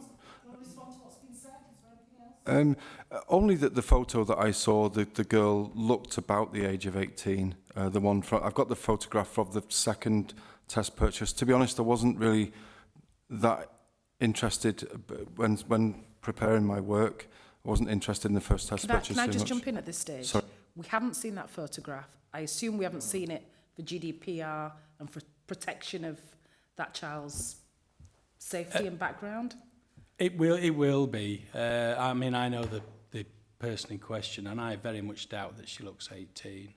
Only that the photo that I saw, the girl looked about the age of 18. The one I've got the photograph of the second test purchase. To be honest, I wasn't really that interested when preparing my work. I wasn't interested in the first test purchase. Can I just jump in at this stage? Sorry. We haven't seen that photograph. I assume we haven't seen it for GDPR and for protection of that child's safety and background. It will be. I mean, I know the person in question, and I very much doubt that she looks 18.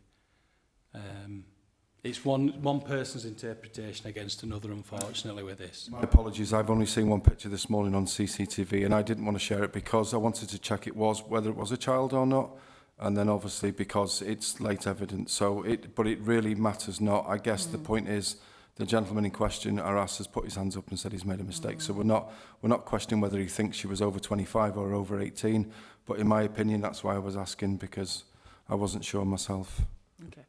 It's one person's interpretation against another, unfortunately, with this. My apologies, I've only seen one picture this morning on CCTV, and I didn't want to share it because I wanted to check whether it was a child or not. and then obviously because it's late evidence. So but it really matters not. I guess the point is the gentleman in question, Aras, has put his hands up and said he's made a mistake. So we're not questioning whether he thinks she was over 25 or over 18. But in my opinion, that's why I was asking, because I wasn't sure myself. Okay.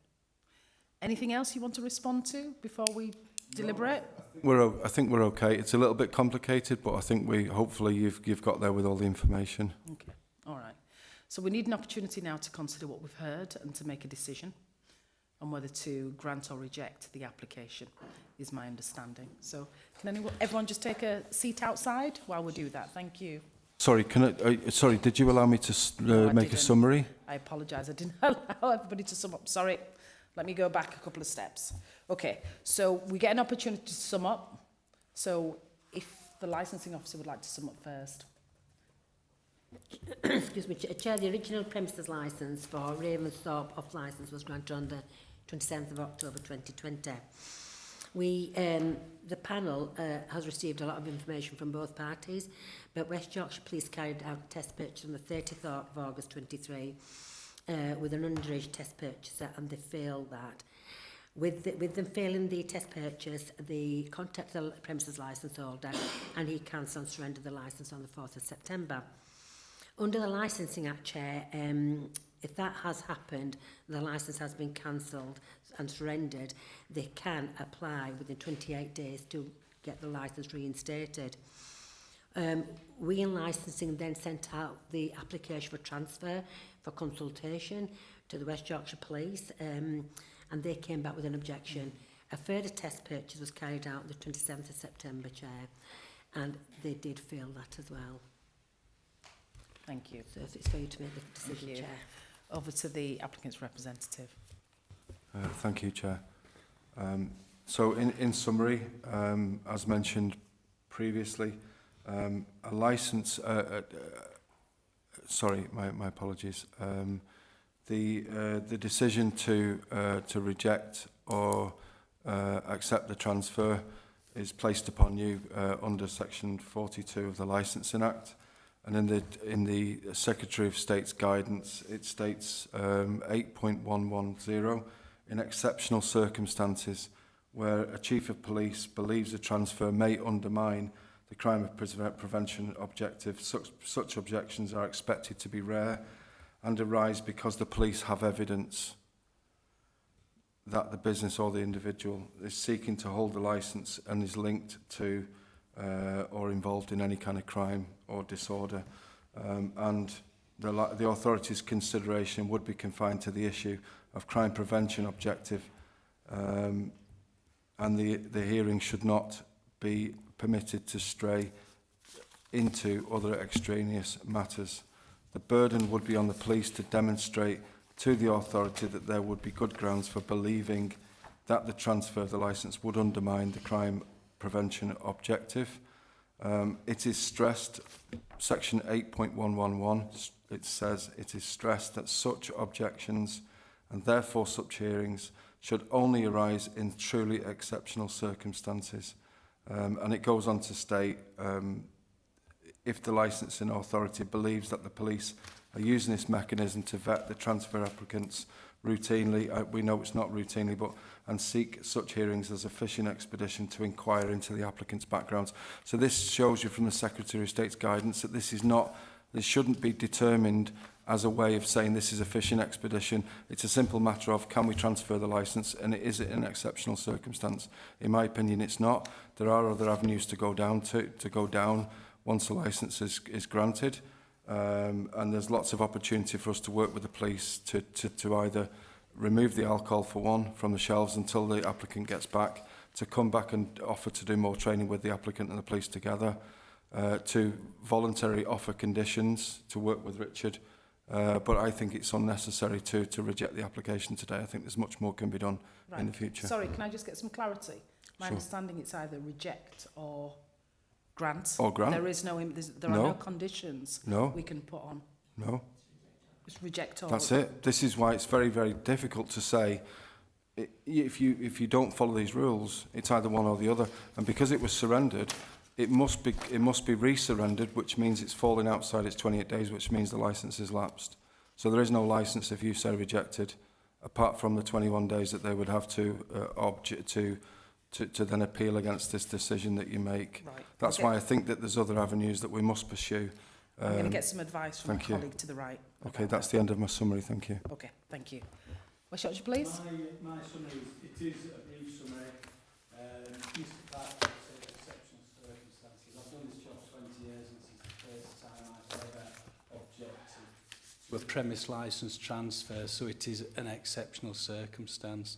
Anything else you want to respond to before we deliberate? I think we're okay. It's a little bit complicated, but I think hopefully you've got there with all the information. Okay. All right. So we need an opportunity now to consider what we've heard and to make a decision on whether to grant or reject the application, is my understanding. So can everyone just take a seat outside while we do that? Thank you. Sorry, sorry, did you allow me to No, I make a didn't. summary? I apologise. I didn't allow everybody to sum up. Sorry. Let me go back a couple of steps. Okay. So we get an opportunity to sum up. So if the licensing officer would like to sum up first. Excuse me, Chair, the original premises licence for Ravensthorpe off licence was granted on the 27th of October 2020. The panel has received a lot of information from both parties, but West Yorkshire Police carried out a test purchase on the 30th of August 23 with an underage test purchaser, and they failed that. With them failing the test purchase, they contacted the premises licence holder and he cancelled and surrendered the licence on the 4th of September. Under the Licensing Act, Chair, if that has happened, the licence has been cancelled and surrendered, they can apply within 28 days to get the licence reinstated. We in licensing then sent out the application for transfer for consultation to the West Yorkshire Police, and they came back with an objection. A further test purchase was carried out on the 27th of September, Chair, and they did fail that as well. Thank you. So it's for you to make the decision, Chair. Over to the applicant's representative. Thank you, Chair. So in summary, as mentioned previously, a licence, sorry, my apologies. The decision to reject or accept the transfer is placed upon you under Section 42 of the Licensing Act. And in the Secretary of State's guidance, it states 8.110, in exceptional circumstances where a Chief of Police believes a transfer may undermine the crime of prevention objective, such objections are expected to be rare and arise because the police have evidence that the business or the individual is seeking to hold the licence and is linked to or involved in any kind of crime or disorder. And the authority's consideration would be confined to the issue of crime prevention objective, and the hearing should not be permitted to stray into other extraneous matters. The burden would be on the police to demonstrate to the authority that there would be good grounds for believing that the transfer of the licence would undermine the crime prevention objective. It is stressed, section 8.111, it says it is stressed that such objections and therefore such hearings should only arise in truly exceptional circumstances. And it goes on to state, if the licensing authority believes that the police are using this mechanism to vet the transfer applicants routinely, we know it's not routinely, but and seek such hearings as a fishing expedition to inquire into the applicant's backgrounds. So this shows you from the Secretary of State's guidance that this shouldn't be determined as a way of saying this is a fishing expedition. It's a simple matter of can we transfer the licence, and it is an exceptional circumstance. In my opinion, it's not. There are other avenues to go down once the licence is granted. And there's lots of opportunity for us to work with the police to either remove the alcohol for one from the shelves until the applicant gets back, to come back and offer to do more training with the applicant and the police together, to voluntarily offer conditions to work with Richard. But I think it's unnecessary to reject the application today. I think there's much more can be done in the future. Sorry, can I just get some clarity? My Sure. understanding it's either reject or grant. Or grant. There are no conditions we can put on. No. It's reject or... That's it. This is why it's very, very difficult to say if you don't follow these rules, it's either one or the other. And because it was surrendered, it must be re-surrendered, which means it's falling outside its 28 days, which means the licence is lapsed. So there is no licence if you say rejected, apart from the 21 days that they would have to object to then appeal against this decision that you make. Right. That's why I think that there's other avenues that we must pursue. I'm going to get some advice from my colleague to the right. Okay, that's the end of my summary. Thank you. Okay, thank you. What's your please? My summary is, it is a brief summary. Mr. Clark said exceptional circumstances. I've done this job 20 years and this is the first time I've ever objected to a premise licence transfer, so it is an exceptional circumstance.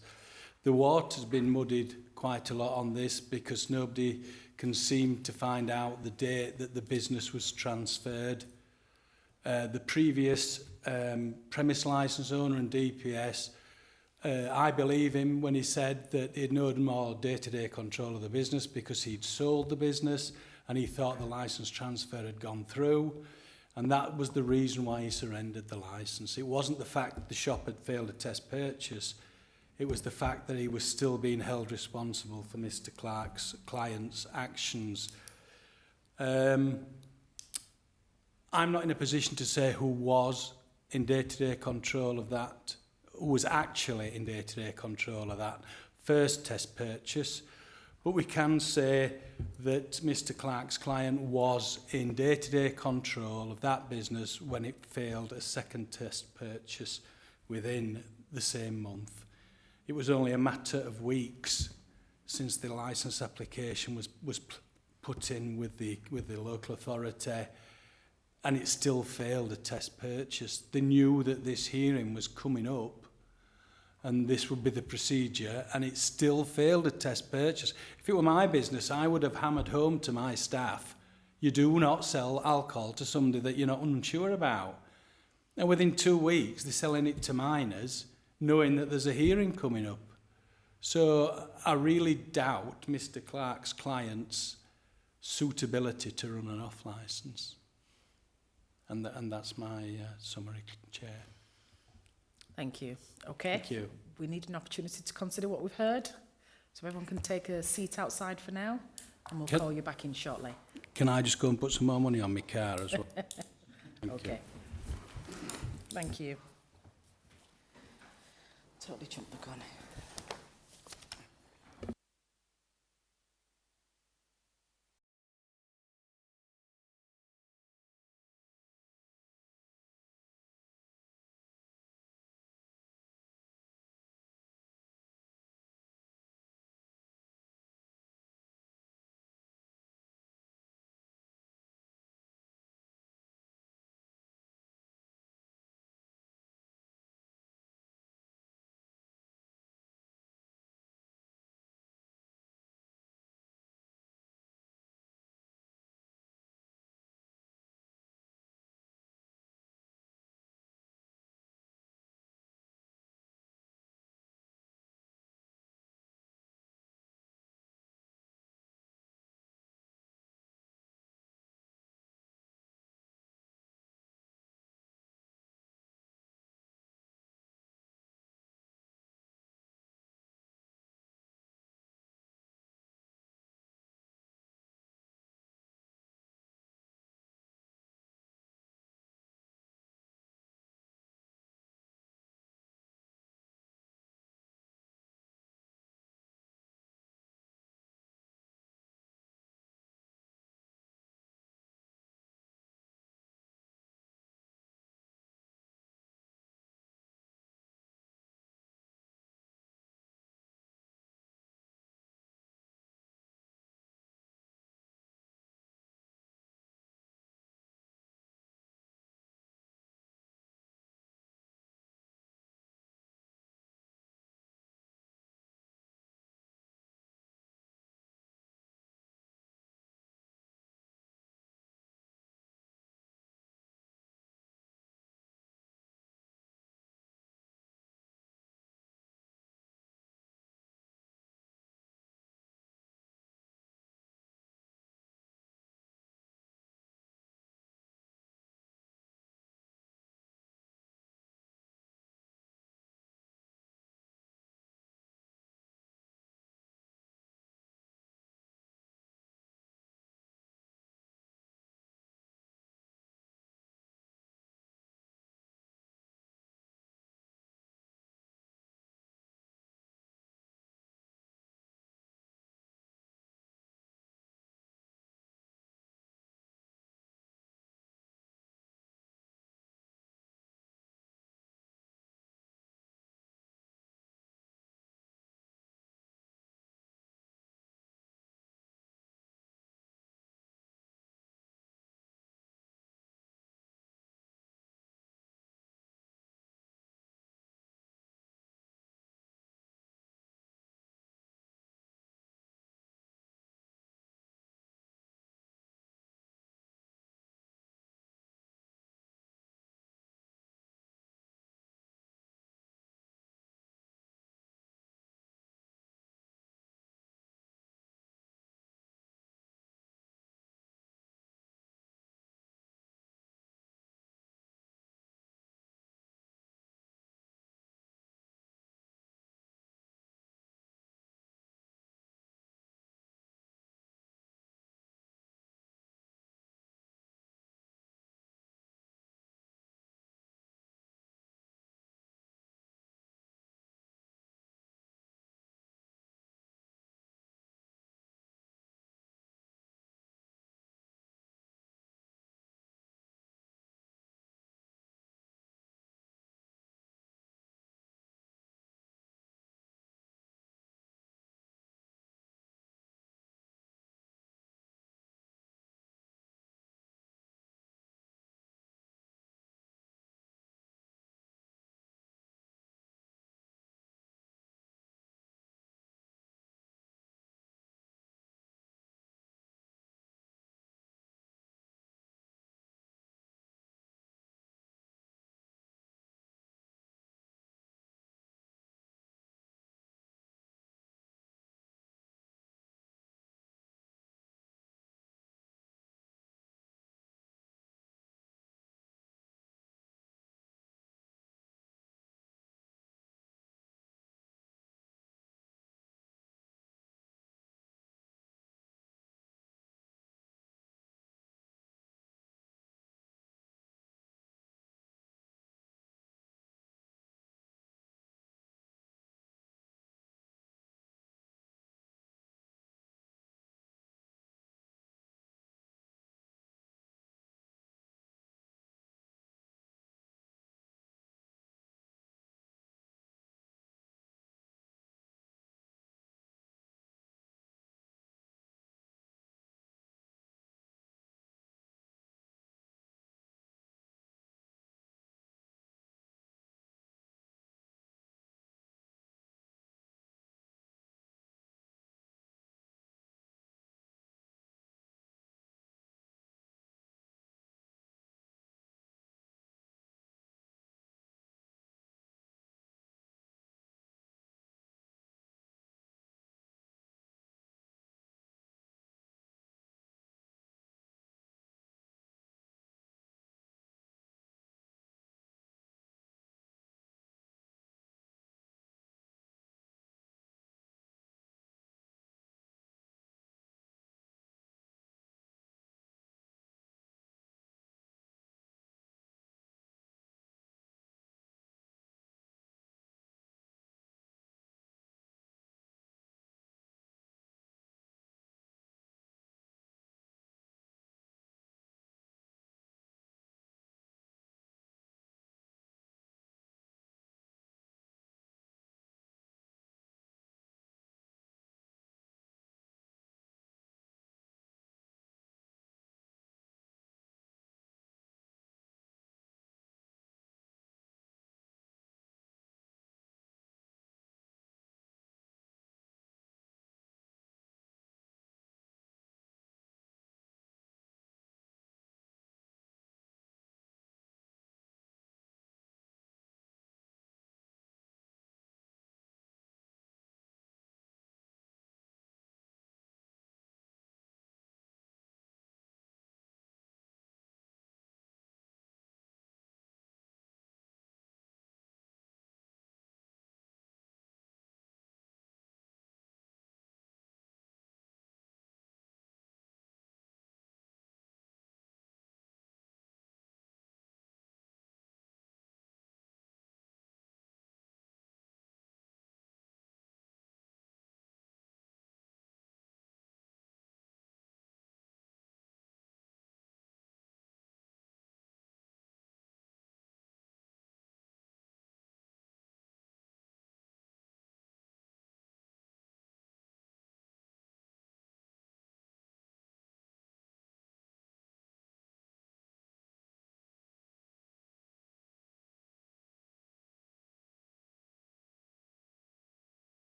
The water's been muddied quite a lot on this because nobody can seem to find out the date that the business was transferred. The previous premise licence owner and DPS, I believe him when he said that he'd no more day-to-day control of the business because he'd sold the business and he thought the licence transfer had gone through, and that was the reason why he surrendered the licence. It wasn't the fact that the shop had failed a test purchase, it was the fact that he was still being held responsible for Mr. Clark's client's actions. I'm not in a position to say who was in day-to-day control of that, who was actually in day-to-day control of that first test purchase, but we can say that Mr. Clark's client was in day-to-day control of that business when it failed a second test purchase within the same month. It was only a matter of weeks since the licence application was put in with the local authority, and it still failed a test purchase. They knew that this hearing was coming up and this would be the procedure, and it still failed a test purchase. If it were my business, I would have hammered home to my staff, you do not sell alcohol to somebody that you're not unsure about. And within 2 weeks, they're selling it to minors, knowing that there's a hearing coming up. So I really doubt Mr. Clark's client's suitability to run an off licence. And that's my summary, Chair. Thank you. Okay. Thank you. We need an opportunity to consider what we've heard. So everyone can take a seat outside for now, and we'll call you back in shortly. Can I just go and put some more money on my car as well? Okay. Thank you. Totally jumped the gun.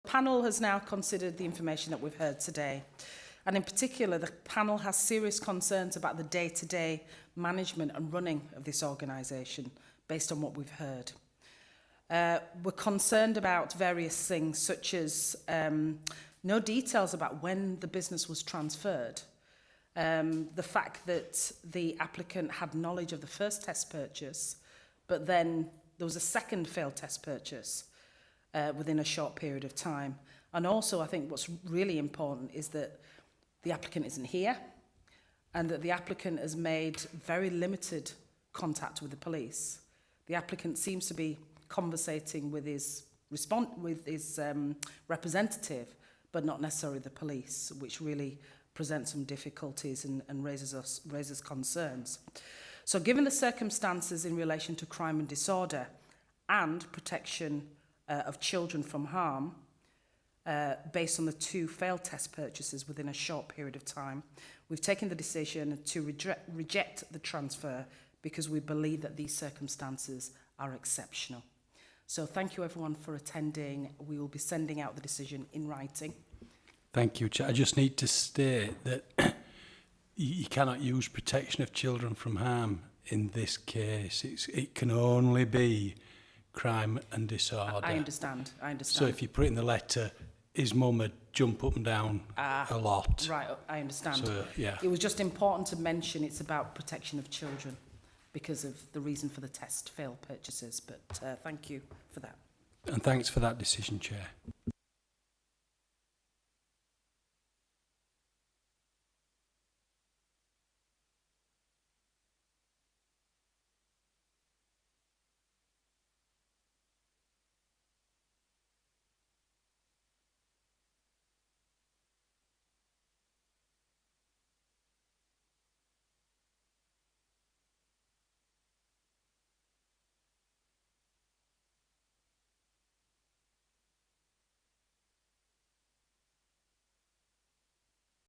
panel has now considered the information that we've heard today. And in particular, the panel has serious concerns about the day-to-day management and running of this organisation based on what we've heard. We're concerned about various things, such as no details about when the business was transferred, the fact that the applicant had knowledge of the first test purchase, but then there was a second failed test purchase within a short period of time. And also, I think what's really important is that the applicant isn't here, and that the applicant has made very limited contact with the police. The applicant seems to be conversating with his representative, but not necessarily the police, which really presents some difficulties and raises concerns. So given the circumstances in relation to crime and disorder and protection of children from harm, based on the 2 failed test purchases within a short period of time, we've taken the decision to reject the transfer because we believe that these circumstances are exceptional. So thank you everyone for attending. We will be sending out the decision in writing. Thank you, Chair. I just need to state that you cannot use protection of children from harm in this case. It can only be crime and disorder. I understand. So if you put in the letter, his mum would jump up and down a lot. Right, I understand. So, yeah. It was just important to mention it's about protection of children because of the reason for the test failed purchases. But thank you for that. And thanks for that decision, Chair.